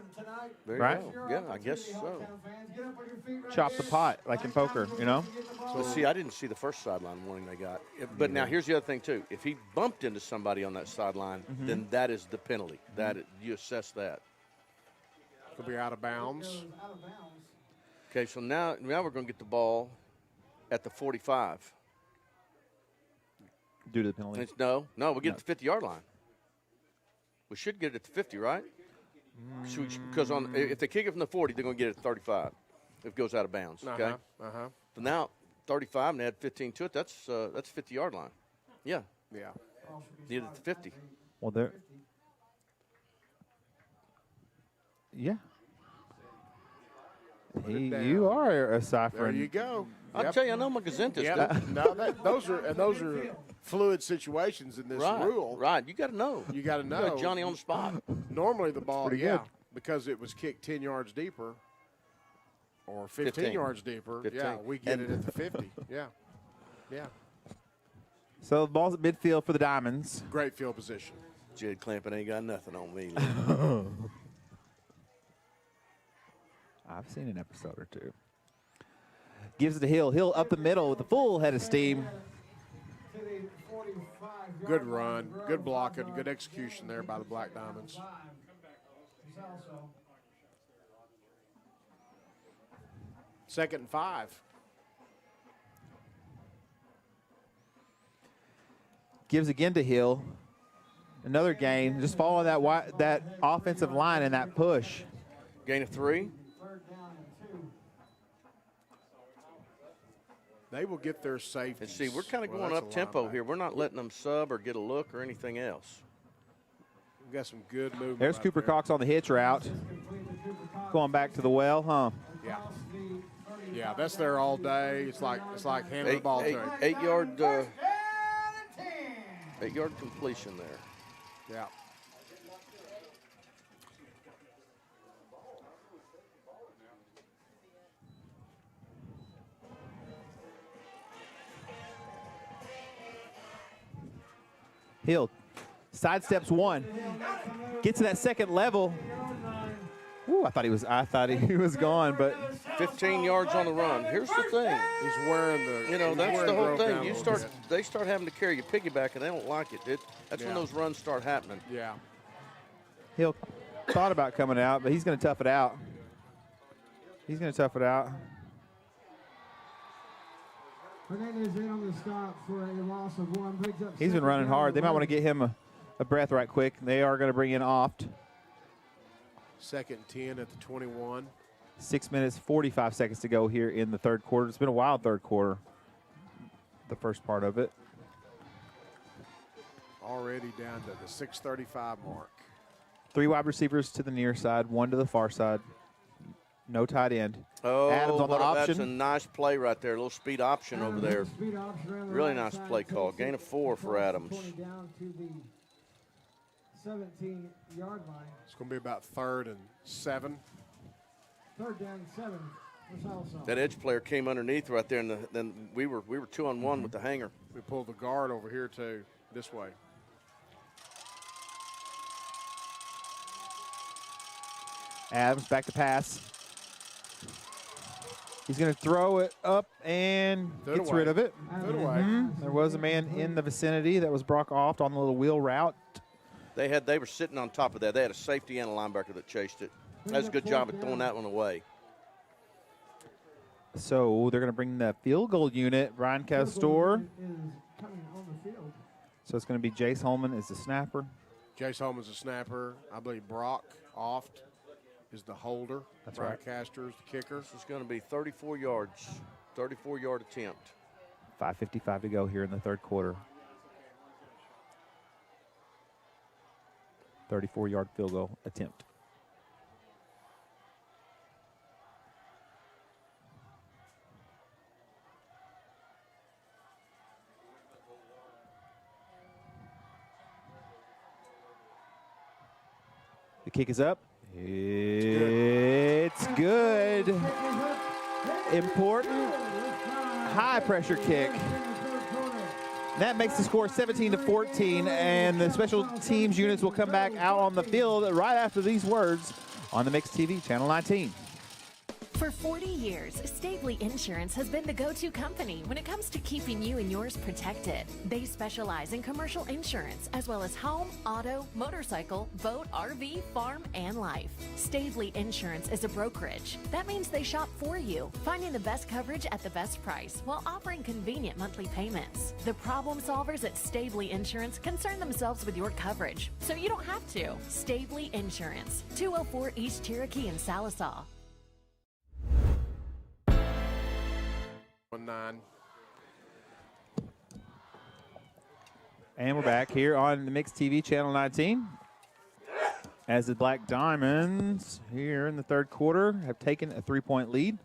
There you right? go. Yeah, I guess so. Chop the pot, like in poker, you know? But see, I didn't see the first sideline warning they got. But now here's the other thing, too. If he bumped into somebody on that sideline, then that is the penalty. You assess that. Could be out of bounds. Okay, so now we're going to get the ball at the 45. Due to the penalty? No, we get it at the 50-yard line. We should get it at the 50, right? Because if they kick it from the 40, they're going to get it at 35 if it goes out of bounds, okay? So now 35 and add 15 to it, that's 50-yard line. Yeah. Yeah. Need it at the 50. Well, there. Yeah. You are a ciphering. There you go. I'll tell you, I know my Gazintas. Yeah, no, those are fluid situations in this rule. Right, you got to know. You got to know. You got Johnny on the spot. Normally the ball, pretty good. because it was kicked 10 yards deeper or 15 yards deeper. 15. Yeah, we get it at the 50. Yeah. So the ball's at midfield for the Diamonds. Great field position. Jed Clampett ain't got nothing on me. I've seen an episode or two. Gives it to Hill. Hill up the middle with a full head of steam. Good run, good blocking, good execution there by the Black Diamonds. Second and 5. Gives again to Hill. Another gain. Just following that offensive line and that push. Gain of 3. They will get their safety. And see, we're kind of going up tempo here. We're not letting them sub or get a look or anything else. We've got some good movement. There's Cooper Cox on the hitch route. Going back to the well, huh? Yeah. Yeah, that's there all day. It's like handing the ball to him. 8 yard completion there. Yeah. Hill sidesteps one, gets to that second level. Ooh, I thought he was gone, but 15 yards on the run. Here's the thing. He's wearing the. You know, that's the whole thing. They start having to carry your piggyback, and they don't like it. That's when those runs start happening. Yeah. Hill thought about coming out, but he's going to tough it out. Hernandez in on the stop for a loss of 1. Brings up He's been running hard. They might want to get him a breath right quick. They are going to bring in Oft. Second and 10 at the 21. 6 minutes, 45 seconds to go here in the third quarter. It's been a wild third quarter, the first part of it. Already down to the 6:35 mark. 3 wide receivers to the near side, 1 to the far side. No tight end. Oh, Adams on the option. That's a nice play right there. A little speed option over there. Really nice play call. Gain of 4 for Adams. Down to the 17-yard line. It's going to be about 3rd and 7. 3rd down and 7 for Sallisaw. That edge player came underneath right there, and then we were 2-on-1 with the hanger. We pulled the guard over here too, this way. Adams back to pass. He's going to throw it up and gets rid of it. There was a man in the vicinity. That was Brock Oft on the little wheel route. They were sitting on top of that. They had a safety and a linebacker that chased it. That was a good job of throwing that one away. So they're going to bring the field goal unit, Brian Castor. So it's going to be Jace Holman as the snapper. Jace Holman's the snapper. I believe Brock Oft is the holder. That's Brian right. Castor is the kicker. This is going to be 34 yards, 34-yard attempt. 5:55 to go here in the third quarter. 34-yard field goal attempt. The kick is up. It's good. Important high-pressure kick. That makes the score 17-14, and the special teams units will come back out on the field right after these words on the Mix TV, Channel 19. For 40 years, Stavely Insurance has been the go-to company when it comes to keeping you and yours protected. They specialize in commercial insurance, as well as home, auto, motorcycle, boat, RV, farm, and life. Stavely Insurance is a brokerage. That means they shop for you, finding the best coverage at the best price while offering convenient monthly payments. The problem solvers at Stavely Insurance concern themselves with your coverage, so you don't have to. Stavely Insurance, 204 East Cherokee in Sallisaw. 1-9. And we're back here on the Mix TV, Channel 19. As the Black Diamonds here in the third quarter have taken a 3-point lead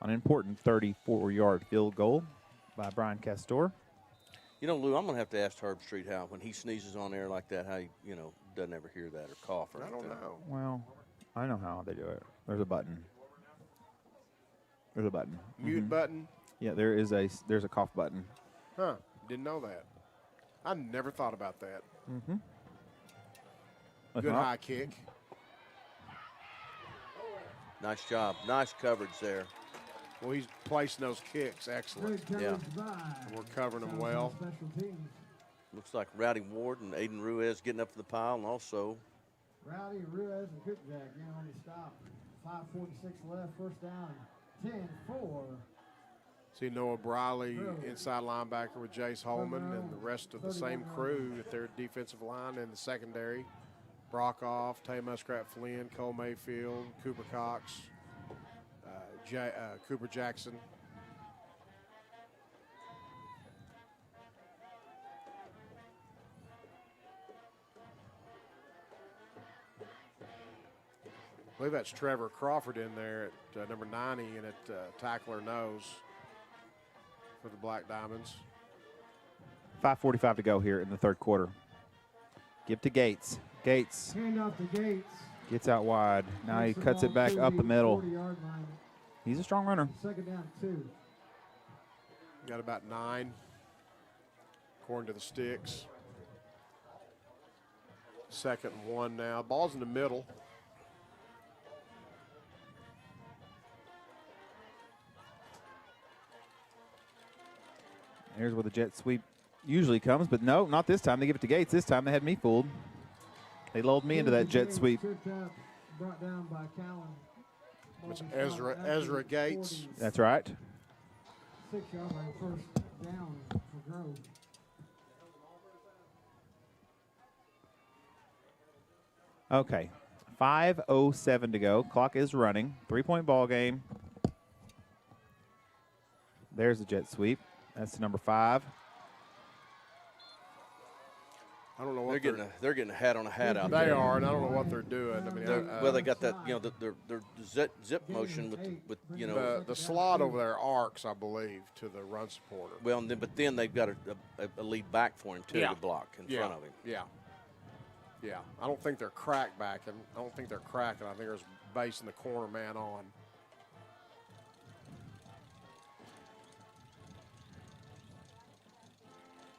on an important 34-yard field goal by Brian Castor. You know, Lou, I'm going to have to ask Herb Street how, when he sneezes on air like that, how he, doesn't ever hear that or cough or anything. I don't know. Well, I know how they do it. There's a button. There's a button. Mute button? Yeah, there's a cough button. Huh. Didn't know that. I never thought about that. Mm-hmm. Good high kick. Nice job. Nice coverage there. Well, he's placing those kicks. Excellent. Yeah. We're covering them well. Looks like Rowdy Ward and Aiden Ruiz getting up to the pile, and also Rowdy, Ruiz, and Cookjack on his stop. 5:46 left, first down, 10-4. See Noah Briley, inside linebacker with Jace Holman, and the rest of the same crew at their defensive line in the secondary. Brockoff, Tay Muskrat Flynn, Cole Mayfield, Cooper Cox, Cooper Jackson. I believe that's Trevor Crawford in there at number 90 and at tackler nose for the Black Diamonds. 5:45 to go here in the third quarter. Give to Gates. Gates Hand off to Gates. gets out wide. Now he cuts it back up the middle. 40-yard line. He's a strong runner. Second down, 2. Got about 9, according to the sticks. Second and 1 now. Ball's in the middle. Here's where the jet sweep usually comes, but no, not this time. They give it to Gates. This time they had me fooled. They lulled me into that jet sweep. Brought down by Callan. It's Ezra Gates. That's right. 6-yard line, first down for Grove. Okay, 5:07 to go. Clock is running. 3-point ball game. There's the jet sweep. That's number 5. I don't know what they're getting a hat on a hat out they there. They are, and I don't know what they're doing. I mean, well, they got that, their zip motion with the slot over there arcs, I believe, to the run supporter. Well, but then they've got a lead back for him too to block in front of him. Yeah. I don't think they're crack backing. I don't think they're cracking. I think they're basing the corner man on.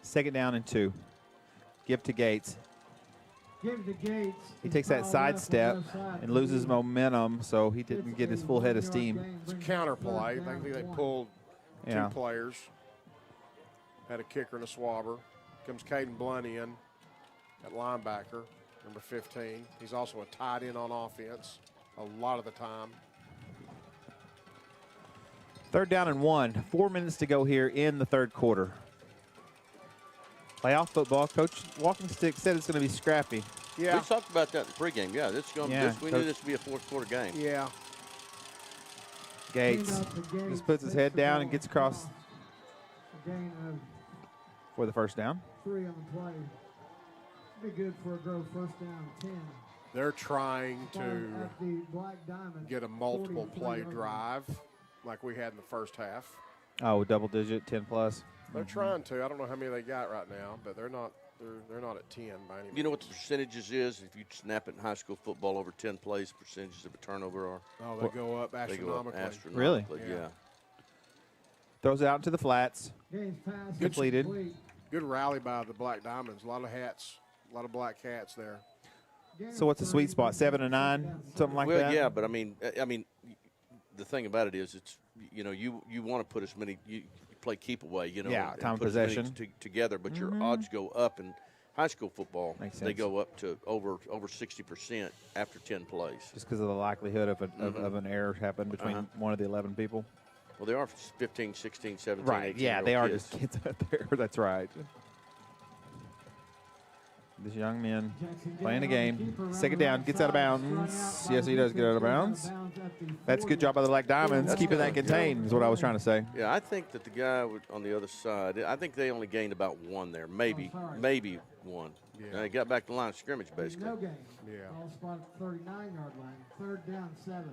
Second down and 2. Give to Gates. Give to Gates. He takes that side step and loses momentum, so he didn't get his full head of steam. It's a counter play. I think they pulled 2 players. Had a kicker and a swabber. Comes Caden Blunt in at linebacker, number 15. He's also a tight end on offense a lot of the time. Third down and 1. 4 minutes to go here in the third quarter. Playoff football. Coach Walking Stick said it's going to be scrappy. Yeah. We talked about that in pregame. Yeah, we knew this would be a fourth quarter game. Yeah. Gates just puts his head down and gets across for the first down. 3 on the play. Be good for a Grove first down, 10. They're trying to get a multiple play drive like we had in the first half. Oh, double digit, 10 plus. They're trying to. I don't know how many they got right now, but they're not. They're not at 10 by any means. You know what the percentages is? If you snap it in high school football over 10 plays, percentages of a turnover are. Oh, they go up astronomically. They go up astronomically. Really? Yeah. Throws it out into the flats. Completed. Good rally by the Black Diamonds. A lot of hats. A lot of black hats there. So what's the sweet spot? 7 and 9, something like that. Well, yeah, but I mean, the thing about it is, it's you want to put as many. You play keep away, Yeah, time of put as many possession together, but your odds go up in high school football. Makes they sense. go up to over 60% after 10 plays. Just because of the likelihood of an error happening between one of the 11 people. Well, they are 15, 16, 17, Right, 18 yeah, they are kids. just kids out there. That's right. This young man playing a game. Second down, gets out of bounds. Yes, he does get out of bounds. That's a good job by the Black Diamonds, keeping that contained is what I was trying to say. Yeah, I think that the guy on the other side, I think they only gained about 1 there, maybe 1. Yeah. They got back to the line of scrimmage, basically. No gain. Yeah. Ball spot at the 39-yard line. Third down, 7.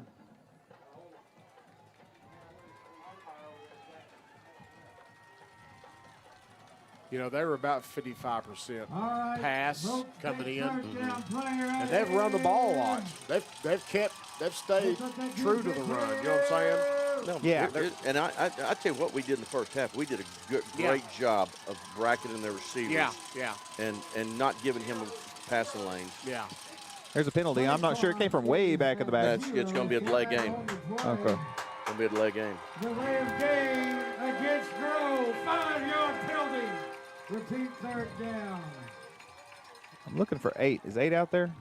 You know, they were about 55% All right, pass coming in, down, and they've run the ball a lot. They've stayed true to the run. You know what I'm saying? No, Yeah. and I tell you what we did in the first half. We did a great job of bracketing their receivers. Yeah. And not giving him passing lanes. Yeah. There's a penalty. I'm not sure. It came from way back in the back. It's going to be a delay game. Okay. It's going to be a delay game. Delay of game against Grove. 5-yard penalty. Repeat third down. I'm looking for 8. Is 8 out there?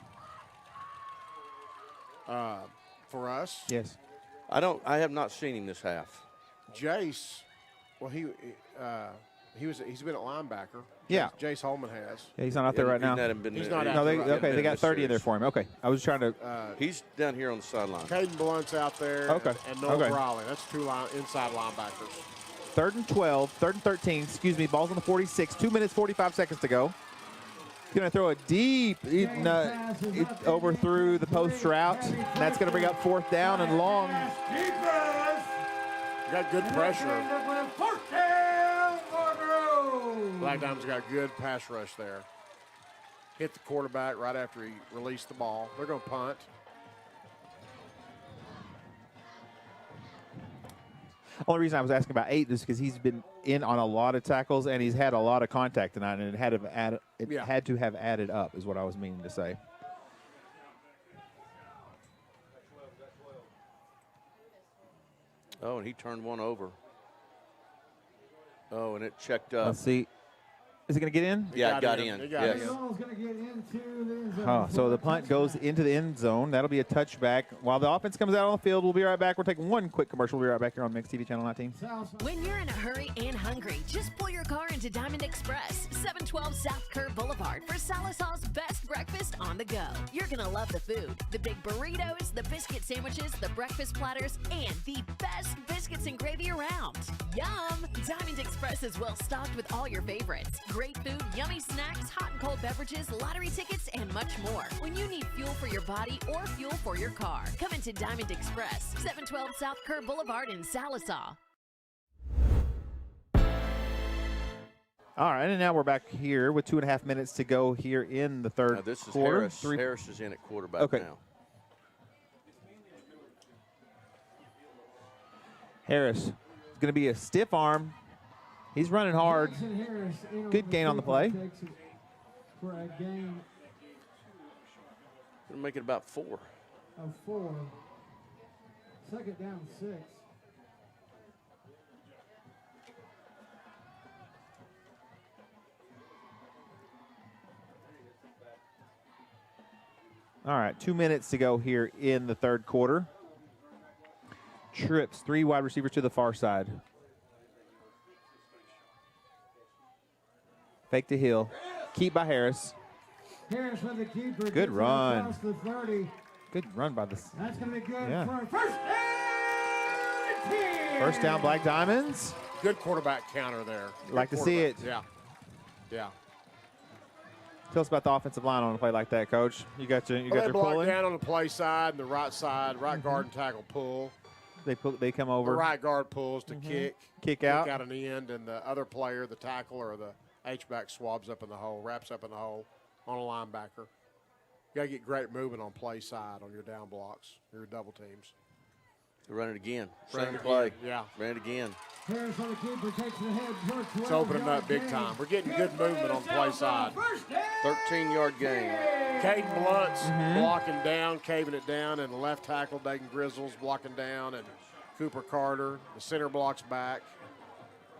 For us? Yes. I have not seen him this half. Jace, well, he's been at linebacker. Yeah. Jace Holman has. Yeah, he's not out there right now. He's not out No, there. they got 30 in there for him. Okay. I was trying to. He's down here on the sideline. Caden Blunt's out there. Okay. And Noel Brawley. That's 2 inside linebackers. 3rd and 12, 3rd and 13, excuse me, ball's on the 46, 2 minutes, 45 seconds to go. Going to throw a deep over through the post route. That's going to bring up 4th down and long. Got good pressure. Black Diamond's got good pass rush there. Hit the quarterback right after he released the ball. They're going to punt. Only reason I was asking about 8 is because he's been in on a lot of tackles and he's had a lot of contact tonight, and it had to have added up, is what I was meaning to say. Oh, and he turned one over. Oh, and it checked up. Let's see. Is it going to get in? Yeah, it got in. Yes. So the punt goes into the end zone. That'll be a touchback. While the offense comes out on the field, we'll be right back. We're taking one quick commercial. We'll be right back here on Mix TV Channel 19. When you're in a hurry and hungry, just pull your car into Diamond Express, 712 South Kerr Boulevard for Sallisaw's best breakfast on the go. You're going to love the food. The big burritos, the biscuit sandwiches, the breakfast platters, and the best biscuits and gravy around. Yum! Diamond Express is well stocked with all your favorites. Great food, yummy snacks, hot and cold beverages, lottery tickets, and much more. When you need fuel for your body or fuel for your car, come into Diamond Express, 712 South Kerr Boulevard in Sallisaw. All right, and now we're back here with 2.5 minutes to go here in the third Now this is quarter. Harris. Harris is in at quarterback now. Harris is going to be a stiff arm. He's running hard. Good gain on the play. For a gain Going to make it about 4. of 4. 2nd down 6. All right, 2 minutes to go here in the third quarter. Trips 3 wide receivers to the far side. Fake to Hill. Keep by Harris. Harris with the keeper. Good run. Across the 30. Good run by this. That's going to be good Yeah. for a first down. 10. First down, Black Diamonds. Good quarterback counter there. Like to see it. Yeah. Yeah. Tell us about the offensive line on a play like that, Coach. You got your They their block pulling. down on the play side and the right side. Right guard and tackle pull. They come The over. right guard pulls to kick out. an end, and the other player, the tackle or the H-back, swabs up in the hole, wraps up in the hole on a linebacker. You got to get great movement on play side on your down blocks, your double teams. They run it again. Run Same it play. again, yeah. Ran it again. Harris on the keeper takes the head for 12. It's opening up big time. We're getting good movement on play side. 13-yard gain. Caden Blunt's blocking down, caving it down, and the left tackle, Dagan Grizzles, blocking down, and Cooper Carter. The center blocks back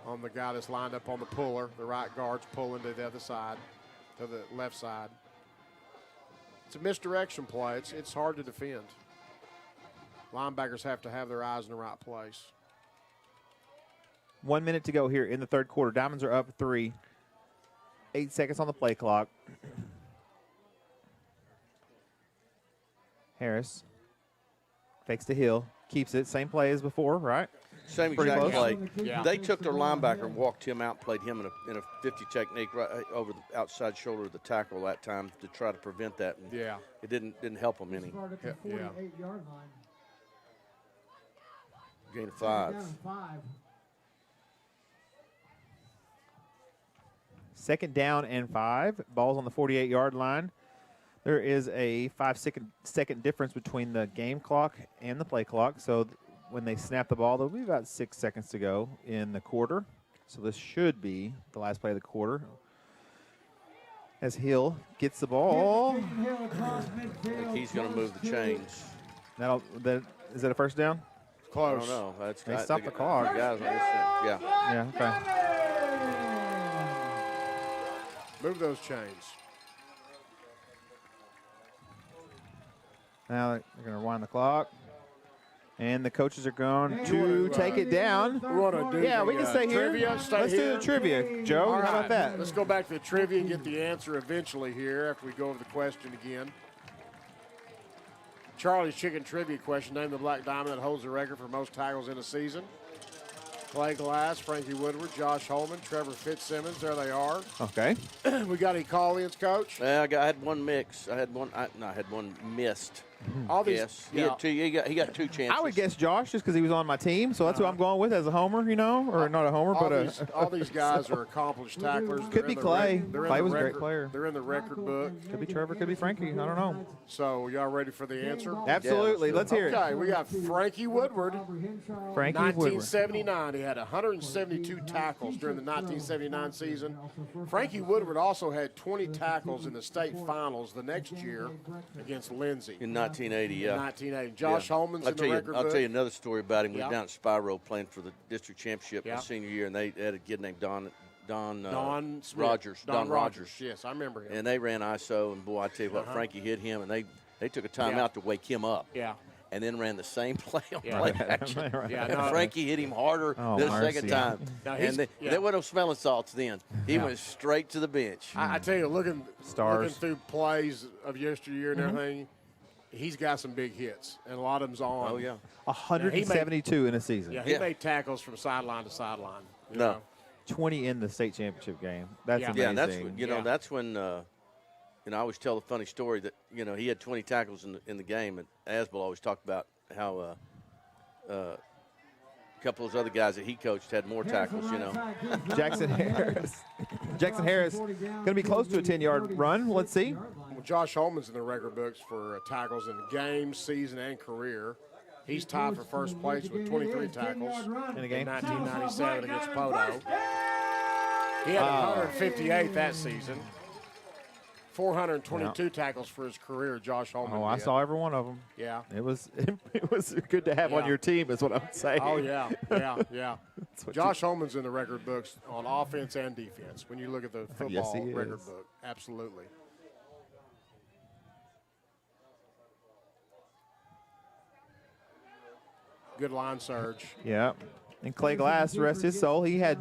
on the guy that's lined up on the puller. The right guard's pulling to the other side, to the left side. It's a misdirection play. It's hard to defend. Linebackers have to have their eyes in the right place. 1 minute to go here in the third quarter. Diamonds are up 3. 8 seconds on the play clock. Harris fakes to Hill. Keeps it. Same play as before, right? Same Pretty exact close. play. Yeah. They took their linebacker and walked him out, played him in a 50 technique right over the outside shoulder of the tackle that time to try to prevent that. And Yeah. it didn't help them any. Start at the 48-yard line. Gain of 5. Down 5. 2nd down and 5. Ball's on the 48-yard line. There is a 5-second difference between the game clock and the play clock. So when they snap the ball, there'll be about 6 seconds to go in the quarter. So this should be the last play of the quarter. As Hill gets the ball. I think he's going to move the chains. Is that a first down? Close. I don't know. They stopped the clock. The guys on this end. Yeah. Yeah, okay. Move those chains. Now they're going to rewind the clock. And the coaches are going to take it down. Yeah, we can stay here. Let's do the trivia, Joe. All How right. about that? Let's go back to the trivia and get the answer eventually here after we go over the question again. Charlie's Chicken Trivia question. Name the Black Diamond that holds the record for most tackles in a season. Clay Glass, Frankie Woodward, Josh Holman, Trevor Fitzsimmons. There they are. Okay. We got any call-ins, Coach? Yeah, I had one mix. I had one missed. All these, yes. He had two. He got 2 chances. I would guess Josh just because he was on my team, so that's who I'm going with as a homer, or not a homer, but all these guys are accomplished tacklers. Could be Clay. Clay was a great record- player. They're in the record book. Could be Trevor, could be Frankie. I don't know. So y'all ready for the answer? Absolutely. Let's hear it. Okay, we got Frankie Woodward. Frankie Woodward. 1979. He had 172 tackles during the 1979 season. Frankie Woodward also had 20 tackles in the state finals the next year against Lindsay. In 1980, yeah. 1980. Josh Holman's in the record I'll book. tell you another story about him. We Yeah. were down at Spyro playing for the district championship Yeah. my senior year, and they had a kid named Don Smith. Rogers. Don Rogers. Yes, I remember him. And they ran ISO, and boy, I tell you what, Frankie hit him, and they took a timeout to wake him up. Yeah. And then ran the same play on Yeah. play action. Yeah, And no. Frankie hit him harder the second time. Now And there wasn't no smelling salts then. He went straight to the bench. I tell you, looking Stars. through plays of yesteryear and everything, he's got some big hits, and a lot of them's on. Oh, yeah. 172 in a season. Yeah, he made tackles from sideline to sideline. you No. know. 20 in the state championship game. That's Yeah. amazing. Yeah, and that's when I always tell the funny story that he had 20 tackles in the game, and Asbel always talked about how a couple of those other guys that he coached had more tackles. Jackson Harris. Jackson Harris going to be close to a 10-yard run. Let's see. Well, Josh Holman's in the record books for tackles in the game, season, and career. He's tied for first place with 23 tackles in a game. 1997 against Poto. He had 158 that season. 422 tackles for his career, Josh Holman. Oh, I did. saw every one of them. Yeah. It was good to have on your team is what I'm saying. Oh, yeah. Josh Holman's in the record books on offense and defense when you look at the football Yes, he record is. book. Absolutely. Good line surge. Yeah. And Clay Glass, rest his soul, he had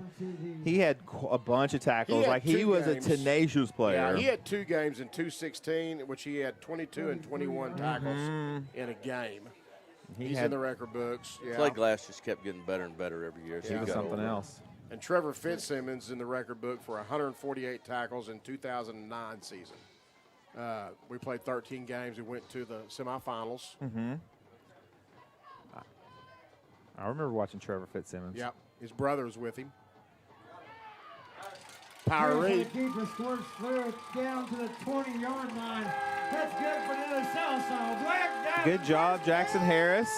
a bunch of tackles. He was a tenacious player. Yeah, he had 2 games in 216, which he had 22 and 21 tackles in a game. He's in the record books. Yeah. Clay Glass just kept getting better and better every year. He was something else. And Trevor Fitzsimmons in the record book for 148 tackles in 2009 season. We played 13 games. We went to the semifinals. Mm-hmm. I remember watching Trevor Fitzsimmons. Yep. His brother was with him. Power read. Keeper squirts through down to the 20-yard line. That's good for the Sallisaw. Black Diamond. Good job, Jackson Harris.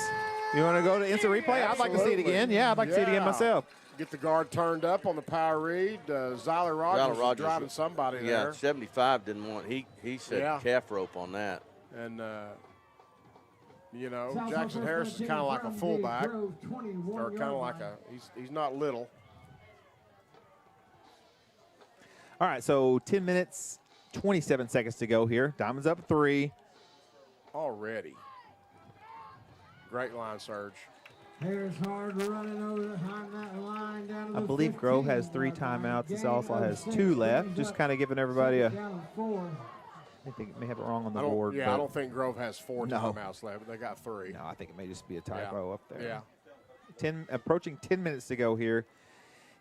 You want to go to instant replay? I'd like to see it again. Yeah, I'd like to see it again myself. Get the guard turned up on the power read. Zyler Rogers was driving somebody there. Yeah, 75 didn't want. He said calf rope on that. And Jackson Harris is kind of like a fullback, or kind of like he's not little. All right, so 10 minutes, 27 seconds to go here. Diamonds up 3. Already. Great line surge. Harris hard running over behind that line down to I the believe Grove has 3 15. timeouts. And Sallisaw has 2 left. Just kind of giving everybody a. Down to 4. I think they may have it wrong on the board. Yeah, but I don't think Grove has 4 No. timeouts left. They got 3. No, I think it may just be a typo up there. Yeah. Approaching 10 minutes to go here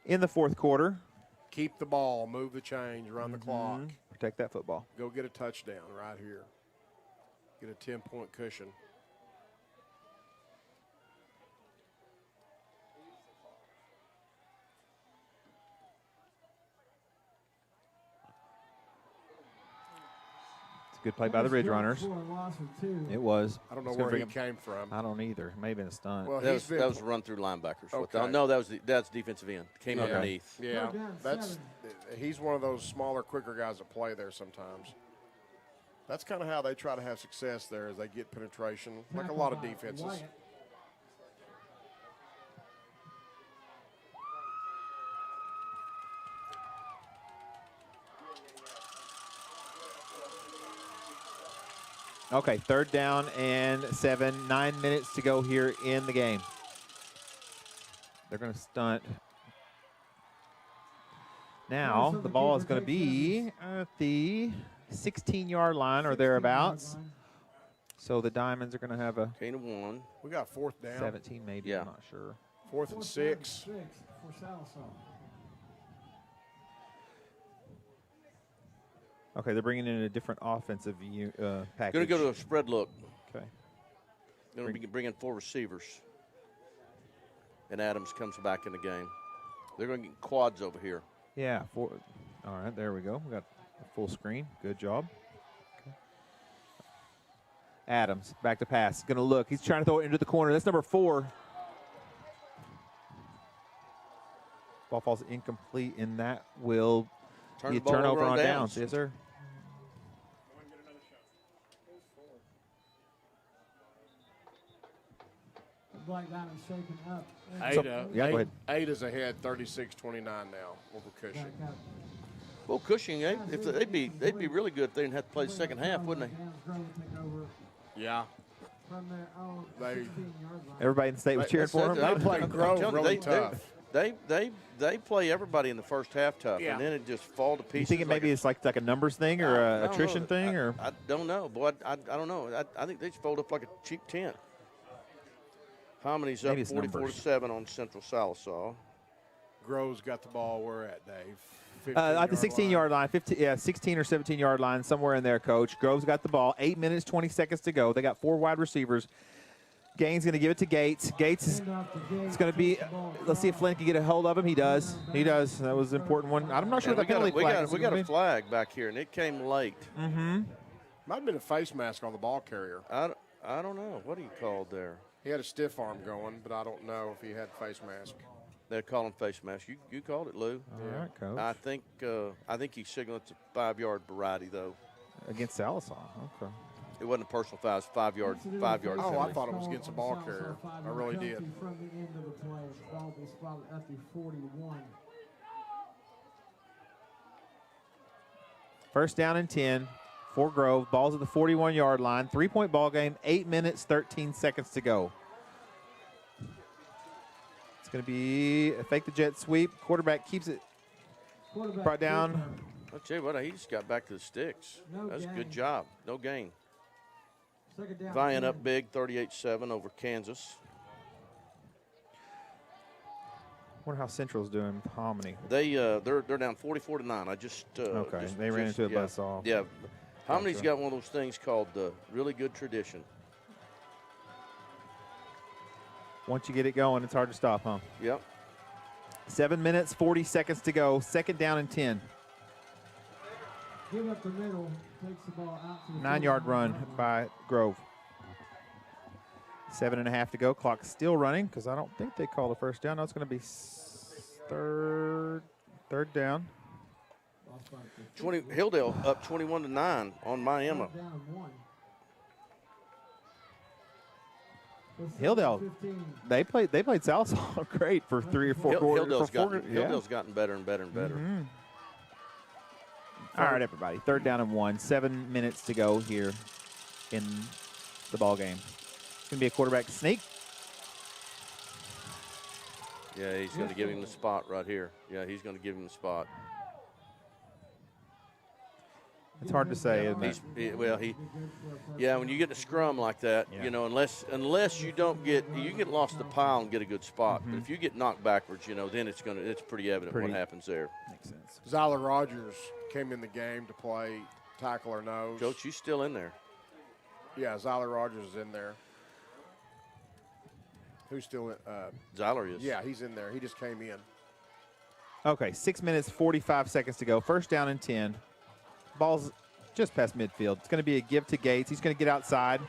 in the fourth quarter. Keep the ball, move the change, run the clock. Protect that football. Go get a touchdown right here. Get a 10-point cushion. Good play by the Ridge Runners. It was. I don't know where he came from. I don't either. It may have been a stunt. Well, that was a run through linebackers. Okay. No, that's defensive end. Came underneath. Yeah, he's one of those smaller, quicker guys that play there sometimes. That's kind of how they try to have success there, as they get penetration, like a lot of defenses. Okay, 3rd down and 7. 9 minutes to go here in the game. They're going to stunt. Now, the ball is going to be at the 16-yard line or thereabouts. So the Diamonds are going to have a gain of 1. We got 4th down. 17 maybe, yeah. I'm not sure. 4th and 6. For Sallisaw. Okay, they're bringing in a different offensive package. Going to go to a spread look. Okay. Going to bring in 4 receivers. And Adams comes back in the game. They're going to get quads over here. Yeah. 4. All right, there we go. We got a full screen. Good job. Okay. Adams back to pass. Going to look. He's trying to throw it into the corner. That's number 4. Ball falls incomplete, and that will be a turnover on downs. Yes, sir. Black Diamond shaking up. Go ahead. Ada's ahead, 36-29 now over Cushing. Well, Cushing, they'd be really good if they didn't have to play the second half, wouldn't they? Yeah. Everybody in the state was cheering for him. They played Grove really tough. They play everybody in the first half tough, Yeah. and then it just fall to pieces. You think maybe it's like a numbers thing or a attrition thing, or I don't know, boy. I don't know. I think they just fold up like a cheap tent. Homony's up 44-7 on Central Sallisaw. Grove's got the ball. Where at, Dave? at the 16-yard line, 16 or 17-yard line, somewhere in there, Coach. Grove's got the ball. 8 minutes, 20 seconds to go. They got 4 wide receivers. Gaines going to give it to Gates. Gates is going to be. Let's see if Flynn can get a hold of him. He does. He does. That was an important one. I'm not sure the penalty flag. We got a flag back here, and it came late. Mm-hmm. Might have been a face mask on the ball carrier. I don't know. What he called there? He had a stiff arm going, but I don't know if he had face mask. They're calling face mask. You called it, Lou. All right, Coach. I think he signaled it's a 5-yard variety though. Against Sallisaw. Okay. It wasn't a personal foul. It was 5 yard. 5 yard. Oh, I thought it was against the ball carrier. I really did. From the end of the play, ball be spotted at the 41. First down and 10 for Grove. Ball's at the 41-yard line. 3-point ball game. 8 minutes, 13 seconds to go. It's going to be a fake the jet sweep. Quarterback keeps it brought down. I'll tell you what, he just got back to the sticks. That's a good job. No gain. Vying up big, 38-7 over Kansas. Wonder how Central's doing with Hominy. They're down 44-9. I just okay. They ran into a buzzsaw. Yeah, Hominy's got one of those things called really good tradition. Once you get it going, it's hard to stop, huh? Yep. 7 minutes, 40 seconds to go. Second down and 10. Give up the middle, takes the ball out to the 9-yard run by Grove. 7.5 to go. Clock still running because I don't think they call the first down. No, it's going to be third down. Hilldale up 21-9 on Miami. Hilldale, they played Sallisaw great for 3 or 4 quarters. Hilldale's gotten better and better and better. Mm-hmm. All right, everybody. 3rd down and 1. 7 minutes to go here in the ball game. It's going to be a quarterback sneak. Yeah, he's going to give him the spot right here. Yeah, he's going to give him the spot. It's hard to say, isn't it? When you get in a scrum like that, unless you don't get lost the pile and get a good spot. Mm-hmm. But if you get knocked backwards, then it's pretty evident what happens there. Makes sense. Zyler Rogers came in the game to play tackle or nose. Coach, you still in there? Yeah, Zyler Rogers is in there. Who's still in? Zyler is. Yeah, he's in there. He just came in. Okay, 6 minutes, 45 seconds to go. First down and 10. Ball's just past midfield. It's going to be a give to Gates. He's going to get outside.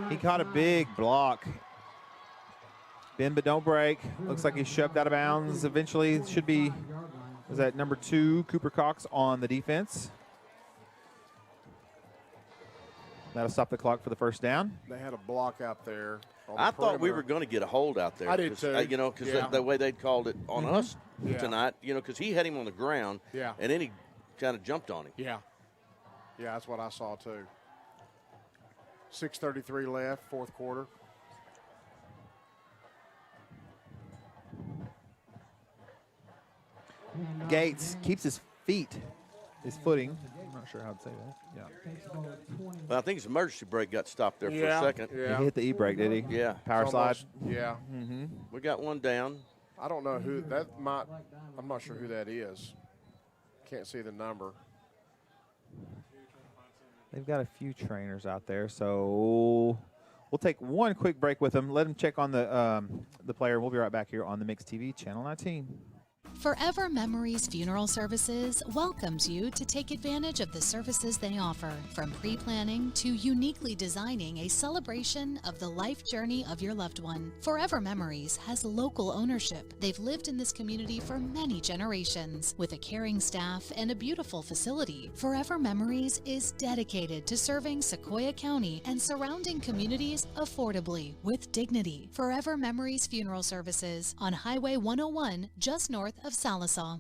He caught a big block. Bend but don't break. Looks like he's shoved out of bounds. Eventually, it should be, was that number 2, Cooper Cox on the defense. That'll stop the clock for the first down. They had a block out there. I thought we were going to get a hold out there. I did too. You know, because the way they'd called it on us tonight, you know, because he had him on the ground. Yeah. And then he kind of jumped on him. Yeah. Yeah, that's what I saw too. 6:33 left, fourth quarter. Gates keeps his footing. I'm not sure how to say that. Yeah. Well, I think his emergency brake got stopped there for a second. Yeah. He hit the e-brake, did he? Yeah. Power slide. Yeah. Mm-hmm. We got one down. I don't know who that might. I'm not sure who that is. Can't see the number. They've got a few trainers out there, so we'll take one quick break with them. Let them check on the player. We'll be right back here on the Mix TV, Channel 19. Forever Memories Funeral Services welcomes you to take advantage of the services they offer, from pre-planning to uniquely designing a celebration of the life journey of your loved one. Forever Memories has local ownership. They've lived in this community for many generations. With a caring staff and a beautiful facility, Forever Memories is dedicated to serving Sequoyah County and surrounding communities affordably with dignity. Forever Memories Funeral Services on Highway 101, just north of Sallisaw.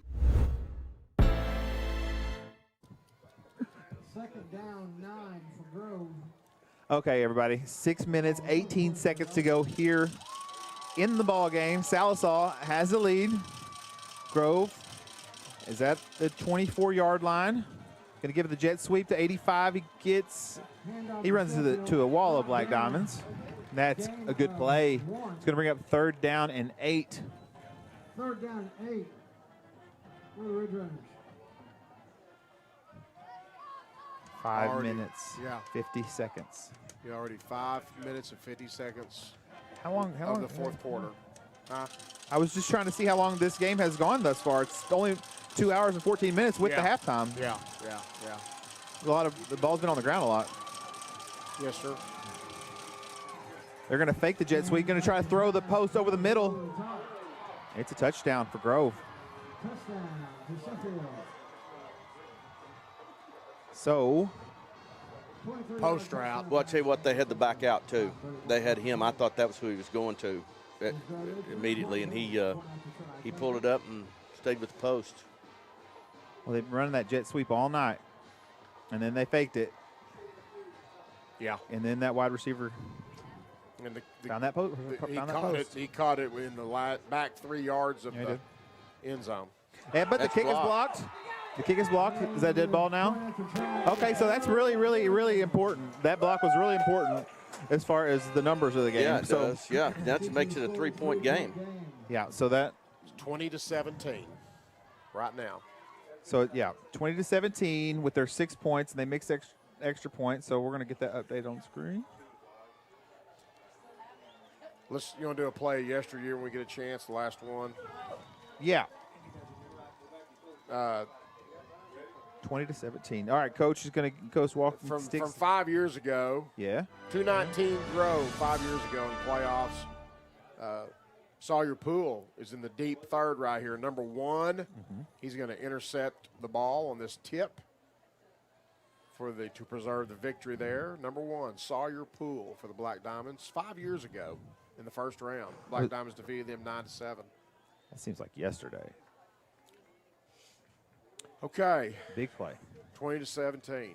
Second down, 9 for Grove. Okay, everybody. 6 minutes, 18 seconds to go here in the ball game. Sallisaw has the lead. Grove is at the 24-yard line. Going to give it the jet sweep to 85. He runs to a wall of Black Diamonds. That's a good play. It's going to bring up 3rd down and 8. 3rd down, 8 for the Ridge Runners. 5 minutes, 50 seconds. You're already 5 minutes and 50 seconds. How long? Of the fourth quarter. I was just trying to see how long this game has gone thus far. It's only 2 hours and 14 minutes with the halftime. Yeah. The ball's been on the ground a lot. Yes, sir. They're going to fake the jet sweep. Going to try to throw the post over the middle. It's a touchdown for Grove. Touchdown to Sheffield. So, post route. Well, I'll tell you what, they had the back out too. They had him. I thought that was who he was going to immediately, and he pulled it up and stayed with the post. Well, they've been running that jet sweep all night, and then they faked it. Yeah. And then that wide receiver and found that post. He caught it in the back 3 yards of the end zone. Yeah, but the kick is blocked. The kick is blocked. Is that a dead ball now? Okay, so that's really, really, really important. That block was really important as far as the numbers of the game. Yeah, it does. Yeah, that makes it a 3-point game. Yeah, so that 20-17 right now. So, yeah, 20-17 with their 6 points, and they mixed extra points. So we're going to get that update on screen. You want to do a play yesteryear when we get a chance, the last one? Yeah. 20-17. All right, Coach is going to coach walking from sticks. From 5 years ago. Yeah. 219 Grove 5 years ago in the playoffs. Sawyer Poole is in the deep third right here. Number 1, he's going to intercept the ball on this tip to preserve the victory there. Number 1, Sawyer Poole for the Black Diamonds. 5 years ago in the first round, Black Diamonds defeated them 9-7. That seems like yesterday. Okay. Big play. 20-17.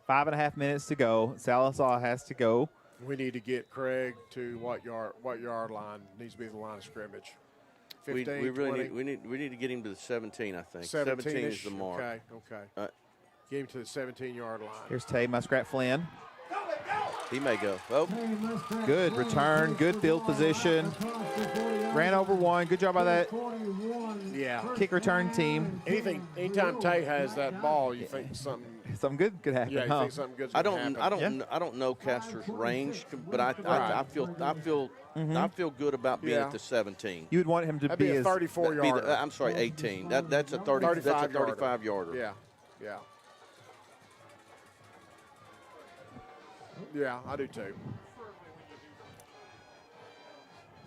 5.5 minutes to go. Sallisaw has to go. We need to get Craig to what yard line needs to be the line of scrimmage. 15, we really 20. we need to get him to the 17. I think 17 is the mark. Okay. Get him to the 17-yard line. Here's Tay Muskrat Flynn. He may go. Oh. Good return. Good field position. Ran over one. Good job by that kick return team. Anytime Tay has that ball, you think something good could happen. Yeah, you think something good's gonna happen. I don't know Castor's range, but I feel good about being at the 17. You would want him to be a 34-yarder. I'm sorry, 18. That's a 35 yarder. Yeah. Yeah. Yeah, I do too.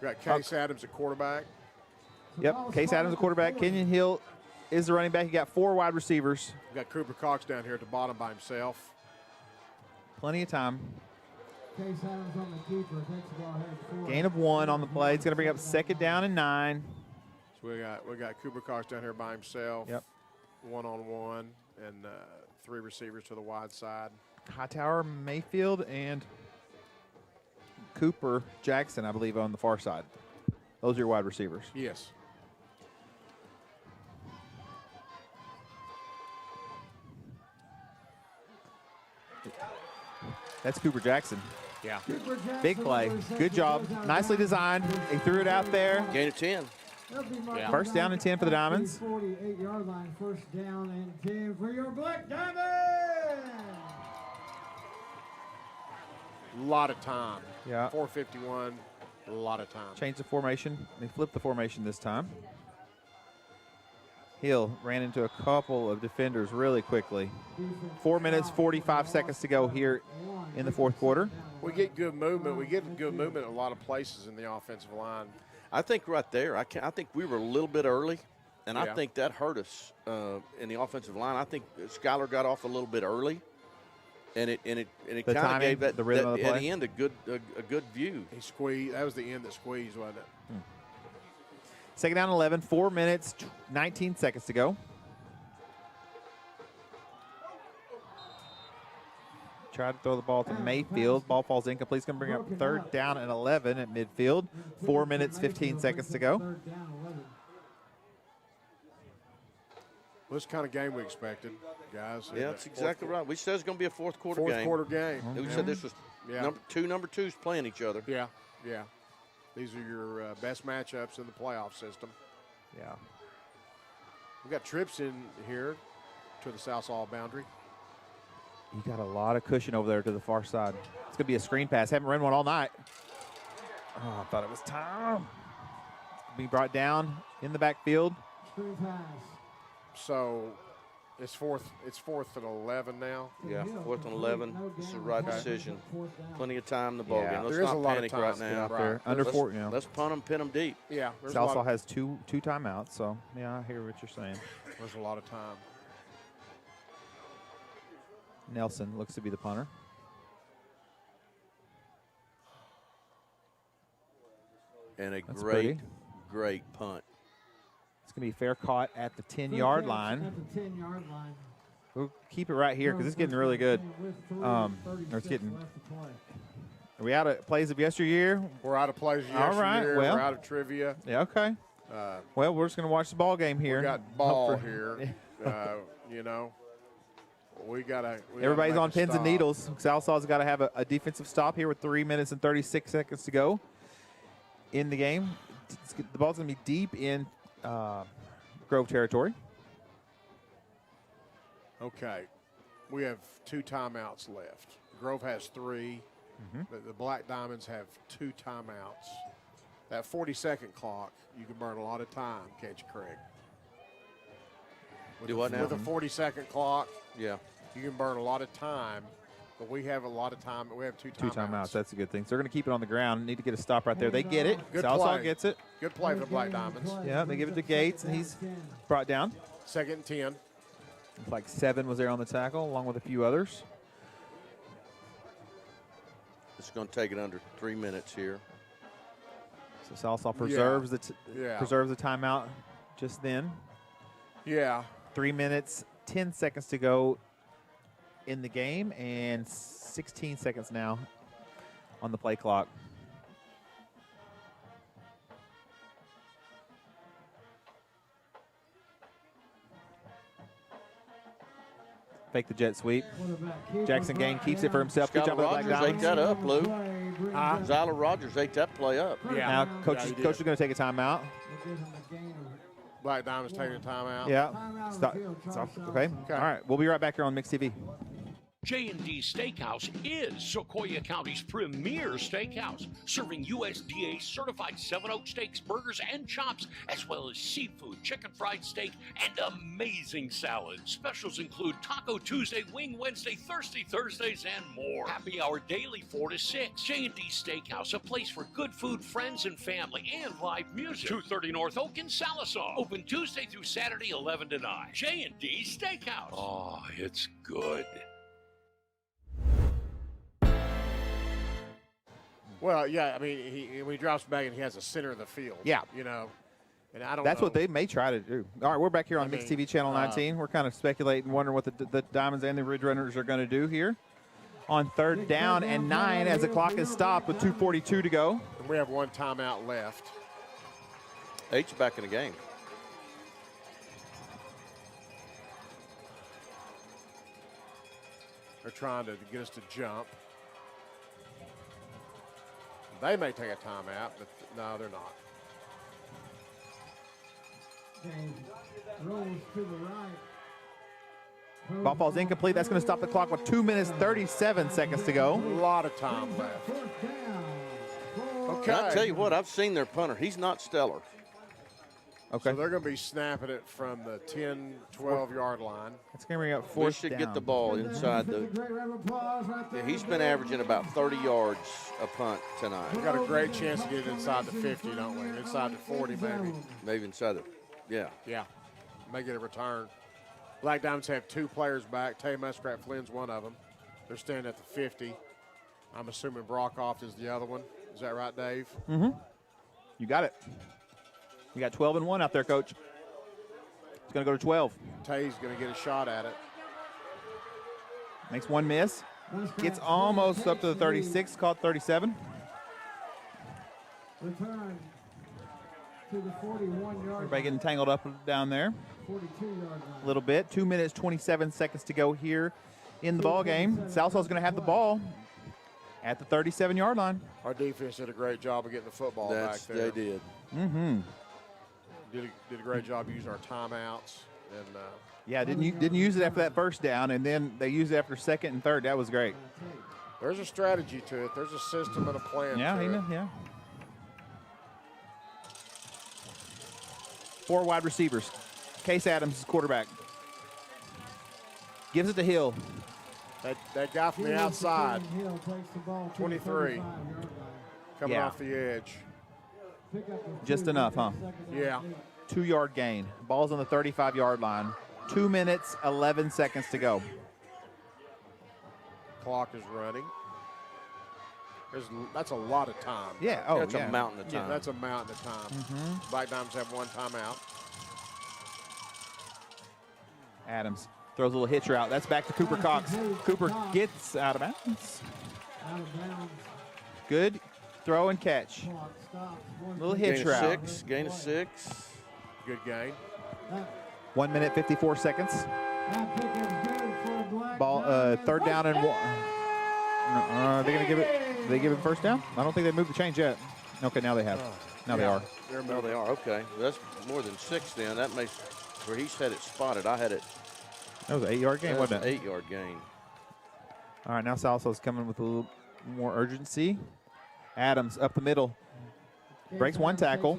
We got Case Adams at quarterback. Yep, Case Adams, the quarterback. Kenyon Hill is the running back. You got 4 wide receivers. We got Cooper Cox down here at the bottom by himself. Plenty of time. Case Adams on the keeper. Takes the ball ahead. Gain of 1 on the play. It's going to bring up 2nd down and 9. So we got Cooper Cox down here by himself. Yep. 1-on-1 and 3 receivers to the wide side. Hightower, Mayfield, and Cooper Jackson, I believe, on the far side. Those are your wide receivers. Yes. That's Cooper Jackson. Yeah. Big play. Good job. Nicely designed. He threw it out there. Gain of 10. Yeah. First down and 10 for the Diamonds. 48-yard line. First down and 10 for your Black Diamonds. A lot of time. Yeah. 4:51. A lot of time. Change the formation. They flipped the formation this time. Hill ran into a couple of defenders really quickly. 4 minutes, 45 seconds to go here in the fourth quarter. We get good movement. We get good movement in a lot of places in the offensive line. I think right there, I think we were a little bit early, and Yeah. I think that hurt us in the offensive line. I think Skyler got off a little bit early, and it kind of gave that the rhythm of the at play? the end a good view. He squeezed. That was the end that squeezed, wasn't it? Second down 11, 4 minutes, 19 seconds to go. Tried to throw the ball to Mayfield. Ball falls incomplete. It's going to bring up 3rd down and 11 at midfield. 4 minutes, 15 seconds to go. Well, this kind of game we expected, guys. Yeah, that's exactly right. We said it's going to be a fourth quarter game. Fourth quarter game. We said this was number twos playing each other. Yeah, yeah. These are your best matchups in the playoff system. Yeah. We got trips in here to the Sallisaw boundary. You got a lot of cushion over there to the far side. It's going to be a screen pass. Haven't run one all night. Oh, I thought it was time. Be brought down in the backfield. Screen pass. So it's fourth and 11 now. Yeah, 4th and 11. This is the right decision. Plenty of time in the ball Yeah, game. Let's there is not a lot of panic time right to get now. out there. Under Let's- 4, you know. Let's punt them, pin them deep. Yeah, there's Sallisaw has two timeouts, so yeah, I hear what you're saying. There's a lot of time. Nelson looks to be the punter. And a That's great, pretty. great punt. It's going to be fair caught at the 10-yard line. At the 10-yard line. We'll keep it right here because it's getting really good. Or it's getting. Are we out of plays of yesteryear? We're out of plays yesteryear. All right, well. We're out of trivia. Yeah, okay. Well, we're just going to watch the ball game here. We got ball here. You know, we gotta. Everybody's on pins and needles. Salsaw's got to have a defensive stop here with 3 minutes and 36 seconds to go in the game. The ball's going to be deep in Grove territory. Okay, we have 2 timeouts left. Grove has 3. The Black Diamonds have 2 timeouts. That 40-second clock, you can burn a lot of time, can't you, Craig? Do what now? With a 40-second clock, Yeah. you can burn a lot of time, but we have a lot of time. We have 2 timeouts. 2 timeouts. That's a good thing. So they're going to keep it on the ground. Need to get a stop right there. They get it. Good Salsaw play. gets it. Good play for the Black Diamonds. Yeah, they give it to Gates, and he's brought down. 2nd and 10. It's like 7 was there on the tackle, along with a few others. It's going to take it under 3 minutes here. So Salsaw preserves Yeah. preserves the timeout just then. Yeah. 3 minutes, 10 seconds to go in the game, and 16 seconds now on the play clock. Fake the jet sweep. Jackson Gang keeps it for himself. Good job by the Black Rogers ate Diamonds. that up, Lou. Zyler Rogers ate that play up. Yeah. Now coach Yeah, he is did. going to take a timeout. Black Diamonds taking a timeout. Yeah. Stop. Okay. All right. We'll be right back here on Mix TV. J&D Steakhouse is Sequoia County's premier steakhouse, serving USDA certified 7 Oak steaks, burgers, and chops, as well as seafood, chicken fried steak, and amazing salads. Specials include Taco Tuesday, Wing Wednesday, Thirsty Thursdays, and more. Happy hour daily 4 to 6. J&D Steakhouse, a place for good food, friends, and family, and live music. 230 North Oak in Sallisaw. Open Tuesday through Saturday, 11 to 9. J&D Steakhouse. Oh, it's good. Well, yeah, I mean, when he drops back and he has the center of the field. Yeah. You know, and I don't That's know. what they may try to do. All right, we're back here on Mixed TV Channel 19. We're kind of speculating, wondering what the Diamonds and the Ridge Runners are going to do here. On 3rd down and 9 as the clock is stopped with 2:42 to go. And we have one timeout left. H back in the game. They're trying to get us to jump. They may take a timeout, but no, they're not. Rolls to the right. Ball falls incomplete. That's going to stop the clock with 2 minutes, 37 seconds to go. A lot of time left. Okay. And I tell you what, I've seen their punter. He's not stellar. Okay. So they're going to be snapping it from the 10, 12-yard line. It's going to bring up 4th We should get the ball inside the. Yeah, he's been averaging about 30 yards a punt tonight. We got a great chance to get it inside the 50, don't we? Inside the 40, maybe. Maybe inside the. Yeah. Yeah. May get a return. Black Diamonds have 2 players back. Tay Muskrat Flynn's one of them. They're standing at the 50. I'm assuming Brockoff is the other one. Is that right, Dave? Mm-hmm. You got it. You got 12 and 1 out there, Coach. It's going to go to 12. Tay's going to get a shot at it. Makes one miss. Gets almost up to the 36, called 37. Return to the 41-yard. Everybody getting tangled up down there. 42-yard line. A little bit. 2 minutes, 27 seconds to go here in the ball game. Salsaw's going to have the ball at the 37-yard line. Our defense did a great job of getting the football back there. They did. Mm-hmm. Did a great job using our timeouts. And yeah, didn't use it after that first down, and then they used it after 2nd and 3rd. That was great. There's a strategy to it. There's a system and a plan. Yeah, to it. Yeah. 4 wide receivers. Case Adams is quarterback. Gives it to Hill. That guy from the outside, 23, coming off the edge. Just enough, huh? Yeah. 2-yard gain. Ball's on the 35-yard line. 2 minutes, 11 seconds to go. Clock is running. That's a lot of time. Yeah, that's a mountain of time. Yeah, that's a mountain of time. Black Diamonds have 1 timeout. Adams throws a little hitch route. That's back to Cooper Cox. Cooper gets out of bounds. Good throw and catch. Little hitch route. Gain of 6. Good gain. 1 minute, 54 seconds. Ball, 3rd down and 1. Are they going to give it? Did they give it first down? I don't think they moved the chains yet. Okay, now they have. Now they are. Now they are. Okay, that's more than 6 then. That makes where he said it spotted. I had it. That was an 8-yard gain, wasn't it? 8-yard gain. All right, now Salsaw's coming with a little more urgency. Adams up the middle. Breaks 1 tackle.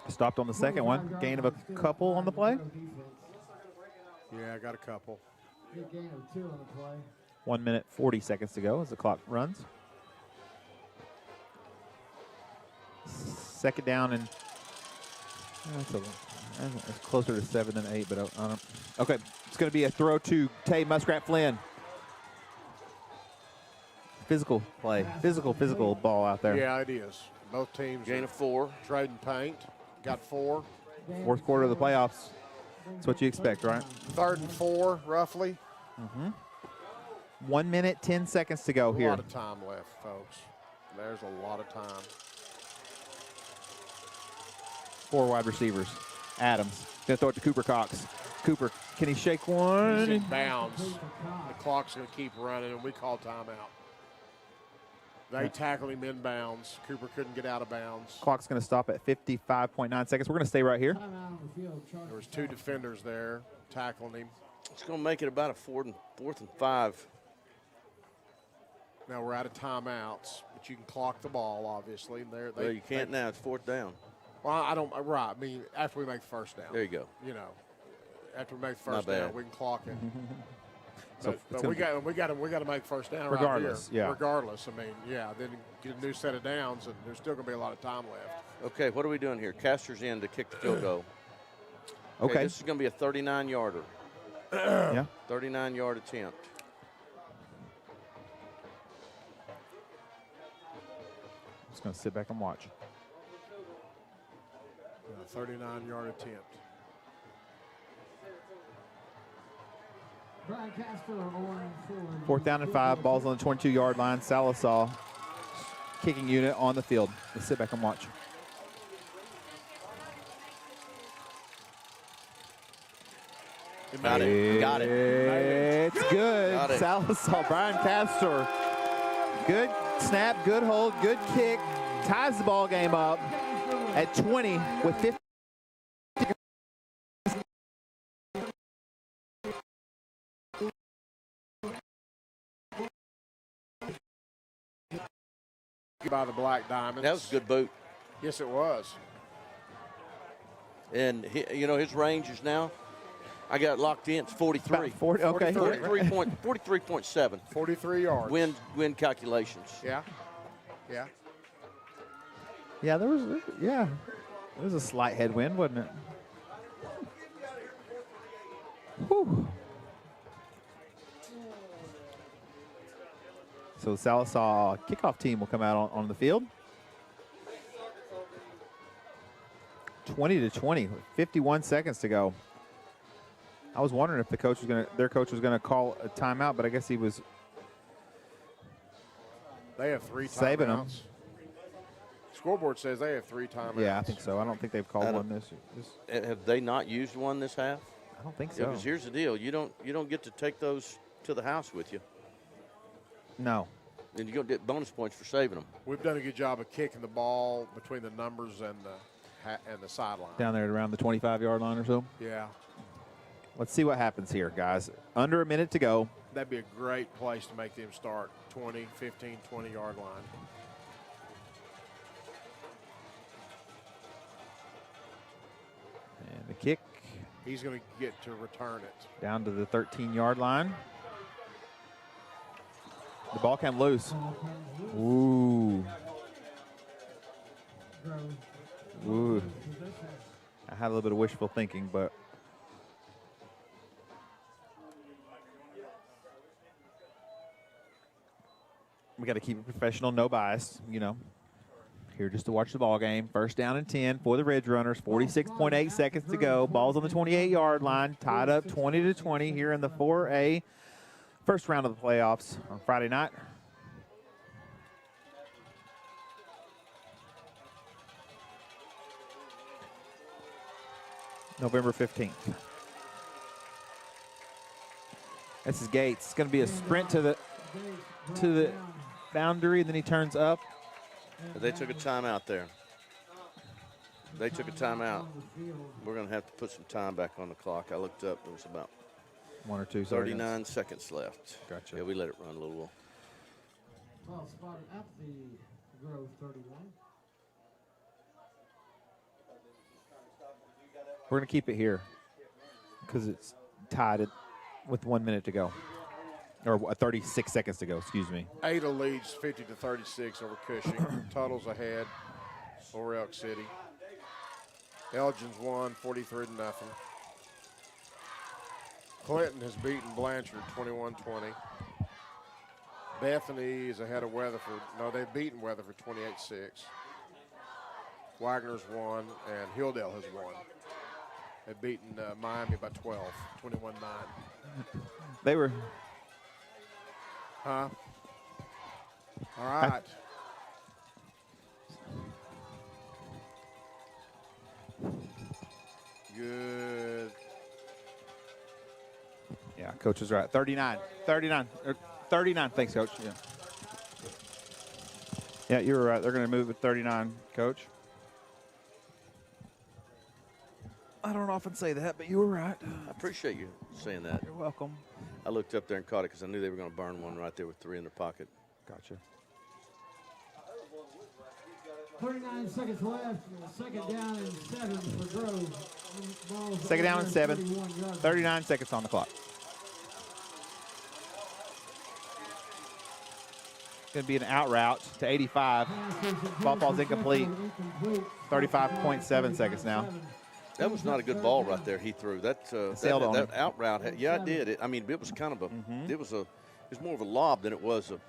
Stopped on the 2nd one. Gain of a couple on the play. Yeah, I got a couple. Big gain of 2 on the play. 1 minute, 40 seconds to go as the clock runs. 2nd down and it's closer to 7 than 8, but I don't. Okay, it's going to be a throw to Tay Muskrat Flynn. Physical play, physical ball out there. Yeah, it is. Both teams gain of 4. Trading paint. Got 4. 4th quarter of the playoffs. That's what you expect, right? 3rd and 4, roughly. 1 minute, 10 seconds to go here. A lot of time left, folks. There's a lot of time. 4 wide receivers. Adams gonna throw it to Cooper Cox. Cooper, can he shake one? He's in bounds. The clock's gonna keep running, and we call timeout. They tackled him in bounds. Cooper couldn't get out of bounds. Clock's gonna stop at 55.9 seconds. We're gonna stay right here. There was 2 defenders there tackling him. It's going to make it about a fourth and 5. Now we're out of timeouts, but you can clock the ball, obviously. And Well, you can't now. It's 4th down. Well, I don't. Right. I mean, after we make the first down. There you go. You know, after we make the first down, we can clock it. So but we got to make first down regardless. Right here. Yeah. Regardless, I mean, yeah. Then get a new set of downs, and there's still going to be a lot of time left. Okay, what are we doing here? Caster's in to kick the field goal. Okay. This is going to be a 39-yarder. Yeah. 39-yard attempt. Just going to sit back and watch. 39-yard attempt. Brian Casper on 4th down and 5. Ball's on the 22-yard line. Sallisaw, kicking unit on the field. Let's sit back and watch. Got it. Got it. It's good. Got it. Sallisaw, Brian Castor. Good snap, good hold, good kick. Ties the ball game up at 20 with 50. By the Black Diamonds. That was a good boot. Yes, it was. And, his range is now, I got it locked in, it's 43. About 40, okay. 43.7. 43 yards. Wind calculations. Yeah. Yeah. Yeah, there was a slight headwind, wasn't it? Whew. So the Sallisaw kickoff team will come out on the field. 20-20, 51 seconds to go. I was wondering if their coach was gonna call a timeout, but I guess he was. They have 3 timeouts. Saving them. Scoreboard says they have 3 timeouts. Yeah, I think so. I don't think they've called one this. Have they not used one this half? I don't think so. Yeah, because here's the deal: you don't get to take those to the house with you. No. And you don't get bonus points for saving them. We've done a good job of kicking the ball between the numbers and the sideline. Down there at around the 25-yard line or so. Yeah. Let's see what happens here, guys. Under a minute to go. That'd be a great place to make them start. 20, 15, 20-yard line. And the kick. He's going to get to return it. Down to the 13-yard line. The ball came loose. Ooh. Ooh. I had a little bit of wishful thinking, but we got to keep it professional, no bias, Here just to watch the ball game. First down and 10 for the Ridge Runners. 46.8 seconds to go. Ball's on the 28-yard line. Tied up 20-20 here in the 4A. First round of the playoffs on Friday night. November 15th. This is Gates. It's going to be a sprint to the boundary, then he turns up. They took a timeout there. They took a timeout. We're going to have to put some time back on the clock. I looked up. There was about 1 or 2 39 seconds left. Gotcha. Yeah, we let it run a little while. Well, spotted at the Grove 31. We're going to keep it here because it's tied with 1 minute to go. Or 36 seconds to go, excuse me. Ada leads 50-36 over Cushing. Tuttle's ahead over Elk City. Elgin's won 43-0. Clinton has beaten Blanchard 21-20. Bethany is ahead of Weatherford. No, they've beaten Weatherford 28-6. Wagner's won, and Hilldale has won. They've beaten Miami by 12, 21-9. They were. Huh? All right. Good. Yeah, coach is right. 39. 39. 39. Thanks, coach. Yeah. Yeah, you were right. They're going to move at 39, coach. I don't often say that, but you were right. I appreciate you saying that. You're welcome. I looked up there and caught it because I knew they were going to burn one right there with 3 in their pocket. Gotcha. 39 seconds left. Second down and 7 for Grove. Ball's Second down and 7. 31 yards. 39 seconds on the clock. Going to be an out route to 85. Ball falls incomplete. 35.7 seconds now. That was not a good ball right there he threw. That out route, yeah, it did. It was kind of a, it was more of a lob than it was a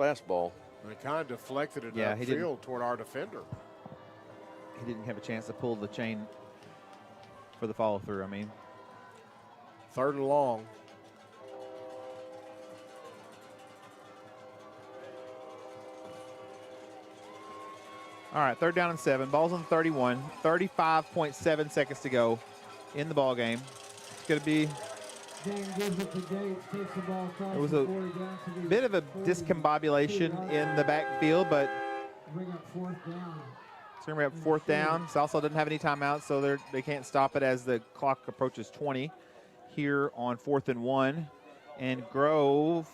fastball. And it kind of deflected it Yeah, upfield toward our defender. He didn't have a chance to pull the chain for the follow through. Third and long. All right, third down and 7. Ball's on 31. 35.7 seconds to go in the ball game. It's going to be. It was a bit of a discombobulation in the backfield, but Bring up 4th down. it's going to bring up 4th down. Sallisaw doesn't have any timeouts, so they can't stop it as the clock approaches 20 here on 4th and 1. And Grove,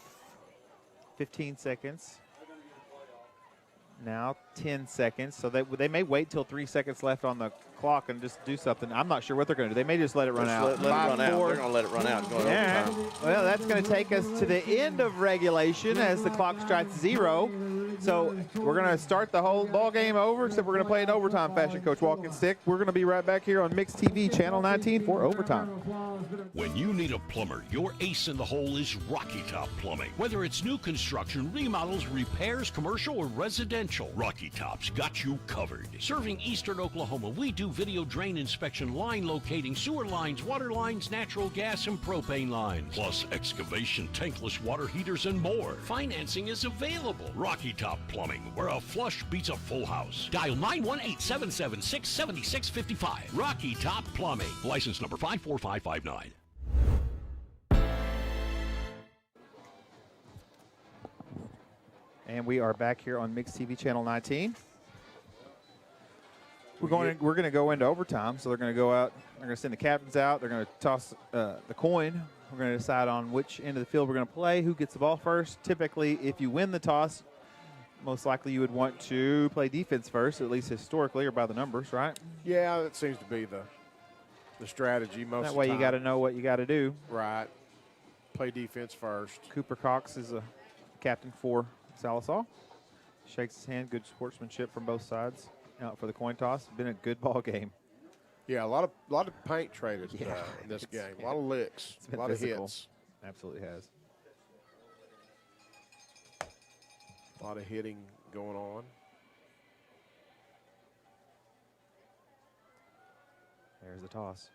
15 seconds. Now 10 seconds, so they may wait till 3 seconds left on the clock and just do something. I'm not sure what they're going to do. They may just let it run out. Let it run out. They're going to let it run out and go to overtime. Well, that's going to take us to the end of regulation as the clock strikes 0. So we're going to start the whole ball game over, except we're going to play in overtime fashion, Coach Walking Stick. We're going to be right back here on Mix TV, Channel 19 for overtime. When you need a plumber, your ace in the hole is Rocky Top Plumbing. Whether it's new construction, remodels, repairs, commercial, or residential, Rocky Top's got you covered. Serving Eastern Oklahoma, we do video drain inspection, line locating, sewer lines, water lines, natural gas, and propane lines, plus excavation, tankless water heaters, and more. Financing is available. Rocky Top Plumbing, where a flush beats a full house. Dial 918-776-7655. Rocky Top Plumbing. License number 54559. And we are back here on Mix TV Channel 19. We're going to go into overtime, so they're going to go out. They're going to send the captains out. They're going to toss the coin. We're going to decide on which end of the field we're going to play, who gets the ball first. Typically, if you win the toss, most likely you would want to play defense first, at least historically or by the numbers, right? Yeah, that seems to be the strategy most of the time. That way you got to know what you got to do. Right. Play defense first. Cooper Cox is a captain for Sallisaw. Shakes his hand. Good sportsmanship from both sides. Out for the coin toss. Been a good ball game. Yeah, a lot of paint traded in this game. A lot of licks. A lot physical. of hits. Absolutely has. A lot of hitting going on. There's the toss.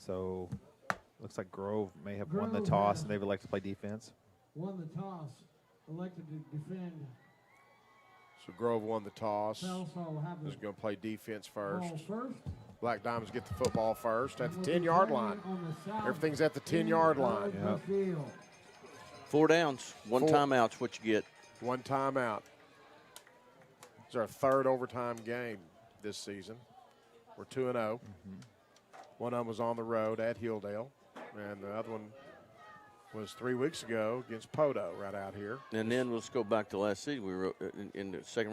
So, looks like Grove may have won the toss, and they would like to play defense. Won the toss, elected to defend. So Grove won the toss. Sallisaw will have Is going to play defense first. ball first. Black Diamonds get the football first at the 10-yard line. Everything's at the 10-yard line. Yep. 4 downs, 1 timeout's what you get. 1 timeout. It's our 3rd overtime game this season. We're 2-0. One of them was on the road at Hilldale, and the other one was 3 weeks ago against Poto right out here. And then let's go back to last season. We were in the first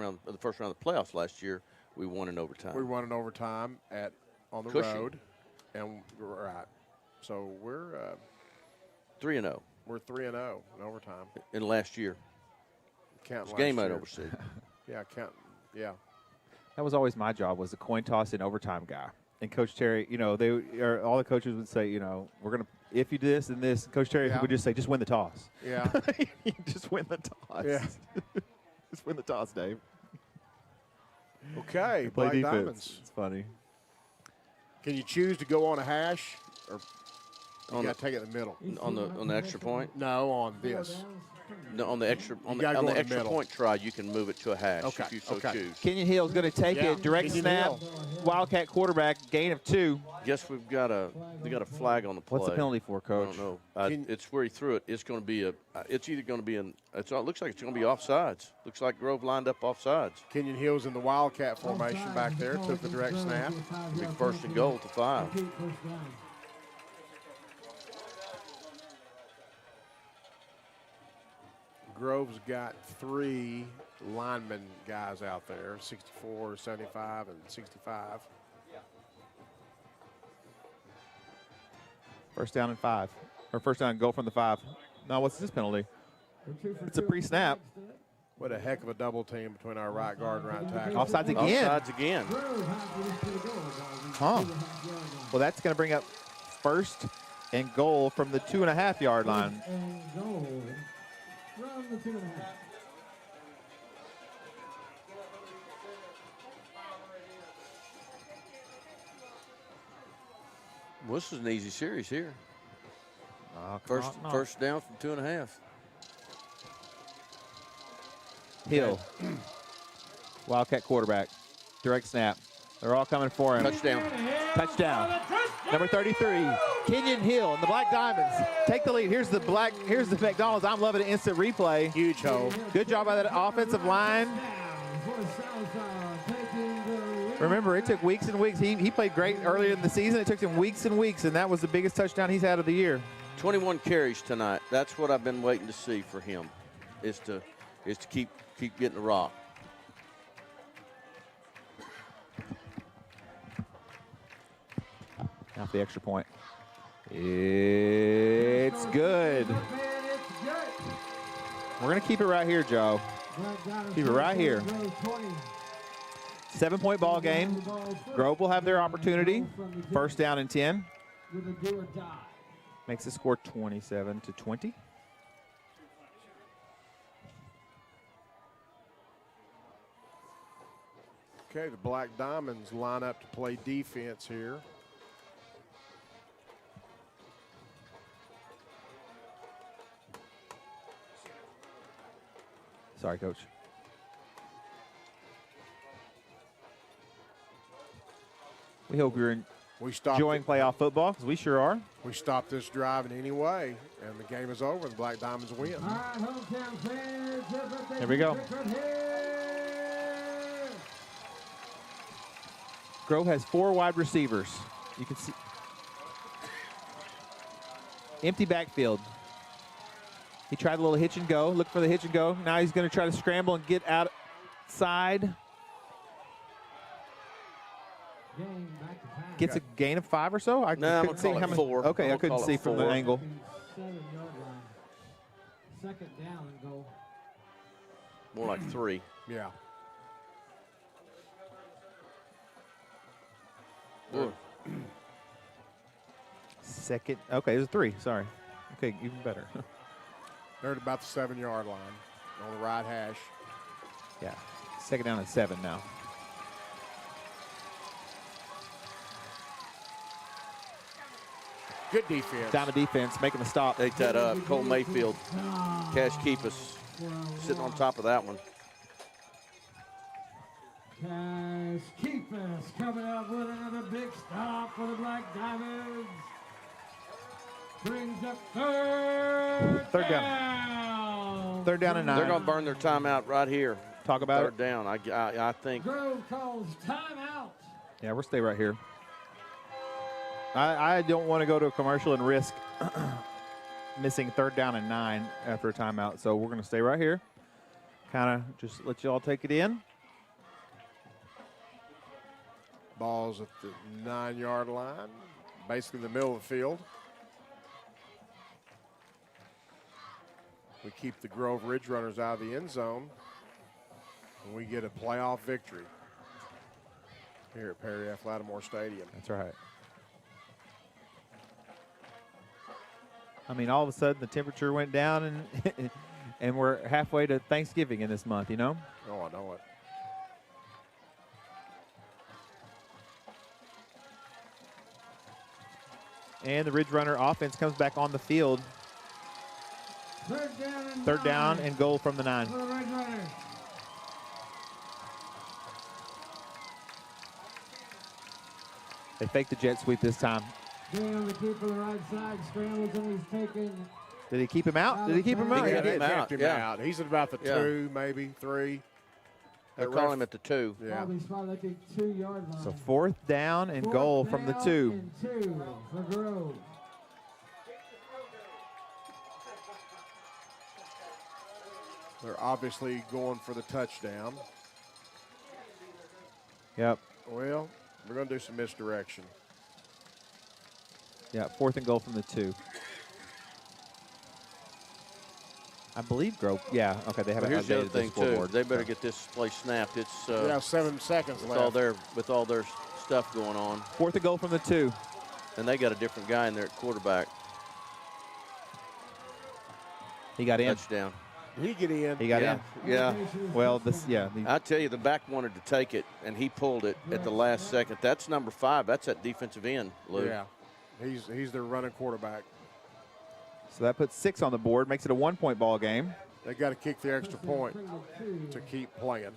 round of the playoffs last year. We won in overtime. We won in overtime on the Cushing. road, and right. So we're 3-0. We're 3-0 in overtime. In last year. Counting last game I'd year. oversee. Yeah, counting. Yeah. That was always my job, was the coin toss and overtime guy. And Coach Terry, all the coaches would say, we're going to, if you do this and this, Coach Terry would just say, just win the toss. Yeah. Just win the toss. Yeah. Just win the toss, Dave. Okay, Play Black defense. Diamonds. It's funny. Can you choose to go on a hash, or you On got to take it in the middle? On the extra point? No, on this. No, on the extra gotta go in the extra middle. point try, you can move it to a hash Okay, if you so okay. choose. Kenyon Hill's going to take it. Direct Kenyon snap. Hill. Wildcat quarterback, gain of 2. Guess we got a flag on the play. What's the penalty for, Coach? I don't know. It's where he threw it. It's going to be it's either going to be it looks like it's going to be offsides. Looks like Grove lined up offsides. Kenyon Hill's in the Wildcat formation back there. Took the direct snap. Big 1st and goal to 5. Grove's got 3 lineman guys out there, 64, 75, and 65. First down and 5. Or first down and goal from the 5. No, what's this penalty? It's a pre-snap. What a heck of a double team between our right guard and right tackle. Offsides again. Offsides again. Huh. Well, that's going to bring up 1st and goal from the 2.5-yard line. And goal from the 2.5. Well, this is an easy series here. First First down from 2.5. Hill. Wildcat quarterback. Direct snap. They're all coming for him. Touchdown. Touchdown. Number 33, Kenyon Hill and the Black Diamonds take the lead. Here's the McDonald's. I'm loving it. Instant replay. Huge hole. Good job by that offensive line. Remember, it took weeks and weeks. He played great earlier in the season. It took him weeks and weeks, and that was the biggest touchdown he's had of the year. 21 carries tonight. That's what I've been waiting to see for him, is to keep getting the rock. Now for the extra point. It's good. We're going to keep it right here, Joe. Keep it right here. 7-point ball game. Grove will have their opportunity. First down and 10. Makes the score 27-20. Okay, the Black Diamonds line up to play defense here. Sorry, Coach. We hope you're enjoying playoff football, because we sure are. We stopped this drive in any way, and the game is over. The Black Diamonds win. There we go. Grove has 4 wide receivers. You can see. Empty backfield. He tried a little hitch and go. Look for the hitch and go. Now he's going to try to scramble and get outside. Gets a gain of 5 or so? I couldn't see how many. 4. Okay, I couldn't see from the angle. 7-yard line. 2nd down and goal. More like 3. Yeah. Second. Okay, it was 3. Sorry. Okay, even better. They're at about the 7-yard line on the right hash. Yeah. 2nd down and 7 now. Good defense. Diamond defense making the stop. Take that up. Cole Mayfield. Cash Keepus sitting on top of that one. Cash Keepus coming up with another big stop for the Black Diamonds. Brings up third down. 3rd down and 9. They're going to burn their timeout right here. Talk about it. 3rd down. I think. Grove calls timeout. Yeah, we'll stay right here. I don't want to go to a commercial and risk missing 3rd down and 9 after a timeout. So we're going to stay right here. Kind of just let you all take it in. Ball's at the 9-yard line, basically the middle of the field. We keep the Grove Ridge Runners out of the end zone, and we get a playoff victory here at Perry F. Lattimore Stadium. That's right. I mean, all of a sudden the temperature went down, and and we're halfway to Thanksgiving in this month, you know? Oh, I know it. And the Ridge Runner offense comes back on the field Third down and goal from the 9. For the Red Raiders. They fake the jet sweep this time. Down the keeper on the right side, scrambles and he's taken. Did he keep him out? Did he keep him out? He He did. kept him out. He's at about the Yeah. 2, maybe 3. They're calling him at the 2. Yeah. Probably spotted at the 2-yard line. So 4th down and goal from the 2. And 2 for Grove. They're obviously going for the touchdown. Yep. Well, we're going to do some misdirection. Yeah, 4th and goal from the 2. I believe Grove. Yeah, okay, they But haven't here's the other updated thing the scoreboard. too. They better get this play snapped. It's We have 7 seconds with left. all their stuff going on. 4th and goal from the 2. And they got a different guy in there at quarterback. He got in. Touchdown. Did he get in? He got in. Yeah. Well, this, yeah. I tell you, the back wanted to take it, and he pulled it at the last second. That's number 5. That's that defensive end, Lou. Yeah. He's their running quarterback. So that puts 6 on the board, makes it a 1-point ball game. They got to kick the extra point to keep playing.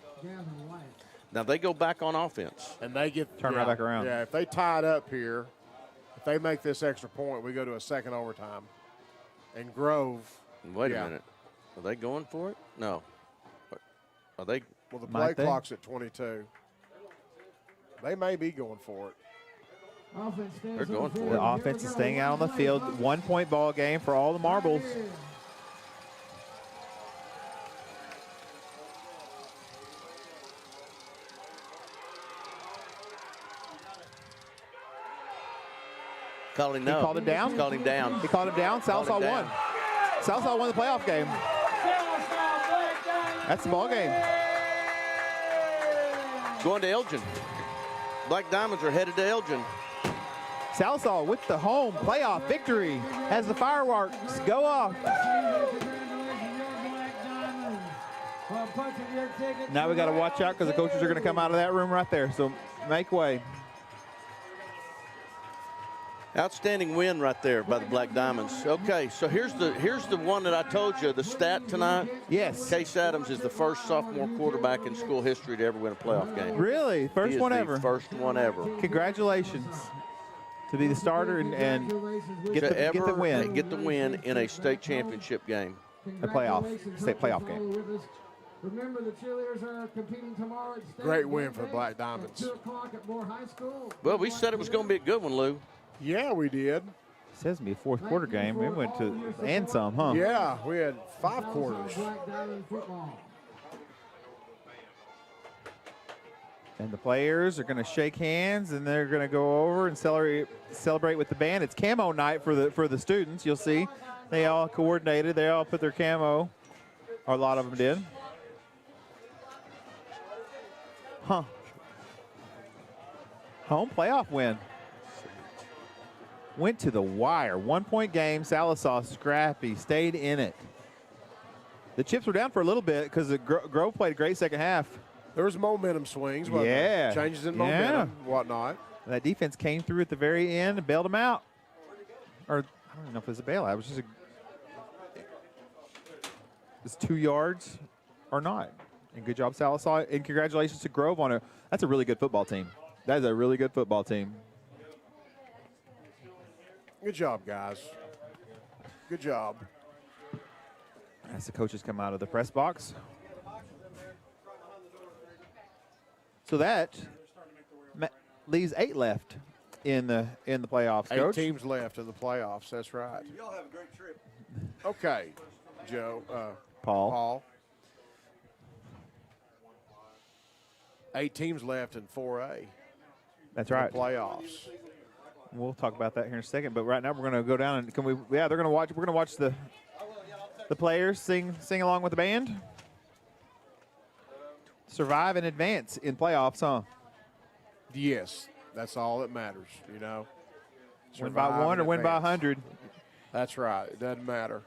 Now they go back on offense. And they get Turn right back around. Yeah, if they tie it up here, if they make this extra point, we go to a second overtime. And Grove. Wait a minute. Are they going for it? No. Are they? Well, the play clock's at 22. They may be going for it. They're going for it. The offense is staying out on the field. 1-point ball game for all the marbles. Called him no. He called him down? Called him down. He called him down. Sallisaw won. Sallisaw won the playoff game. That's the ball game. Going to Elgin. Black Diamonds are headed to Elgin. Sallisaw with the home playoff victory as the fireworks go off. Now we got to watch out because the coaches are going to come out of that room right there. So make way. Outstanding win right there by the Black Diamonds. Okay, so here's the one that I told you, the stat tonight. Yes. Case Adams is the first sophomore quarterback in school history to ever win a playoff game. Really? First He is one the ever. First one ever. Congratulations to be the starter and get the win. Get the win in a state championship game. A playoff, state playoff game. Remember, the cheerleaders are competing tomorrow at state. Great win for the Black Diamonds. 2 o'clock at Moore High School. Well, we said it was going to be a good one, Lou. Yeah, we did. Says to me a 4th quarter game. We went to and some, huh? Yeah, we had 5 quarters. And the players are going to shake hands, and they're going to go over and celebrate with the band. It's camo night for the students. You'll see they all coordinated. They all put their camo, or a lot of them did. Huh. Home playoff win. Went to the wire. 1-point game. Sallisaw scrappy, stayed in it. The chips were down for a little bit because Grove played a great second half. There was momentum swings. Wasn't there? Changes in momentum, whatnot. That defense came through at the very end and bailed them out. Or I don't even know if it was a bailout. It was just it's 2 yards or not. And good job, Sallisaw. And congratulations to Grove on that's a really good football team. That is a really good football team. Good job, guys. Good job. As the coaches come out of the press box. So that leaves 8 left in the playoffs, 8 Coach. teams left in the playoffs. That's right. Y'all have a great trip. Okay, Joe. Paul. 8 teams left in 4A. That's in right. The playoffs. We'll talk about that here in a second. But right now we're going to go down and they're going to watch. We're going to watch the players sing along with the band. Survive and advance in playoffs, huh? Yes, that's all that matters. You know, Win by 1 or win by 100. That's right. It doesn't matter.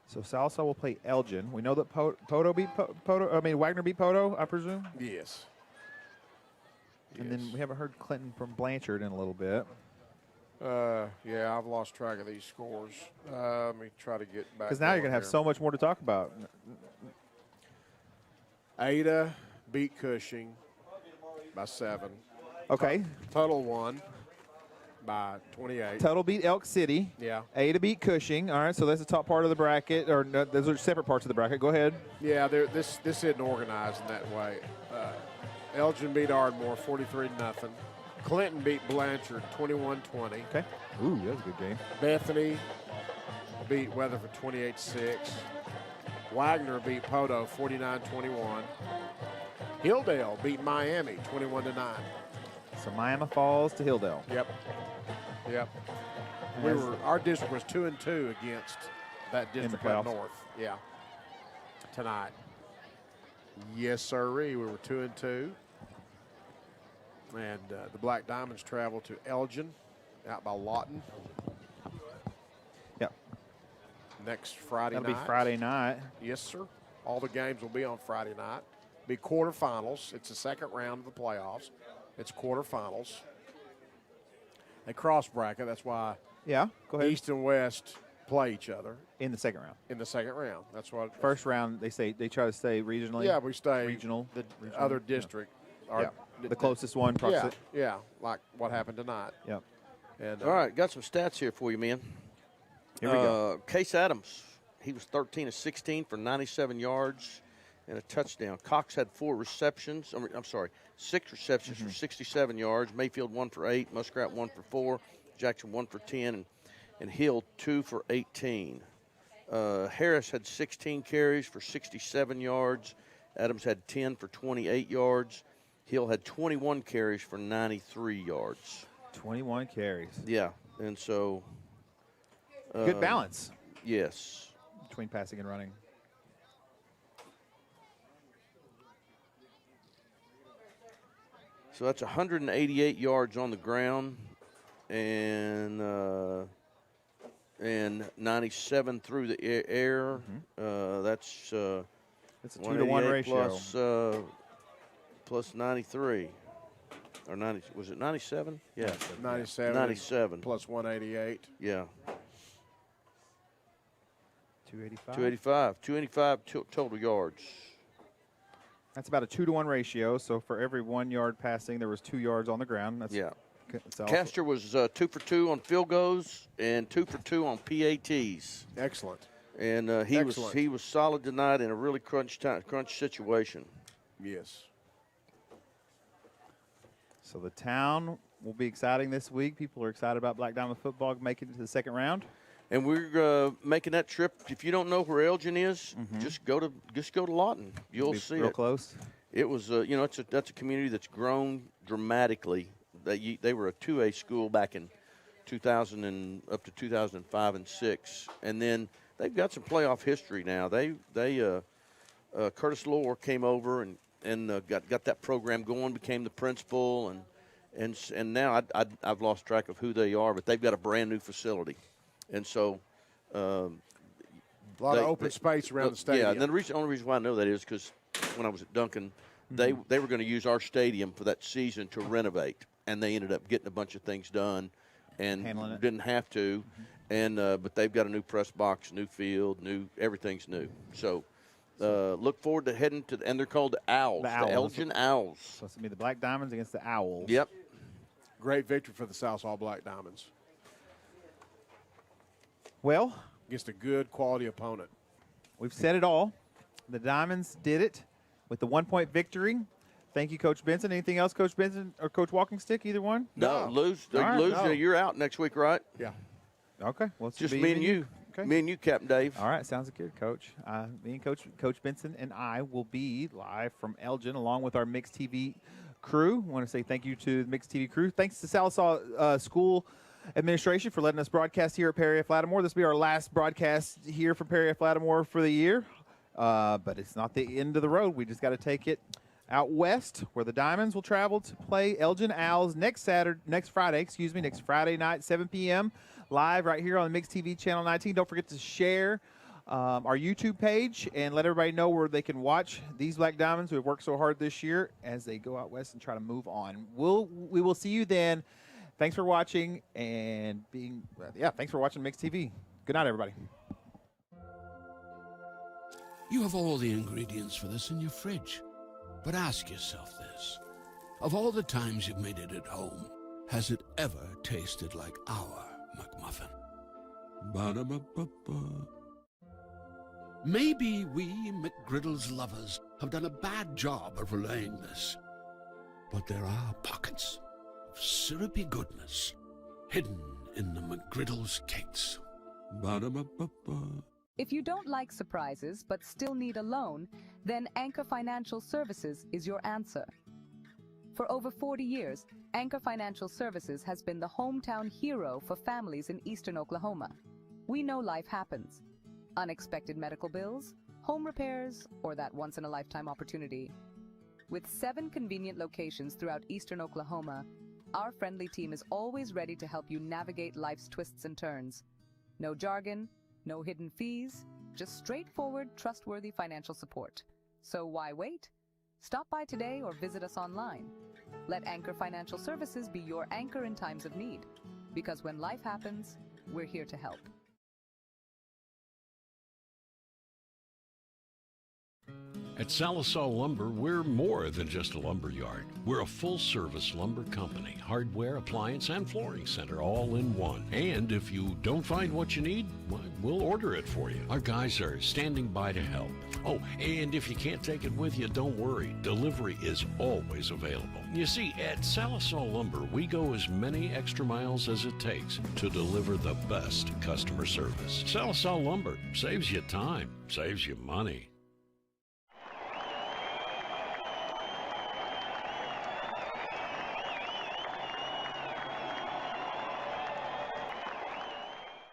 So Sallisaw will play Elgin. We know that Wagner beat Poto, I presume. Yes. And then we haven't heard Clinton from Blanchard in a little bit. Yeah, I've lost track of these scores. Let me try to get back. Because now you're going to have so much more to talk about. Ada beat Cushing by 7. Okay. Total won by 28. Total beat Elk City. Yeah. Ada beat Cushing. All right, so that's the top part of the bracket. Or no, those are separate parts of the bracket. Go ahead. Yeah, this isn't organized in that way. Elgin beat Ardmore 43-0. Clinton beat Blanchard 21-20. Okay. Ooh, that was a good game. Bethany beat Weatherford 28-6. Wagner beat Poto 49-21. Hilldale beat Miami 21-9. So Miami falls to Hilldale. Yep. Our district was 2-2 against that district up north. Yeah. Tonight. Yes, sirree. We were 2-2. And the Black Diamonds travel to Elgin out by Lawton. Yep. Next Friday night. That'll be Friday night. Yes, sir. All the games will be on Friday night. Be quarterfinals. It's the second round of the playoffs. It's quarterfinals. They cross bracket. That's why go ahead. East and West play each other. In the second round. In the second round. That's what. First round, they try to stay regionally. Yeah, we stay regional. The other district. The closest one. Yeah, like what happened tonight. Yep. And all right, got some stats here for you, man. Here we go. Case Adams, he was 13 of 16 for 97 yards and a touchdown. Cox had 6 receptions for 67 yards. Mayfield 1 for 8. Muskrat 1 for 4. Jackson 1 for 10. And Hill 2 for 18. Harris had 16 carries for 67 yards. Adams had 10 for 28 yards. Hill had 21 carries for 93 yards. 21 carries. Yeah, and so. Good balance. Yes. Between passing and running. So that's 188 yards on the ground and 97 through the air. That's a 2-to-1 ratio. Plus 93. Or 90, was it 97? Yeah. 97. Plus 188. Yeah. 285. 285 total yards. That's about a 2-to-1 ratio. So for every 1 yard passing, there was 2 yards on the ground. That's Castor was 2 for 2 on field goals and 2 for 2 on PATs. Excellent. And he was solid tonight in a really crunch situation. Yes. So the town will be exciting this week. People are excited about Black Diamond football making it to the second round. And we're making that trip. If you don't know where Elgin is, just go to Lawton. You'll see real it. Close. It was that's a community that's grown dramatically. They were a 2A school back in 2000 and up to 2005 and 6, and then they've got some playoff history now. Curtis Lohr came over and got that program going, became the principal, and now I've lost track of who they are, but they've got a brand new facility. And so a lot of open space around the stadium. Yeah, and the only reason why I know that is because when I was at Duncan, they were going to use our stadium for that season to renovate, and they ended up getting a bunch of things done and didn't have to. And but they've got a new press box, new field, everything's new. So look forward to heading to and they're called the Owls, the Elgin Owls. So it's going to be the Black Diamonds against the Owls. Yep. Great victory for the Sallisaw Black Diamonds. Well, against a good quality opponent. We've said it all. The Diamonds did it with the 1-point victory. Thank you, Coach Benson. Anything else, Coach Benson or Coach Walkingstick, either one? No, lose. You're out next week, right? Yeah. Okay. Well, it's just me and you. Okay. Me and you, Captain Dave. All right, sounds good, Coach. Me and Coach Benson and I will be live from Elgin along with our Mixed TV crew. I want to say thank you to the Mixed TV crew. Thanks to Sallisaw School Administration for letting us broadcast here at Perry F. Lattimore. This will be our last broadcast here from Perry F. Lattimore for the year. But it's not the end of the road. We just got to take it out west where the Diamonds will travel to play Elgin Owls next Friday night, 7 p.m. live right here on Mixed TV Channel 19. Don't forget to share our YouTube page and let everybody know where they can watch these Black Diamonds who have worked so hard this year as they go out west and try to move on. We will see you then. Thanks for watching and thanks for watching Mix TV. Good night, everybody. You have all the ingredients for this in your fridge. But ask yourself this. Of all the times you've made it at home, has it ever tasted like our McMuffin? Ba-da-ba-ba-ba. Maybe we McGriddles lovers have done a bad job of relaying this. But there are pockets of syrupy goodness hidden in the McGriddles cakes. Ba-da-ba-ba-ba. If you don't like surprises but still need a loan, then Anchor Financial Services is your answer. For over 40 years, Anchor Financial Services has been the hometown hero for families in eastern Oklahoma. We know life happens. Unexpected medical bills, home repairs, or that once-in-a-lifetime opportunity. With 7 convenient locations throughout eastern Oklahoma, our friendly team is always ready to help you navigate life's twists and turns. No jargon, no hidden fees, just straightforward, trustworthy financial support. So why wait? Stop by today or visit us online. Let Anchor Financial Services be your anchor in times of need. Because when life happens, we're here to help. At Sallisaw Lumber, we're more than just a lumber yard. We're a full-service lumber company, hardware, appliance, and flooring center all in one. And if you don't find what you need, well, we'll order it for you. Our guys are standing by to help. Oh, and if you can't take it with you, don't worry. Delivery is always available. You see, at Sallisaw Lumber, we go as many extra miles as it takes to deliver the best customer service. Sallisaw Lumber saves you time, saves you money.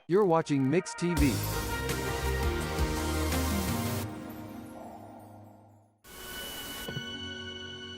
You're watching Mix TV.